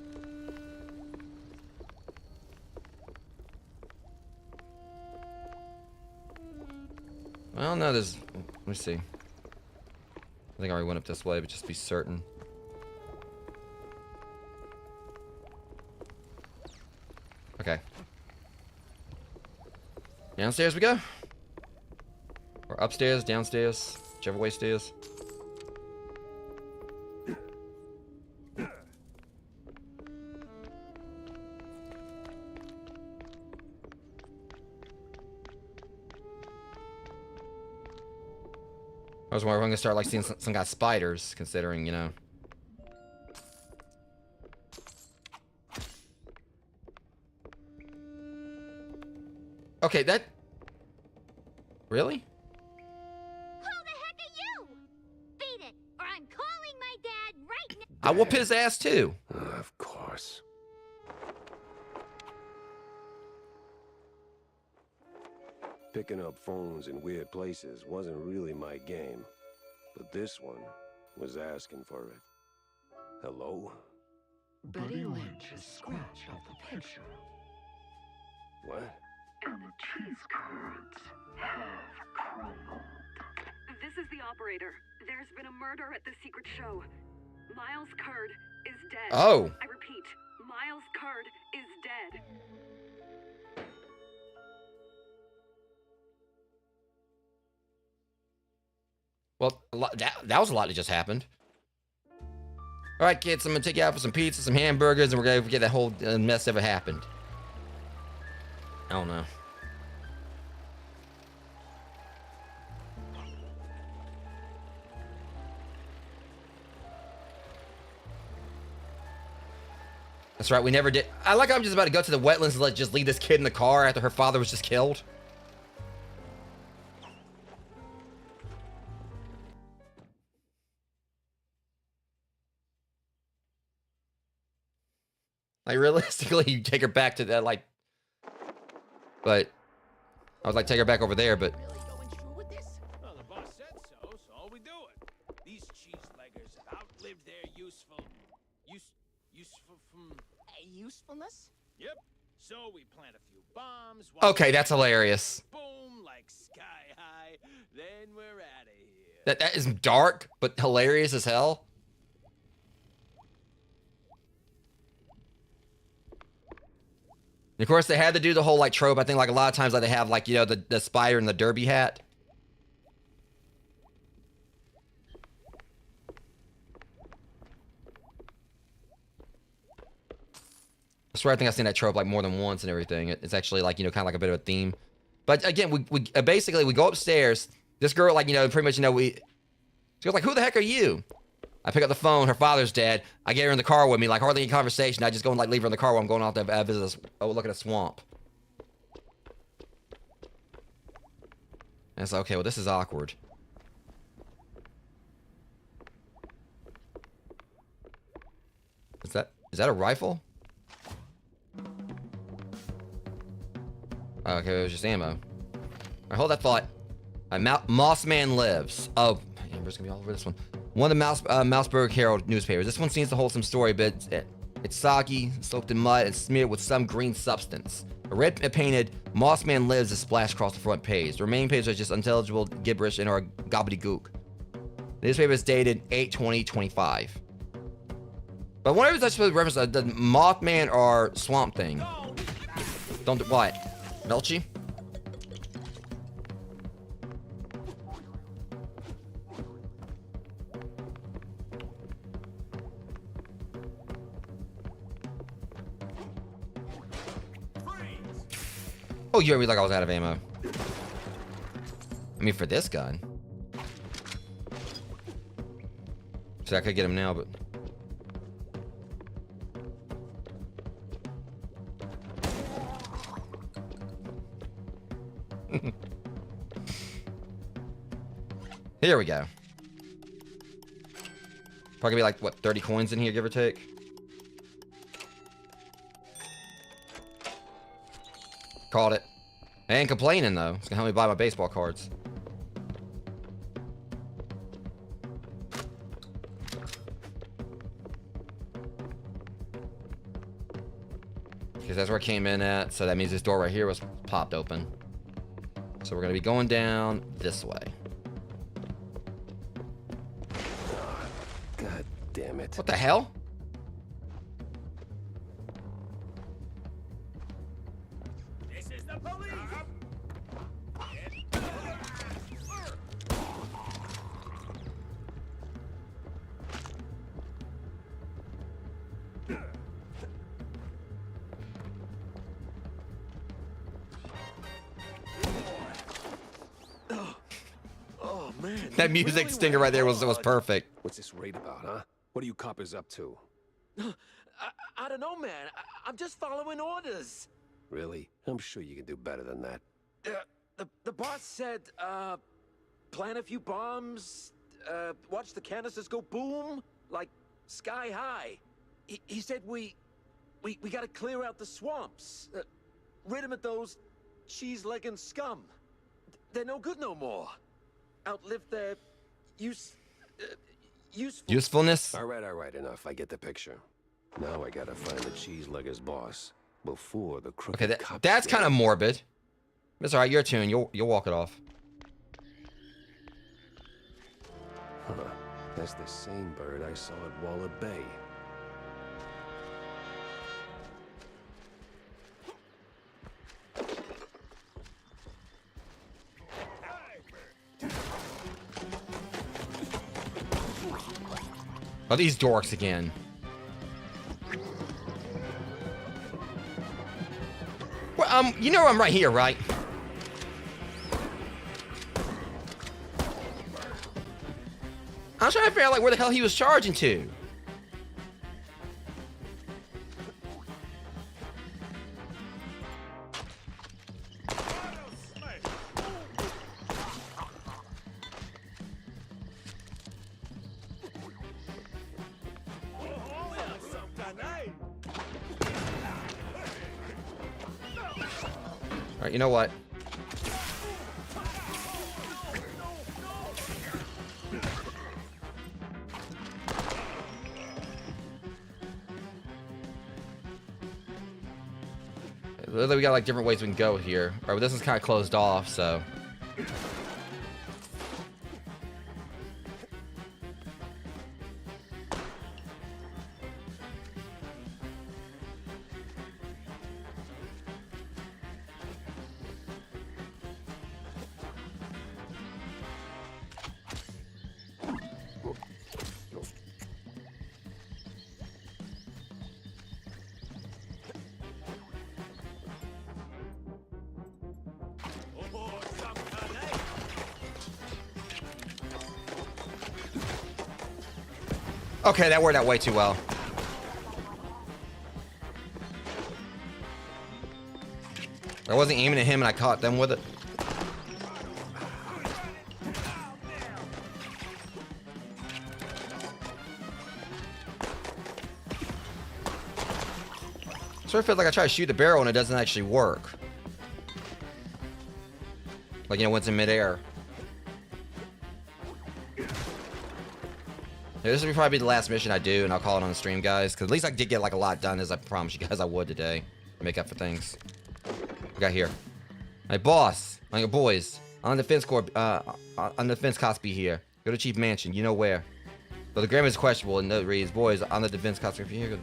Well, no, there's... Let me see. I think I already went up this way, but just to be certain. Okay. Downstairs we go. Or upstairs, downstairs, whichever way stairs. I was wondering, we're gonna start like seeing some guy's spiders, considering, you know. Okay, that... Really?
Who the heck are you? Beat it, or I'm calling my dad right now.
I whoop his ass too.
Of course. Picking up phones in weird places wasn't really my game, but this one was asking for it. Hello?
Buddy Lynch's scratch off the picture.
What?
And the cheese curds have crumbled.
This is the operator. There's been a murder at the secret show. Miles Curd is dead.
Oh.
I repeat, Miles Curd is dead.
Well, that was a lot that just happened. All right, kids, I'm gonna take you out for some pizza, some hamburgers, and we're gonna get that whole mess ever happened. I don't know. That's right, we never did. I like how I'm just about to go to the wetlands and just leave this kid in the car after her father was just killed. Like, realistically, you take her back to that, like... But... I was like, take her back over there, but...
Well, the boss said so, so we do it. These cheese-leggers have outlived their
usefulness?
Yep. So we plant a few bombs.
Okay, that's hilarious.
Boom, like sky high. Then we're out of here.
That is dark, but hilarious as hell. And of course, they had to do the whole like trope. I think like a lot of times like they have like, you know, the spider and the derby hat. I swear I think I've seen that trope like more than once and everything. It's actually like, you know, kind of like a bit of a theme. But again, we basically, we go upstairs. This girl, like, you know, pretty much, you know, she goes like, who the heck are you? I pick up the phone. Her father's dead. I get her in the car with me, like hardly any conversation. I just go and like leave her in the car while I'm going off to visit, look at a swamp. And it's like, okay, well, this is awkward. Is that a rifle? Okay, it was just ammo. All right, hold that thought. Moss Man lives. Oh, Amber's gonna be all over this one. One of the Mouseburg Herald newspapers. This one seems to hold some story, but it's soggy, soaked in mud, and smeared with some green substance. A red painted Moss Man lives is splashed across the front page. The remaining pages are just unintelligible gibberish and are gobbledygook. The newspaper is dated 8/20/25. But whenever that's supposed to reference the Mothman or Swamp Thing. Don't do what? Melchi? Oh, you heard me like I was out of ammo. I mean, for this gun. See, I could get him now, but... Here we go. Probably be like, what, 30 coins in here, give or take? Called it. I ain't complaining, though. It's gonna help me buy my baseball cards. Because that's where I came in at, so that means this door right here was popped open. So we're gonna be going down this way.
God damn it.
What the hell?
This is the police.
Oh man.
That music stinger right there was perfect.
What's this raid about, huh? What are you coppers up to?
I don't know, man. I'm just following orders.
Really? I'm sure you can do better than that.
The boss said, plant a few bombs, watch the canisters go boom, like sky high. He said we gotta clear out the swamps, rid him of those cheese-legging scum. They're no good no more. Outlive their
usefulness.
All right, enough. I get the picture. Now I gotta find the cheese-legger's boss before the crooked
Okay,
cops
that's
get
kind of
him.
morbid. It's all right. Your tune. You'll walk it off.
Huh. That's the same bird I saw at Waller Bay.
Oh, these dorks again. Well, you know I'm right here, right? I was trying to figure out like where the hell he was charging to. All right, you know what? Literally, we got like different ways we can go here. All right, but this is kind of closed off, so. Okay, that worked out way too well. I wasn't aiming at him and I caught them with it. Sort of feels like I try to shoot the barrel and it doesn't actually work. Like, you know, when it's in midair. Yeah, this will probably be the last mission I do, and I'll call it on the stream, guys. Because at least I did get, like, a lot done, as I promised you guys I would today. To make up for things. We got here. Hey, boss. My boys. On the defense corps, on the defense copy here. Go to Chief Mansion. You know where. But the grammar is questionable, and it reads, boys, on the defense copy here.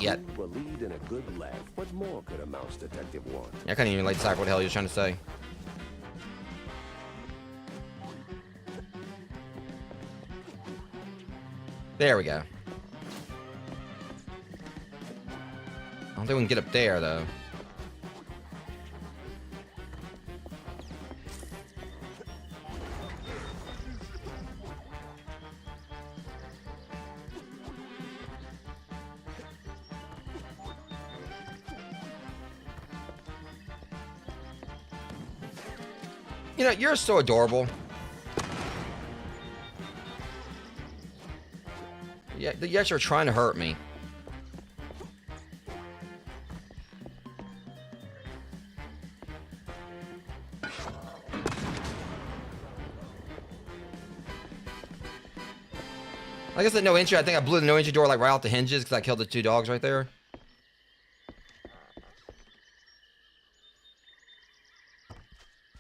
Yeah. A lead and a good laugh. What more could a mouse detective want?
I couldn't even like decipher what the hell he was trying to say. There we go. I don't think we can get up there, though. You know, you're so adorable. Yeah, yet you're trying to hurt me. Like I said, no entry. I think I blew the no entry door like right out the hinges because I killed the two dogs right there.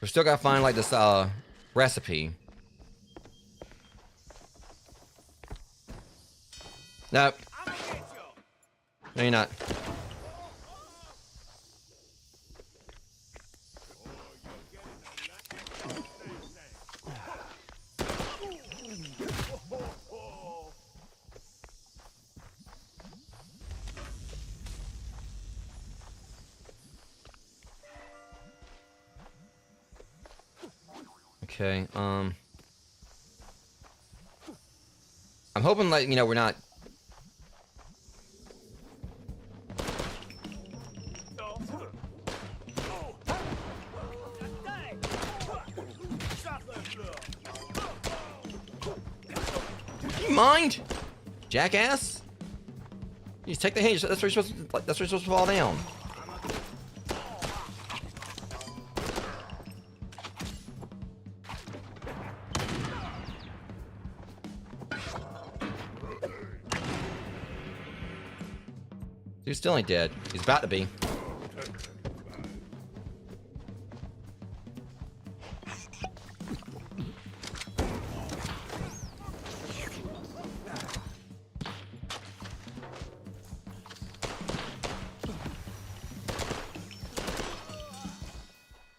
We still gotta find like this recipe. Nope. No, you're not. Okay, I'm hoping, like, you know, we're not... You mind? Jackass? You just take the hinge, that's where you're supposed to, like, that's where you're supposed to fall down. Dude still ain't dead. He's about to be.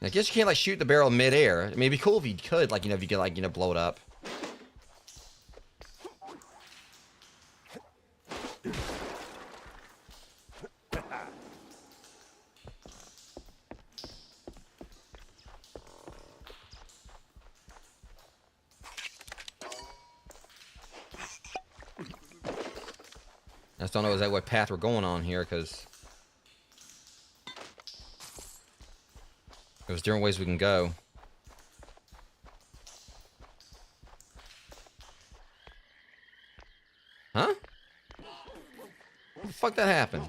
I guess you can't like shoot the barrel mid-air. I mean, it'd be cool if you could, like, you know, if you could, like, you know, blow it up. I just don't know exactly what path we're going on here, because there's different ways we can go. Huh? What the fuck that happened?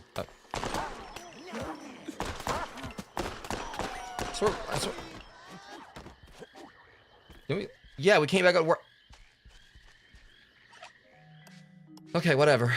Yeah, we came back out. Okay, whatever.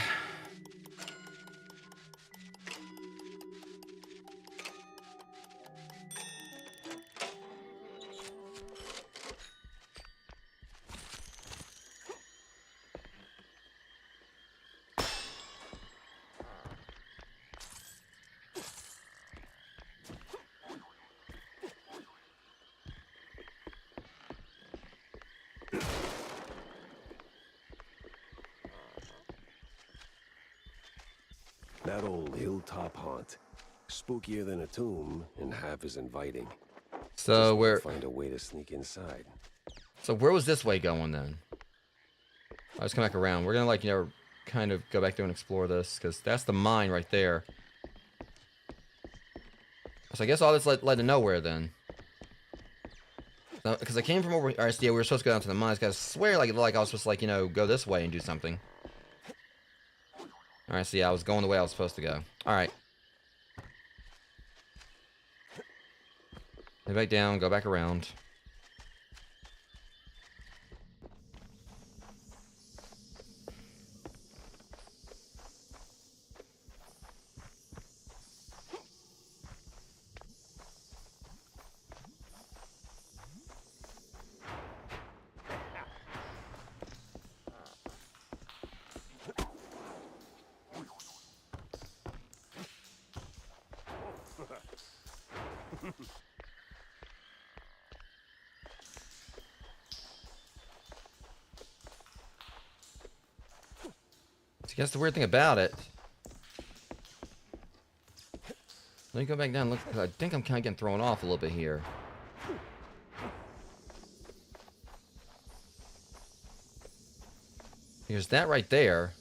That old hilltop haunt. Spookier than a tomb, and half as inviting.
So where...
Find a way to sneak inside.
So where was this way going then? Let's come back around. We're gonna, like, you know, kind of go back there and explore this, because that's the mine right there. So I guess all this led to nowhere then. Because I came from over... Alright, so yeah, we were supposed to go down to the mines, because I swear like I was supposed to, like, you know, go this way and do something. Alright, so yeah, I was going the way I was supposed to go. Alright. Go back down, go back around. I guess the weird thing about it. Let me go back down and look. I think I'm kind of getting thrown off a little bit here. Here's that right there.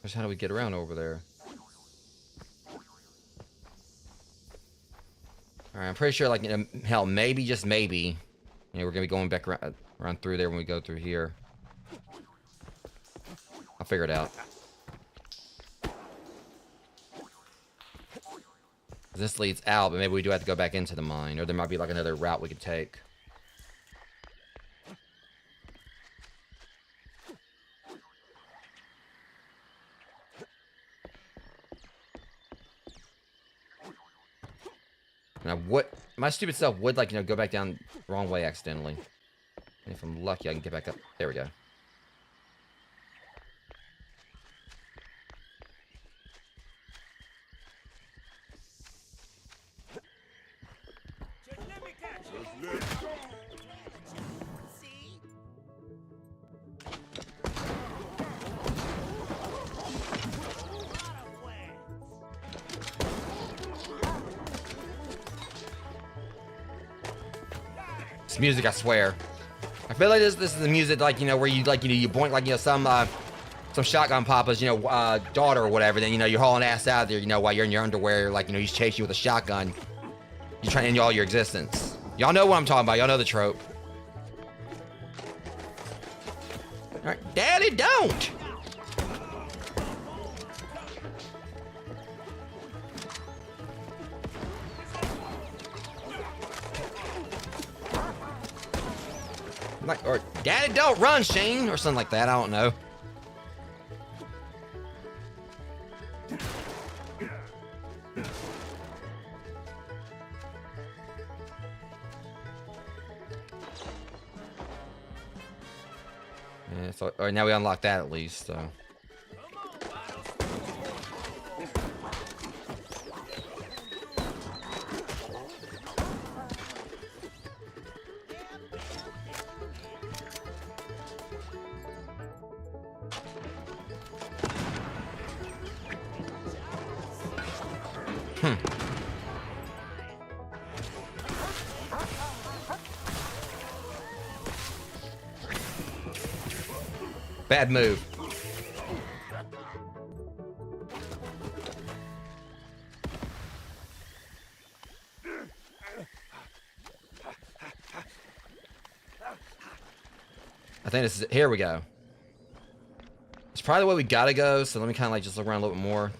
Just how do we get around over there? Alright, I'm pretty sure, like, you know, hell, maybe, just maybe, you know, we're gonna be going back around through there when we go through here. I'll figure it out. This leads out, but maybe we do have to go back into the mine, or there might be, like, another route we could take. Now, what my stupid self would, like, you know, go back down the wrong way accidentally. And if I'm lucky, I can get back up. There we go. This music, I swear. I feel like this is the music, like, you know, where you, like, you know, you point, like, you know, some shotgun papa's, you know, daughter or whatever, then, you know, you're hauling ass out there, you know, while you're in your underwear, like, you know, he's chasing you with a shotgun. You're trying to end all your existence. Y'all know what I'm talking about. Y'all know the trope. Alright, Daddy, don't! Like, or Daddy, don't run, Shane, or something like that. I don't know. Yeah, so all right, now we unlock that at least. So. Bad move. I think this is it. Here we go. It's probably the way we gotta go, so let me kind of like just look around a little bit more.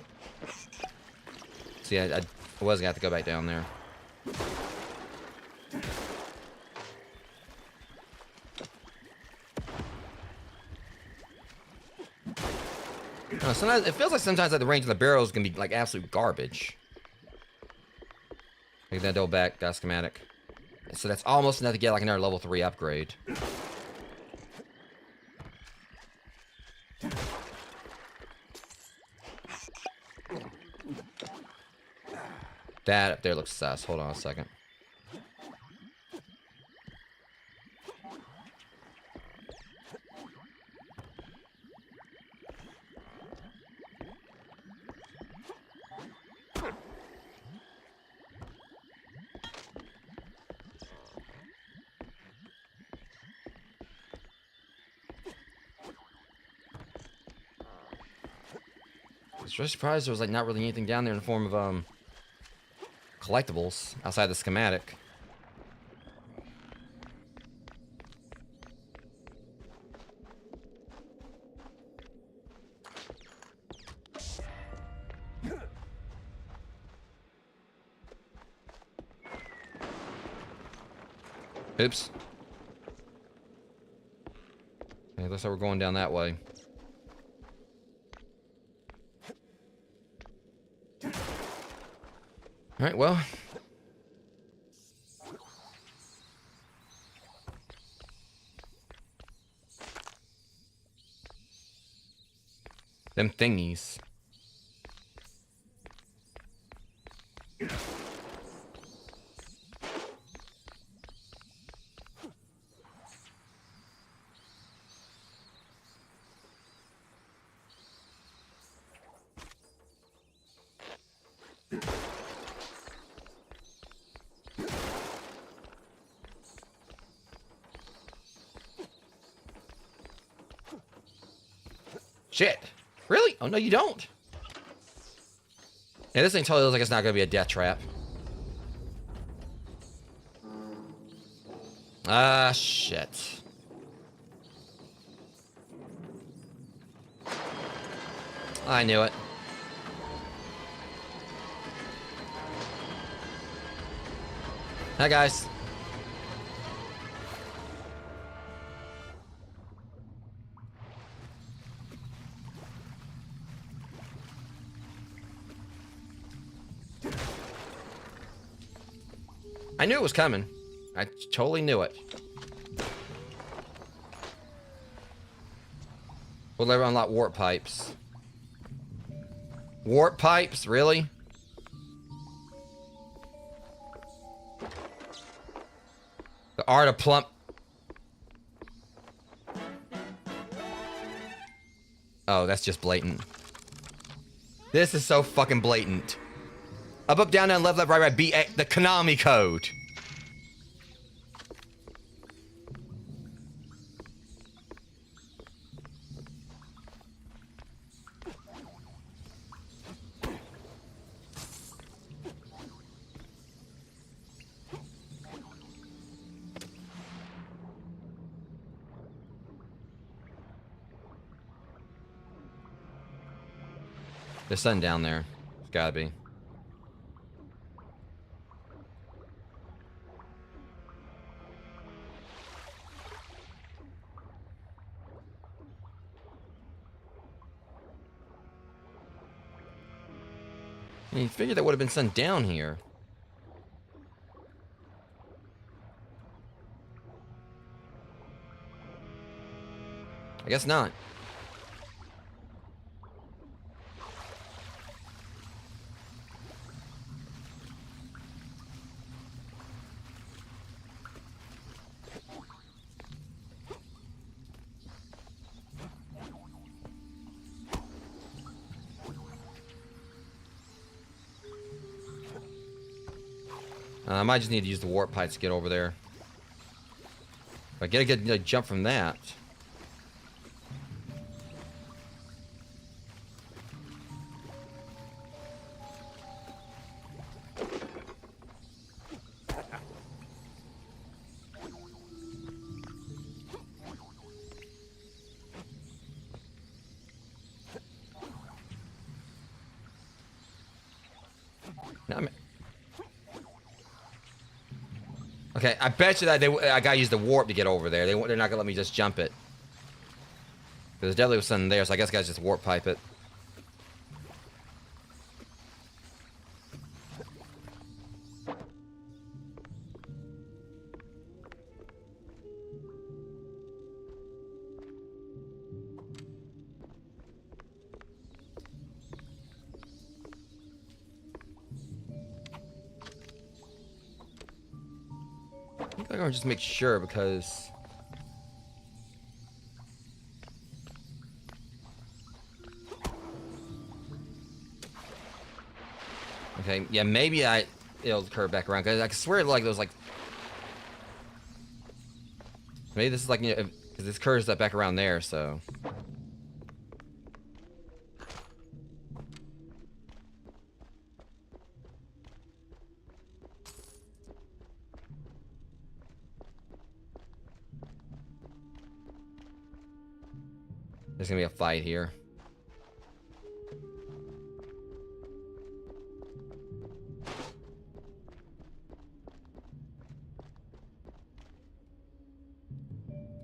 See, I was gonna have to go back down there. Sometimes it feels like sometimes like the range of the barrels can be like absolute garbage. Like that double back got schematic. So that's almost enough to get like another level 3 upgrade. That up there looks sus. Hold on a second. I was really surprised there was like not really anything down there in the form of collectibles outside the schematic. Oops. Okay, looks like we're going down that way. Alright, well. Them thingies. Shit. Really? Oh, no, you don't. Yeah, this thing totally looks like it's not going to be a death trap. Ah, shit. I knew it. Hi, guys. I knew it was coming. I totally knew it. We'll never unlock warp pipes. Warp pipes? Really? The art of plump. Oh, that's just blatant. This is so fucking blatant. Up, down, down, left, right, right, B, A, the Konami code. There's something down there. It's gotta be. You figured that would have been sent down here. I guess not. I might just need to use the warp pipes to get over there. If I get a good jump from that. No, okay, I bet you that I gotta use the warp to get over there. They're not gonna let me just jump it. There's definitely was something there, so I guess I gotta just warp pipe it. I'm gonna just make sure because okay, yeah, maybe it'll curve back around because I swear like those like maybe this is like because this curves that back around there, so. There's gonna be a fight here.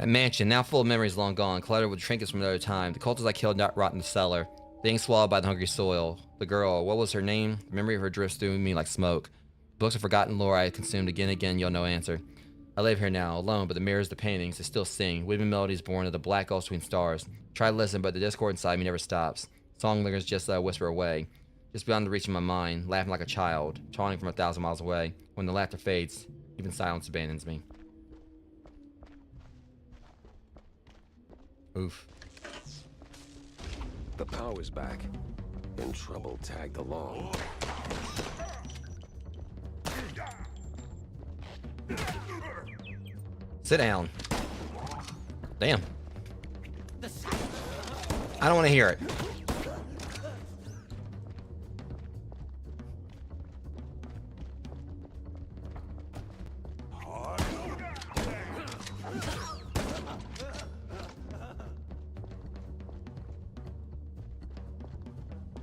mansion, now full of memories long gone, cluttered with trinkets from another time. The cultists I killed not rot in the cellar, being swallowed by the hungry soil. The girl, what was her name? The memory of her drifts through me like smoke. Books of forgotten lore I consumed again and again, yet no answer. I live here now, alone, but the mirrors, the paintings, they still sing. Women melodies born of the black gulf between stars. Try to listen, but the discord inside me never stops. Song lingers just a whisper away. Just beyond the reach of my mind, laughing like a child, taunting from 1,000 miles away. When the laughter fades, even silence abandons me. Oof.
The power's back, and trouble tagged along.
Sit down. Damn. I don't want to hear it.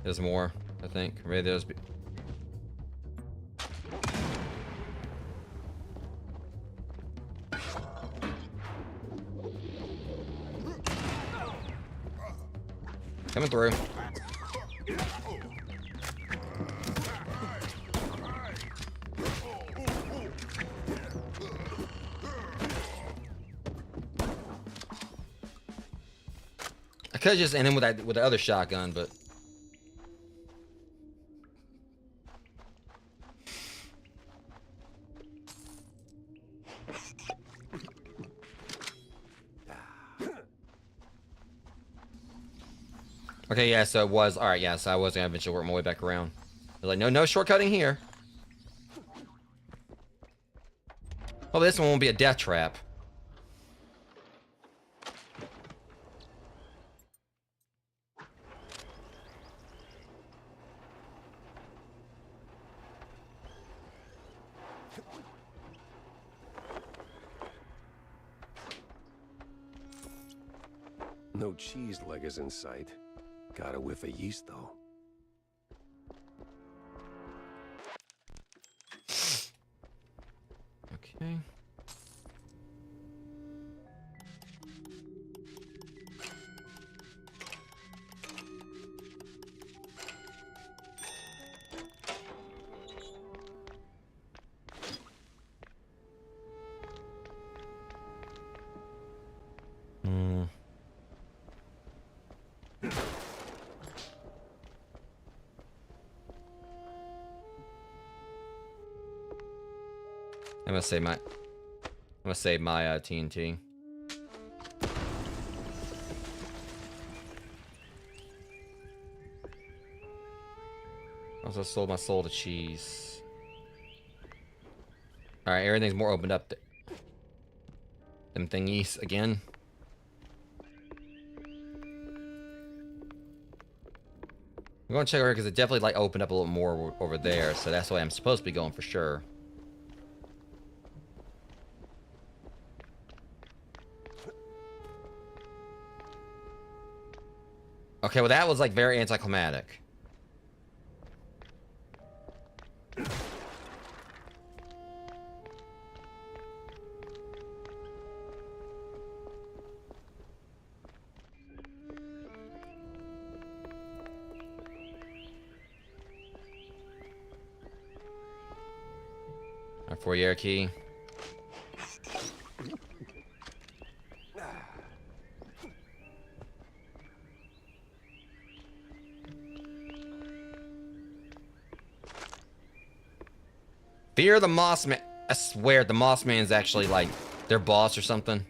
There's more, I think. Maybe there's... Coming through. I could just end him with the other shotgun, but... Okay, yeah, so it was... Alright, yeah, so I was gonna eventually work my way back around. Like, no shortcutting here. Oh, this one won't be a death trap.
No cheese leggers in sight. Got a whiff of yeast, though.
Okay. I'm gonna save my TNT. Also sold my soul to cheese. Alright, everything's more opened up. Them thingies again. I'm gonna check over here because it definitely like opened up a little more over there, so that's the way I'm supposed to be going for sure. Okay, well that was like very anticlimactic. Our four-year key. Fear the Moss Man. I swear the Moss Man's actually like their boss or something.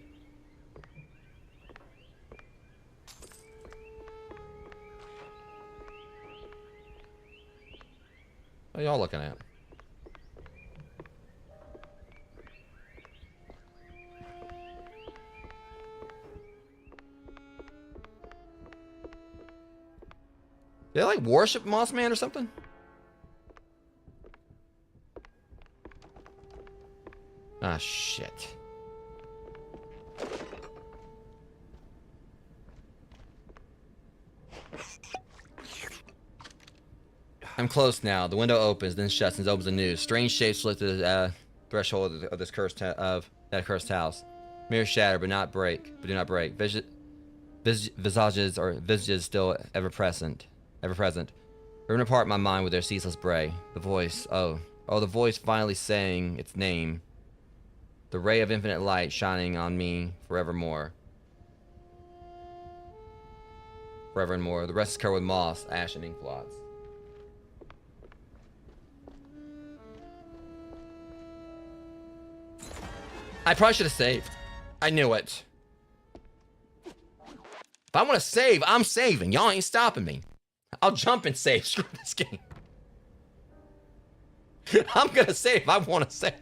What are y'all looking at? They like worship Moss Man or something? Ah, shit. I'm close now. The window opens, then shuts, and opens anew. Strange shapes lift to the threshold of this cursed that cursed house. Mirrors shatter, but not break. But do not break. Visages still ever present. Ripping apart my mind with their ceaseless bray. The voice, the voice finally saying its name. The ray of infinite light shining on me forevermore. Forever and more. The rest is covered with moss, ash, and ink blots. I probably should have saved. I knew it. If I want to save, I'm saving. Y'all ain't stopping me. I'll jump and save. Screw this game. I'm gonna save if I want to save.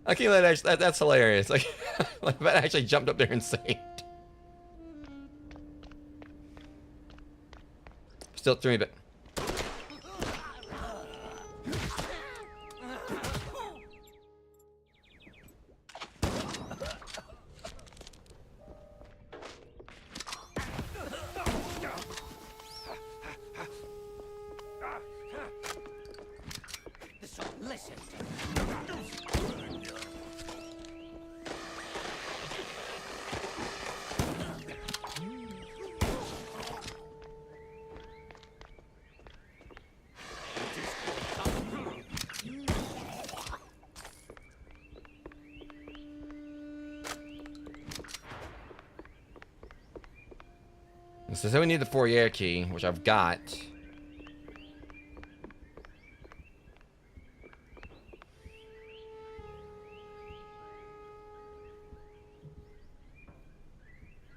I can't let that. That's hilarious. Like, like that actually jumped up there and saved. Still 3 bit. So we need the foyer key, which I've got.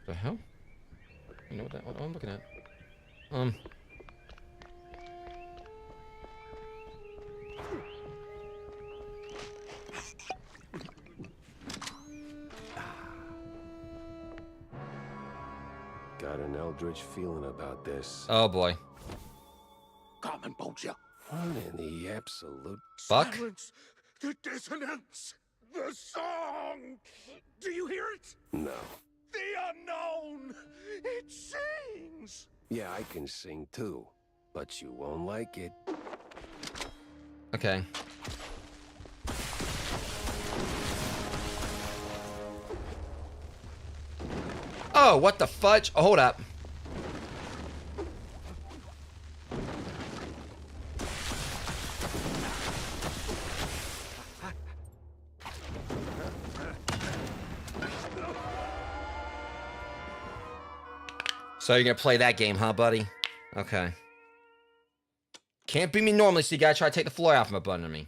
The hell? You know what I'm looking at?
Got an eldritch feeling about this.
Oh boy.
Common Boja.
What in the absolute
fuck?
Silence. The dissonance. The song. Do you hear it?
No.
The unknown. It sings.
Yeah, I can sing too, but you won't like it.
Okay. Oh, what the fudge? Oh, hold up. So you're gonna play that game, huh, buddy? Okay. Can't beat me normally, so you gotta try to take the floor off my butt on me.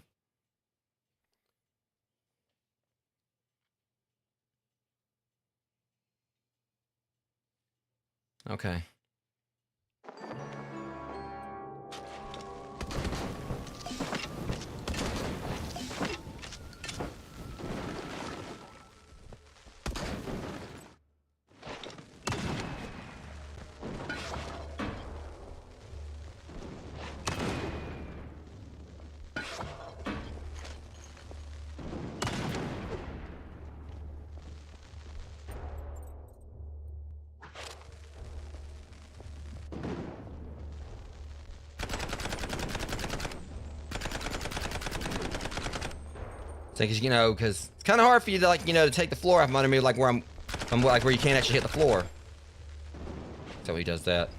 Okay. Because, you know, because it's kind of hard for you to, like, you know, to take the floor off under me, like, where I'm like, where you can't actually hit the floor. So he does that.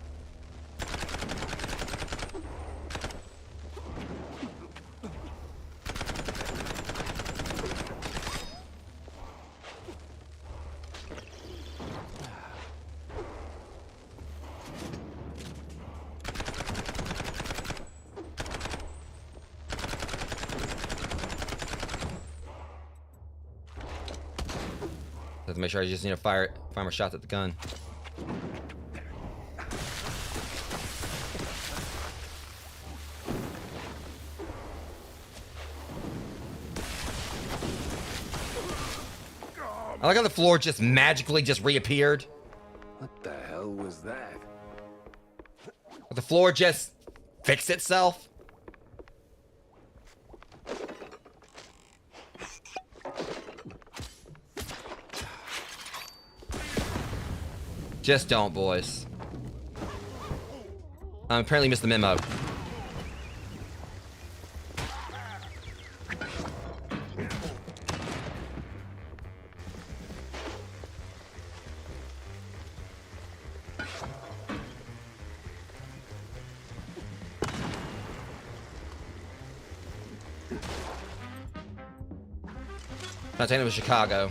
Have to make sure I just need to fire my shots at the gun. I like how the floor just magically just reappeared.
What the hell was that?
The floor just fixed itself. Just don't, boys. I apparently missed the memo. I think it was Chicago.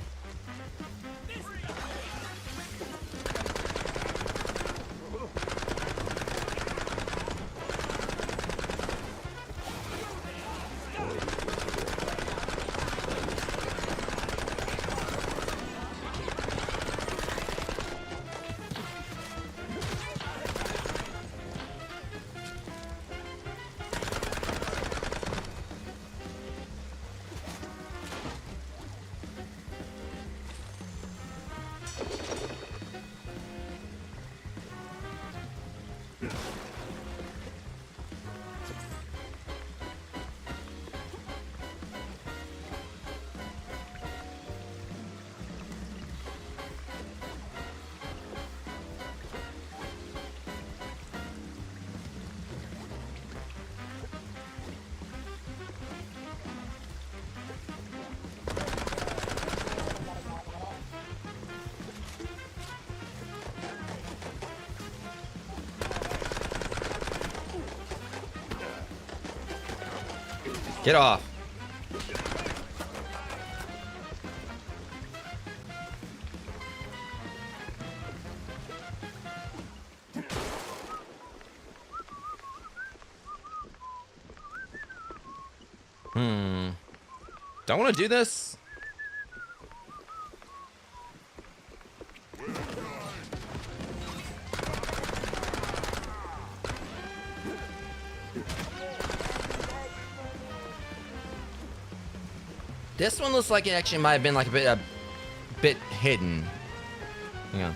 Get off. Don't want to do this. This one looks like it actually might have been like a bit hidden. Yeah.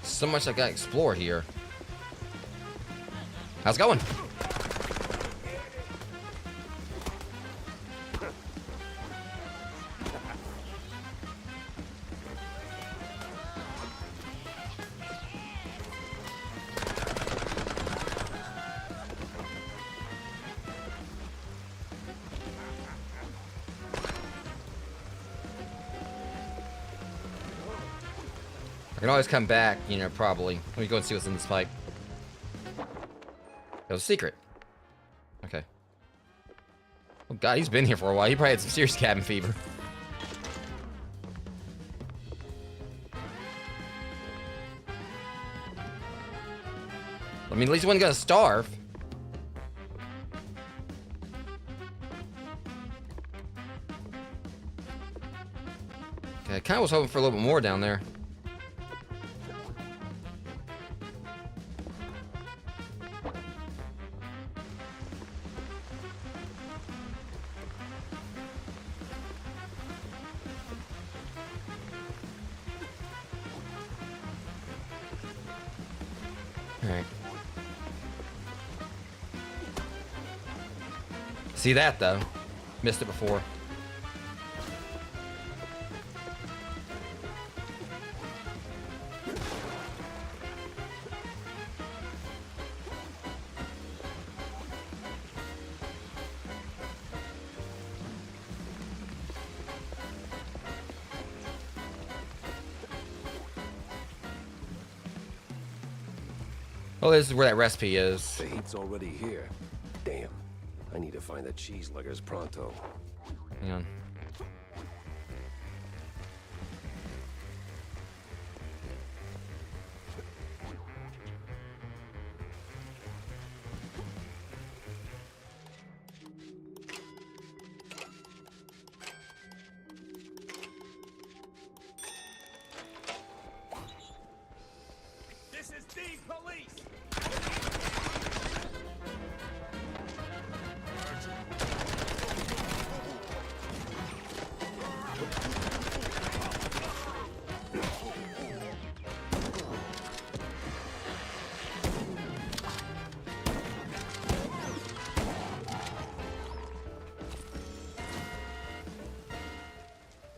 So much I gotta explore here. How's it going? I can always come back, you know, probably. Let me go and see what's in this pipe. It was a secret. Okay. Oh god, he's been here for a while. He probably had some serious cabin fever. I mean, at least he wasn't gonna starve. Okay, I kinda was hoping for a little bit more down there. Alright. See that though? Missed it before. Oh, this is where that recipe is.
The heat's already here. Damn. I need to find the cheese luggers pronto.
Hang on.
This is the police!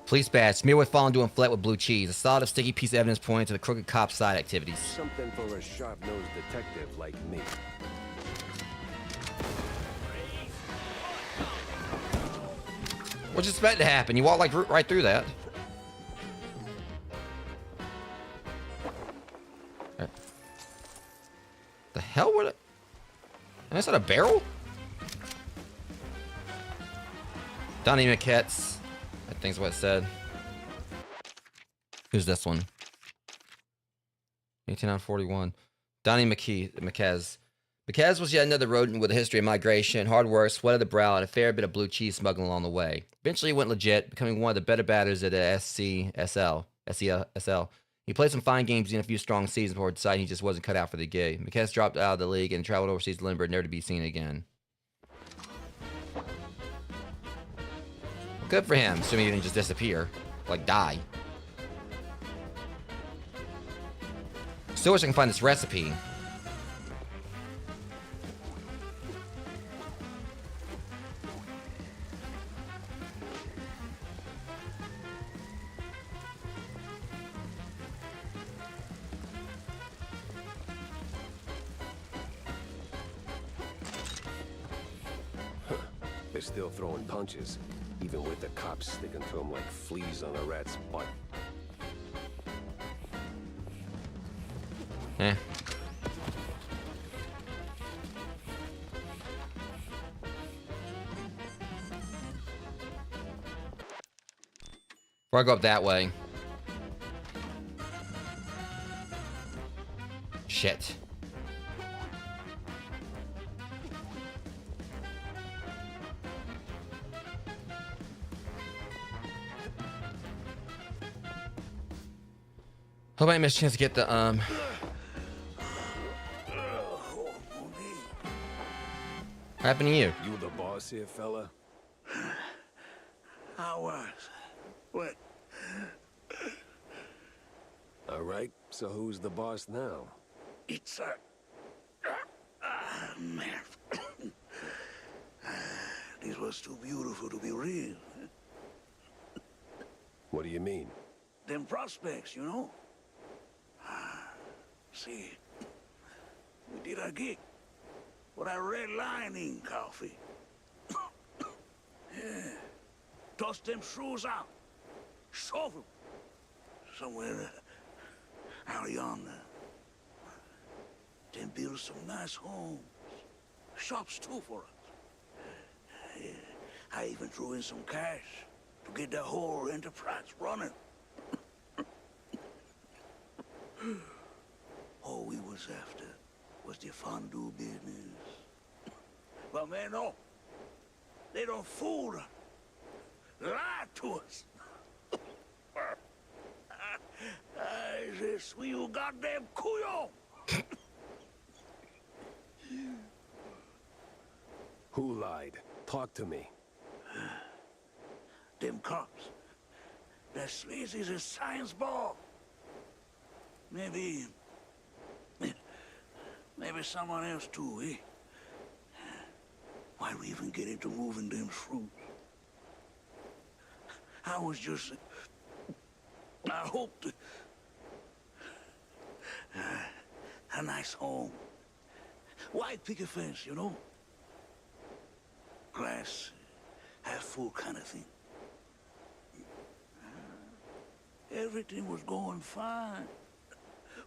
Police badge. Smear with fallen doing flat with blue cheese. A solid sticky piece of evidence pointing to the crooked cop's side activities.
Something for a sharp-nosed detective like me.
What'd you expect to happen? You walk like right through that. The hell? What? That's not a barrel? Donnie McKetts, I think's what it said. Who's this one? 18 out of 41. Donnie McKez. McKez was yet another rodent with a history of migration, hard work, sweat of the brow, and a fair bit of blue cheese smuggling along the way. Eventually, he went legit, becoming one of the better batters at the SCSL. He played some fine games in a few strong seasons before deciding he just wasn't cut out for the gig. McKez dropped out of the league and traveled overseas to Lindbergh, never to be seen again. Good for him, assuming he didn't just disappear. Like, die. Still wish I can find this recipe.
They're still throwing punches, even with the cops sticking to them like fleas on a rat's butt.
Eh. Before I go up that way. Shit. Hope I didn't miss a chance to get the, What happened to you?
You the boss here, fella?
I was. What?
All right, so who's the boss now?
It's man. This was too beautiful to be real.
What do you mean?
Them prospects, you know? See, we did our gig with our red lining coffee. Yeah. Toss them shrews out. Shove them. Somewhere out yonder. Then build some nice homes. Shops too for us. Yeah. I even threw in some cash to get the whole enterprise running. All we was after was the fondue business. But man, no. They don't fool us. Lie to us. I just you goddamn couillon.
Who lied? Talk to me.
Them cops. They're sleazy as a science ball. Maybe someone else too, eh? Why'd we even get into moving them fruits? I was just... I hoped... a nice home. White picket fence, you know? Glass, half full kind of thing. Everything was going fine.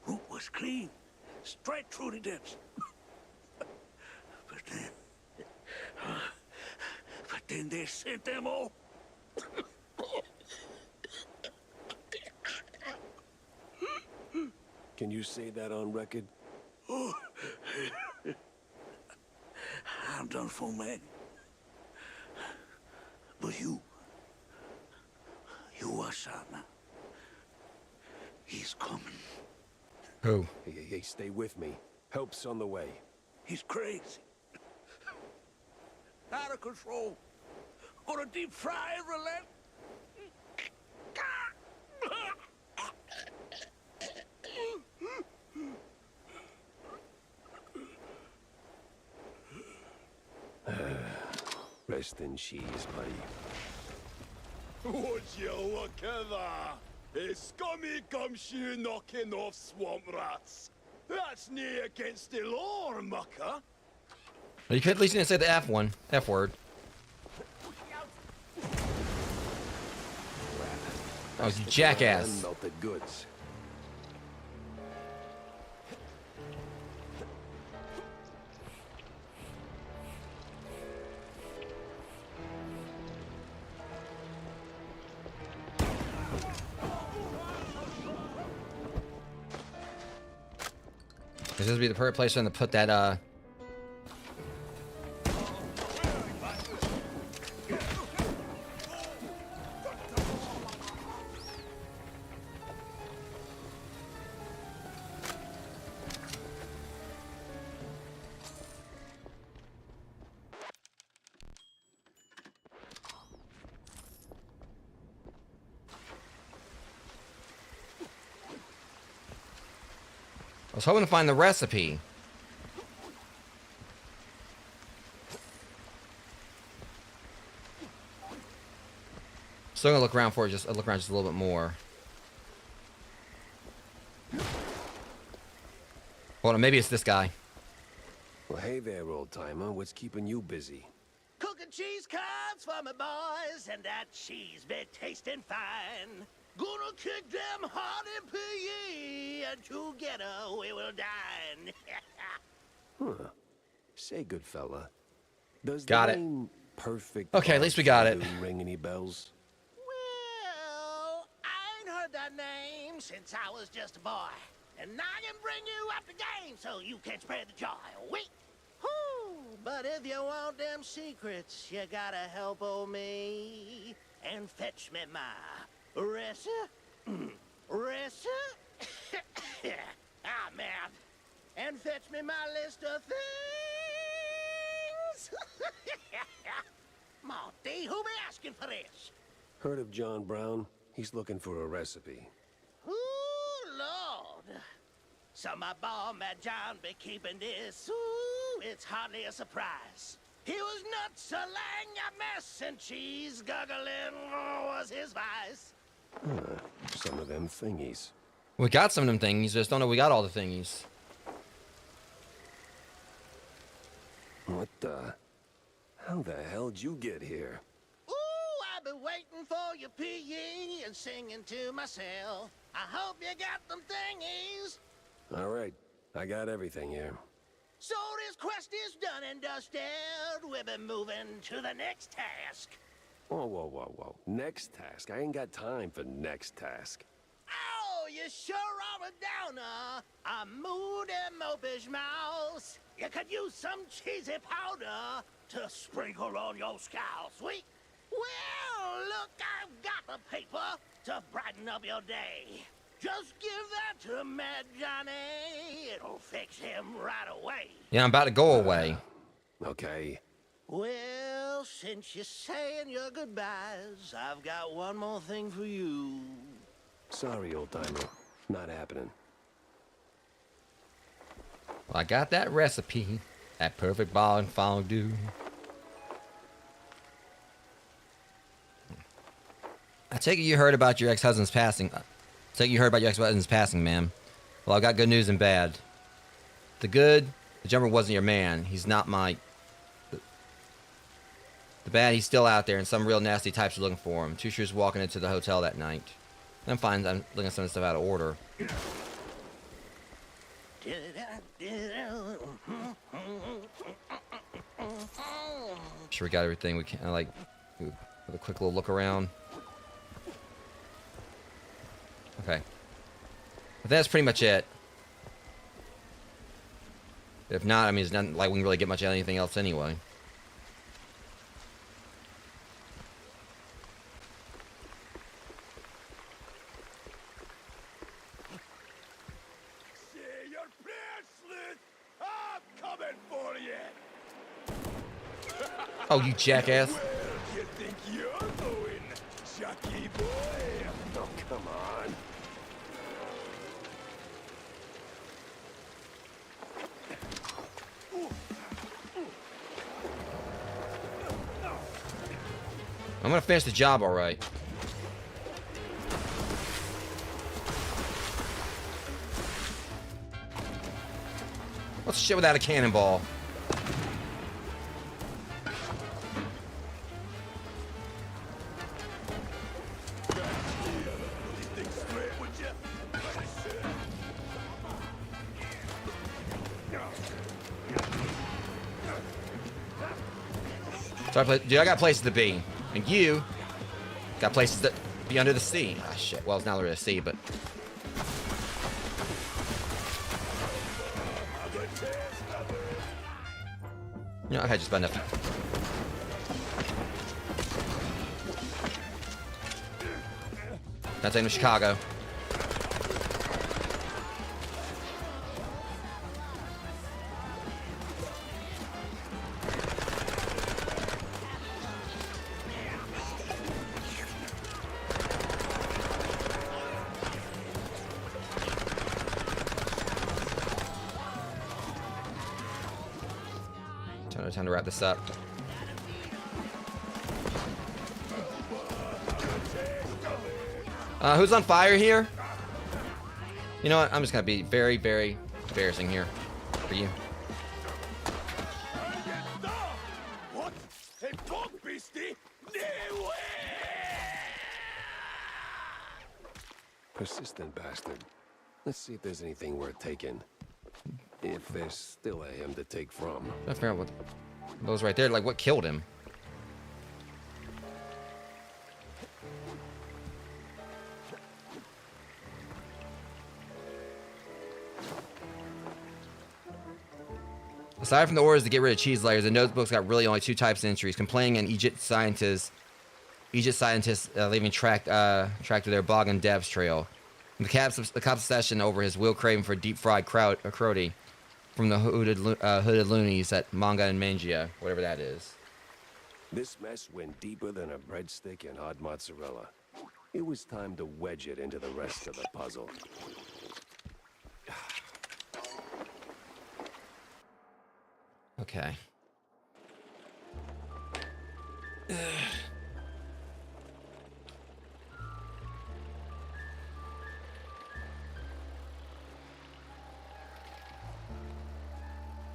Roof was clean. Straight through the depths. But then they sent them all.
Can you say that on record?
Oh. I'm done for, man. But you watch out now. He's coming.
Who?
Hey, stay with me. Help's on the way.
He's crazy. Out of control. Gonna deep fry every leg.
Rest in cheese, buddy.
Would you look at that? A scummy gumshoe knocking off swamp rats. That's nae against the law, mucker.
You could at least didn't say the F word. Oh, you jackass.
Unmelted goods.
This would be the perfect place for them to put that, I was hoping to find the recipe. Still gonna look around for it, look around just a little bit more. Hold on, maybe it's this guy.
Well, hey there, old-timer. What's keeping you busy?
Cooking cheese curds for my boys, and that cheese be tasting fine. Gonna kick them hard in PE, and together we will dine.
Huh. Say, good fella. Does
Got
the
it.
name Perfect
Okay, at least we got it.
ring any bells?
Well, I ain't heard that name since I was just a boy. And I can bring you up the game so you can spread the joy. Wait. Whew. But if you want them secrets, you gotta help old me and fetch me my recipe? Ah, man. And fetch me my list of things. Monty, who be asking for this?
Heard of John Brown? He's looking for a recipe.
Ooh, Lord. So my boy, Matt John, be keeping this. Ooh, it's hardly a surprise. He was nuts, a lang a mess, and cheese guggling was his vice.
Some of them thingies.
We got some of them thingies, just don't know we got all the thingies.
What the? How the hell'd you get here?
Ooh, I've been waiting for your PE and singing to myself. I hope you got them thingies.
All right, I got everything here.
So this quest is done and dusted. We've been moving to the next task.
Whoa, whoa, whoa, whoa. Next task? I ain't got time for next task.
Oh, you sure are a downer. A moody, mopish mouse. You could use some cheesy powder to sprinkle on your skull, sweet. Well, look, I've got the paper to brighten up your day. Just give that to Mad Johnny. It'll fix him right away.
Yeah, I'm about to go away.
Okay.
Well, since you're saying your goodbyes, I've got one more thing for you.
Sorry, old-timer. Not happening.
Well, I got that recipe. That perfect ball and fondue. I take it you heard about your ex-husband's passing. Ma'am. Well, I've got good news and bad. The good, the jumper wasn't your man. He's not my... The bad, he's still out there, and some real nasty types are looking for him. Two Shoes walking into the hotel that night. I'm fine, I'm looking at some of the stuff out of order. Sure we got everything we can, like, with a quick little look around. Okay. But that's pretty much it. If not, I mean, it's not like we can really get much of anything else anyway.
Say your bracelet! I'm coming for you!
Oh, you jackass.
Where you think you're going, Chucky boy?
Oh, come on.
I'm gonna finish the job all right. What's shit without a cannonball? So dude, I got places to be. And you got places to be under the sea. Ah, shit. Well, it's not under the sea, but... You know, I had just about enough. That's in Chicago. Time to wrap this up. Who's on fire here? You know what? I'm just gonna be very, very embarrassing here for you.
What? A bog beastie? No way!
Persistent bastard. Let's see if there's anything worth taking. If there's still a him to take from.
I figure out what those right there, like what killed him. Aside from the orders to get rid of cheese layers, the notebooks got really only two types of entries: complaining and Egypt scientists leaving track to their bog and devs trail. And the cop's obsession over his will craving for deep fried crody from the hooded loonies at Manga and Mangia, whatever that is.
This mess went deeper than a breadstick and hot mozzarella. It was time to wedge it into the rest of the puzzle.
Okay.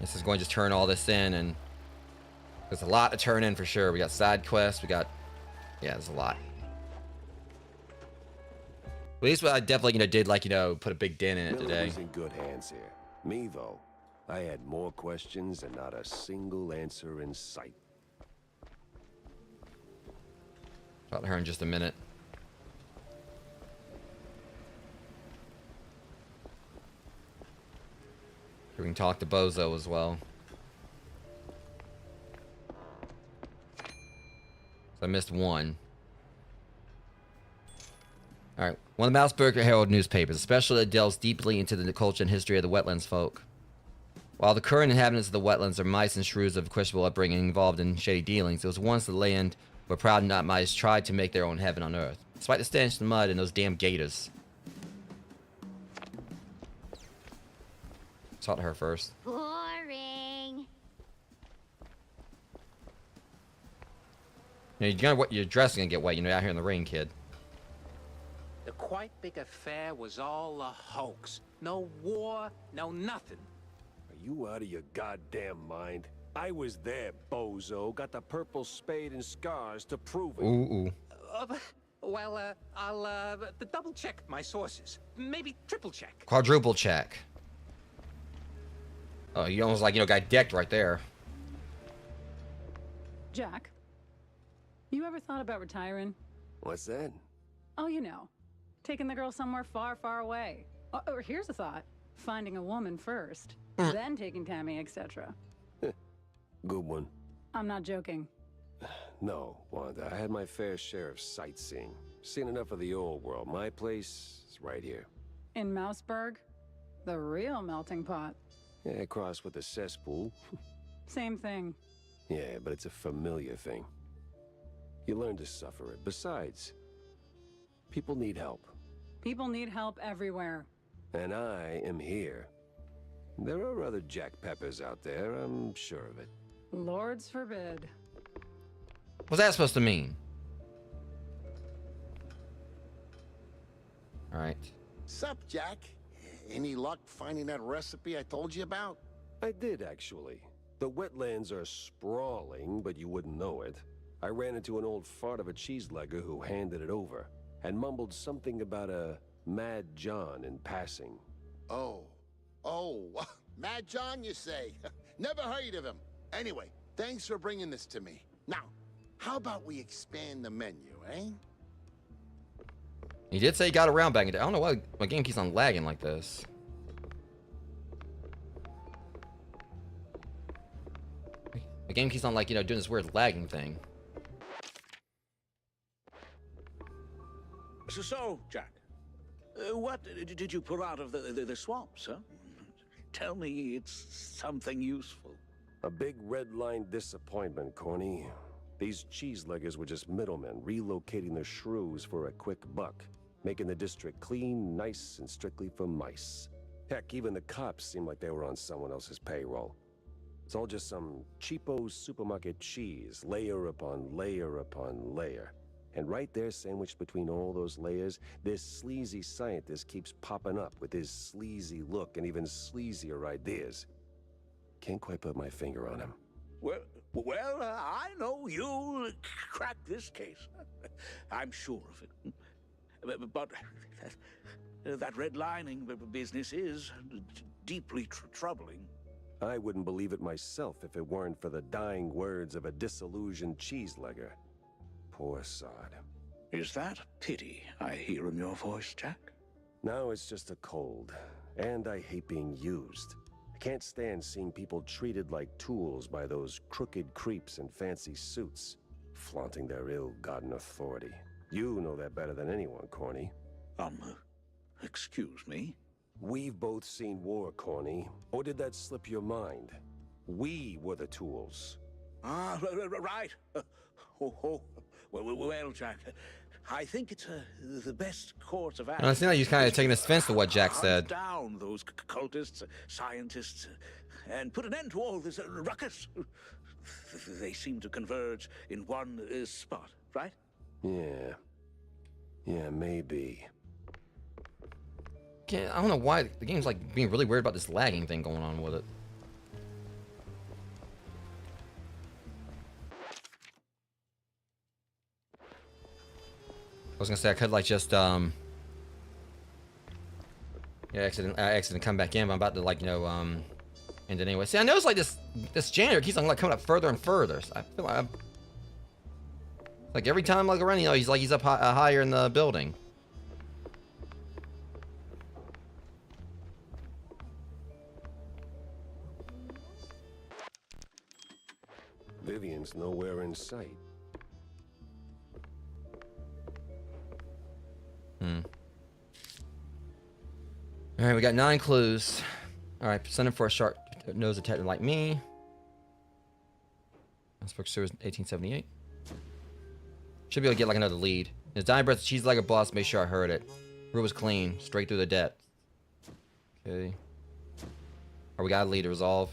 This is going to just turn all this in, and there's a lot to turn in for sure. We got side quests, we got, yeah, there's a lot. At least I definitely, did put a big dent in it
Miller
today.
was in good hands here. Me though, I had more questions and not a single answer in sight.
Talk to her in just a minute. We can talk to Bozo as well. So I missed one. Alright, one of the Mouseburger Herald newspapers, especially that delves deeply into the culture and history of the wetlands folk. While the current inhabitants of the wetlands are mice and shrews of questionable upbringing involved in shady dealings, it was once the land where proud not mice tried to make their own heaven on earth, despite the stench of the mud and those damn gators. Talk to her first.
Boring.
Your dress is gonna get wet. Out here in the rain, kid.
The quite big affair was all a hoax. No war, no nothing.
Are you out of your goddamn mind? I was there, bozo. Got the purple spade and scars to prove it.
Ooh.
I'll double check my sources. Maybe triple check.
Quadruple check. Oh, you almost got decked right there.
Jack, you ever thought about retiring?
What's that?
Oh, taking the girl somewhere far, far away. Or here's a thought: finding a woman first, then taking Tammy, etc.
Good one.
I'm not joking.
No, Wanda, I had my fair share of sightseeing. Seen enough of the old world. My place is right here.
In Mouseburg, the real melting pot.
Yeah, cross with the cesspool.
Same thing.
Yeah, but it's a familiar thing. You learn to suffer it. Besides, people need help.
People need help everywhere.
And I am here. There are other Jack Peppers out there, I'm sure of it.
Lords forbid.
What's that supposed to mean? Alright.
Sup, Jack? Any luck finding that recipe I told you about?
I did, actually. The wetlands are sprawling, but you wouldn't know it. I ran into an old fart of a cheeselegger who handed it over, and mumbled something about a Mad John in passing.
Oh, Mad John, you say? Never heard of him. Anyway, thanks for bringing this to me. Now, how about we expand the menu, eh?
He did say he got around back in the day. I don't know why my game keeps on lagging like this. The game keeps on, like, you know, doing this weird lagging thing.
So, Jack, what did you pull out of the swamps, huh? Tell me it's something useful.
A big red line disappointment, Corny. These cheeseleggers were just middlemen relocating the shrews for a quick buck, making the district clean, nice, and strictly for mice. Heck, even the cops seemed like they were on someone else's payroll. It's all just some cheapo supermarket cheese, layer upon layer upon layer. And right there, sandwiched between all those layers, this sleazy scientist keeps popping up with his sleazy look and even sleazier ideas. Can't quite put my finger on him.
Well, I know you'll crack this case. I'm sure of it. But that redlining business is deeply troubling.
I wouldn't believe it myself if it weren't for the dying words of a disillusioned cheeselegger. Poor sod.
Is that pity I hear in your voice, Jack?
No, it's just a cold. And I hate being used. I can't stand seeing people treated like tools by those crooked creeps in fancy suits, flaunting their ill-gotten authority. You know that better than anyone, Corny.
Excuse me?
We've both seen war, Corny. Or did that slip your mind? We were the tools.
Ah, right. Well, Jack, I think it's the best course of action.
I think like he's kind of taking offense to what Jack said.
Down those cultists, scientists, and put an end to all this ruckus. They seem to converge in one spot, right?
Yeah, maybe.
I don't know why the game's like being really weird about this lagging thing going on with it. I was gonna say I could like just accident come back in, but I'm about to like end it anyway. See, I noticed like this janitor keeps on like coming up further and further. So I feel like like every time I go around, he's up higher in the building.
Vivian's nowhere in sight.
Alright, we got 9 clues. Alright, send him for a sharp nose detective like me. Spoke Sewer 1878. Should be able to get like another lead. His dying breath cheese like a boss, make sure I heard it. Room was clean, straight through the depth. Okay. Or we got a lead to resolve.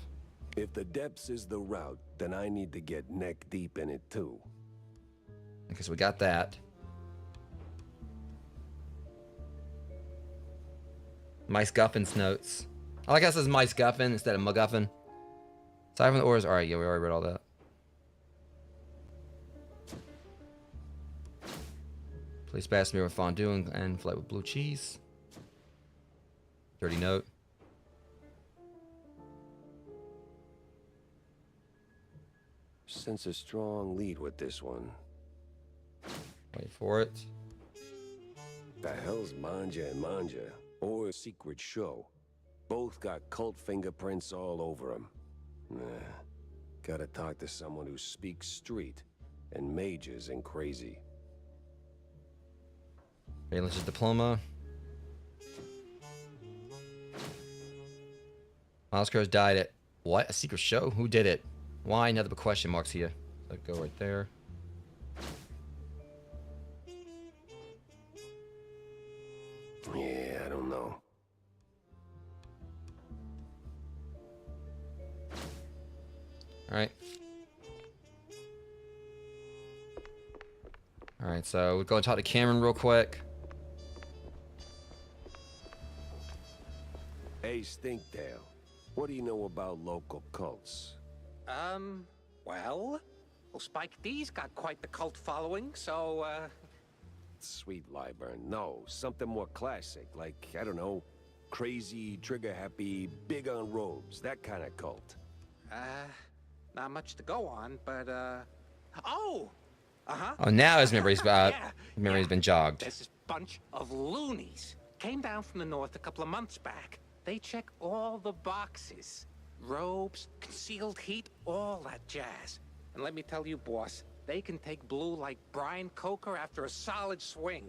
If the depths is the route, then I need to get neck deep in it too.
Okay, so we got that. Mice Guffin's notes. I like how it says Mice Guffin instead of MacGuffin. Aside from the orders, alright, yeah, we already read all that. Please pass me with fondue and filet with blue cheese. Dirty note.
Sense a strong lead with this one.
Wait for it.
The hell's Manja and Manja? Or a secret show? Both got cult fingerprints all over them. Nah. Gotta talk to someone who speaks street and majors in crazy.
Valence diploma. Miles Crow's died at what? A secret show? Who did it? Why? Another big question marks here. So go right there.
Yeah, I don't know.
Alright. Alright, so we'll go and talk to Cameron real quick.
Hey, Stinktail. What do you know about local cults?
Well, Spike D's got quite the cult following, so,
Sweet Lyburn. No, something more classic, like, I don't know, crazy, trigger-happy, big on robes, that kind of cult.
not much to go on, but, oh!
Oh, now his memory's been jogged.
There's this bunch of loonies. Came down from the north a couple of months back. They check all the boxes. robes, concealed heat, all that jazz. And let me tell you, boss, they can take blue like Brian Coker after a solid swing.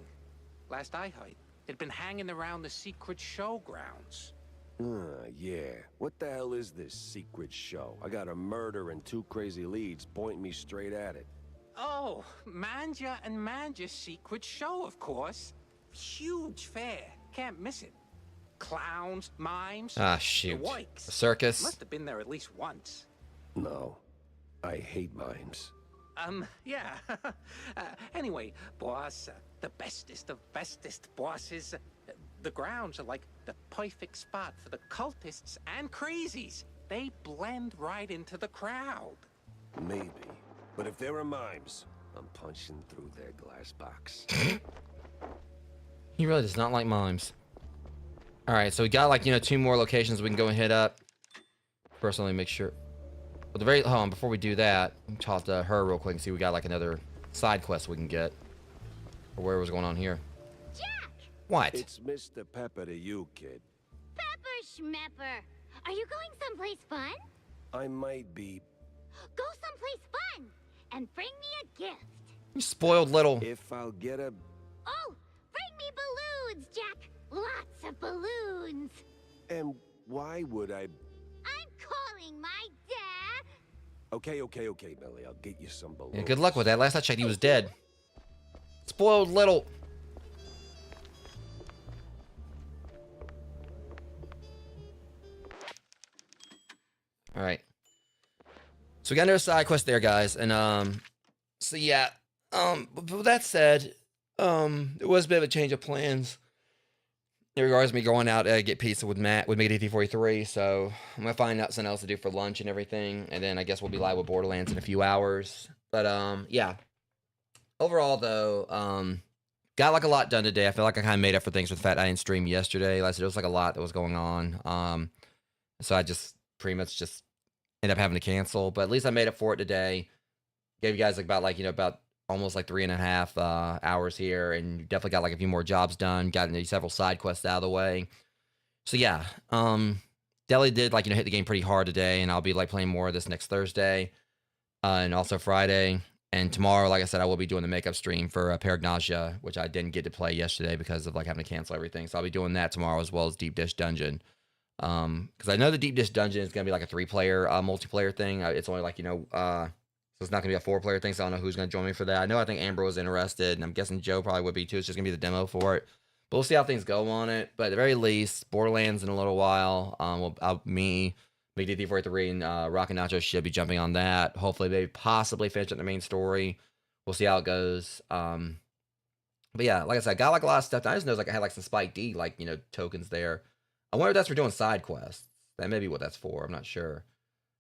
Last I heard, it'd been hanging around the secret showgrounds.
Yeah. What the hell is this secret show? I got a murder and 2 crazy leads pointing me straight at it.
Oh, Manja and Manja's secret show, of course. Huge fair. Can't miss it. Clowns, mimes.
Ah, shoot.
The Wikes.
A circus.
Must have been there at least once.
No. I hate mimes.
Yeah. Anyway, boss, the bestest of bestest bosses. The grounds are like the perfect spot for the cultists and crazies. They blend right into the crowd.
Maybe. But if there are mimes, I'm punching through their glass box.
He really does not like mimes. All right, so we got like, 2 more locations we can go and hit up. First, let me make sure. But hold on, before we do that, talk to her real quick and see if we got like another side quest we can get. Or where was going on here.
Jack!
What?
It's Mr. Pepper to you, kid.
Pepper Schmepper. Are you going someplace fun?
I might be.
Go someplace fun and bring me a gift.
You spoiled little.
If I'll get a...
Oh, bring me balloons, Jack. Lots of balloons.
And why would I...
I'm calling my dad.
Okay, Melly. I'll get you some balloons.
Yeah, good luck with that. Last I checked, he was dead. Spoiled little. All right. So we got another side quest there, guys, and so yeah, but with that said, there was a bit of a change of plans in regards to me going out to get pizza with Matt with Mickey D43. So I'm gonna find out something else to do for lunch and everything, and then I guess we'll be live with Borderlands in a few hours. But yeah, overall though, got like a lot done today. I feel like I kind of made up for things with the fact I didn't stream yesterday. Like I said, there was like a lot that was going on. So I just pretty much just ended up having to cancel, but at least I made up for it today. Gave you guys like about almost like 3.5 hours here, and definitely got like a few more jobs done. Got several side quests out of the way. So yeah, Deli did like hit the game pretty hard today, and I'll be like playing more of this next Thursday, and also Friday. And tomorrow, like I said, I will be doing the makeup stream for Paragnasia, which I didn't get to play yesterday because of like having to cancel everything. So I'll be doing that tomorrow, as well as Deep Dish Dungeon. Because I know the Deep Dish Dungeon is going to be like a 3-player multiplayer thing. It's only like, so it's not going to be a 4-player thing, so I don't know who's going to join me for that. I think Amber was interested, and I'm guessing Joe probably would be too. It's just going to be the demo for it. But we'll see how things go on it. But at the very least, Borderlands in a little while. Me, Big D43, and Rock and Nacho should be jumping on that. Hopefully, maybe possibly finish up the main story. We'll see how it goes. But yeah, like I said, I got like a lot of stuff. I just know like I had like some Spike D tokens there. I wonder if that's for doing side quests. That may be what that's for. I'm not sure.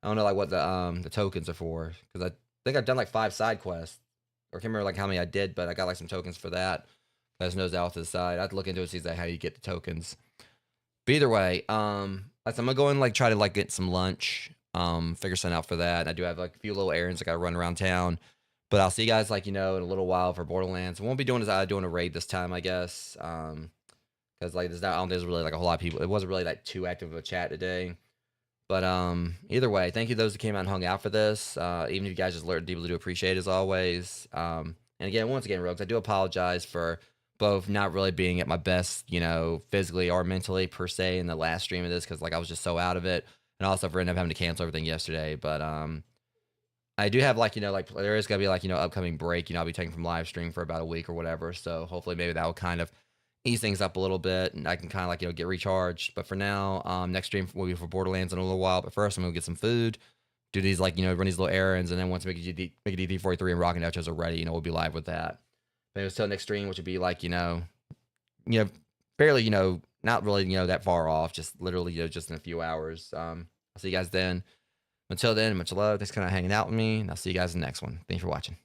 I don't know like what the tokens are for, because I think I've done like 5 side quests, or I can't remember like how many I did, but I got like some tokens for that. I just know that off to the side. I have to look into it to see how you get the tokens. But either way, I'm gonna go and like try to like get some lunch, figure something out for that. And I do have like a few little errands I gotta run around town. But I'll see you guys like in a little while for Borderlands. I won't be doing doing a raid this time, I guess. Because like there's really like a whole lot of people. It wasn't really like too active of a chat today. But either way, thank you to those who came out and hung out for this. Even if you guys just learned deeply to appreciate as always. And again, once again, Rogues, I do apologize for both not really being at my best, physically or mentally per se in the last stream of this, because like I was just so out of it, and also for ending up having to cancel everything yesterday. But I do have like there is gonna be like upcoming break. I'll be taking from live stream for about a week or whatever. So hopefully maybe that will kind of ease things up a little bit, and I can kind of like get recharged. But for now, next stream will be for Borderlands in a little while. But first, I'm gonna get some food, do these like run these little errands, and then once Mickey D43 and Rock and Nachos are ready, we'll be live with that. Maybe until next stream, which would be like fairly not really that far off, just literally just in a few hours. I'll see you guys then. Until then, much love. Thanks for kind of hanging out with me, and I'll see you guys in the next one. Thanks for watching.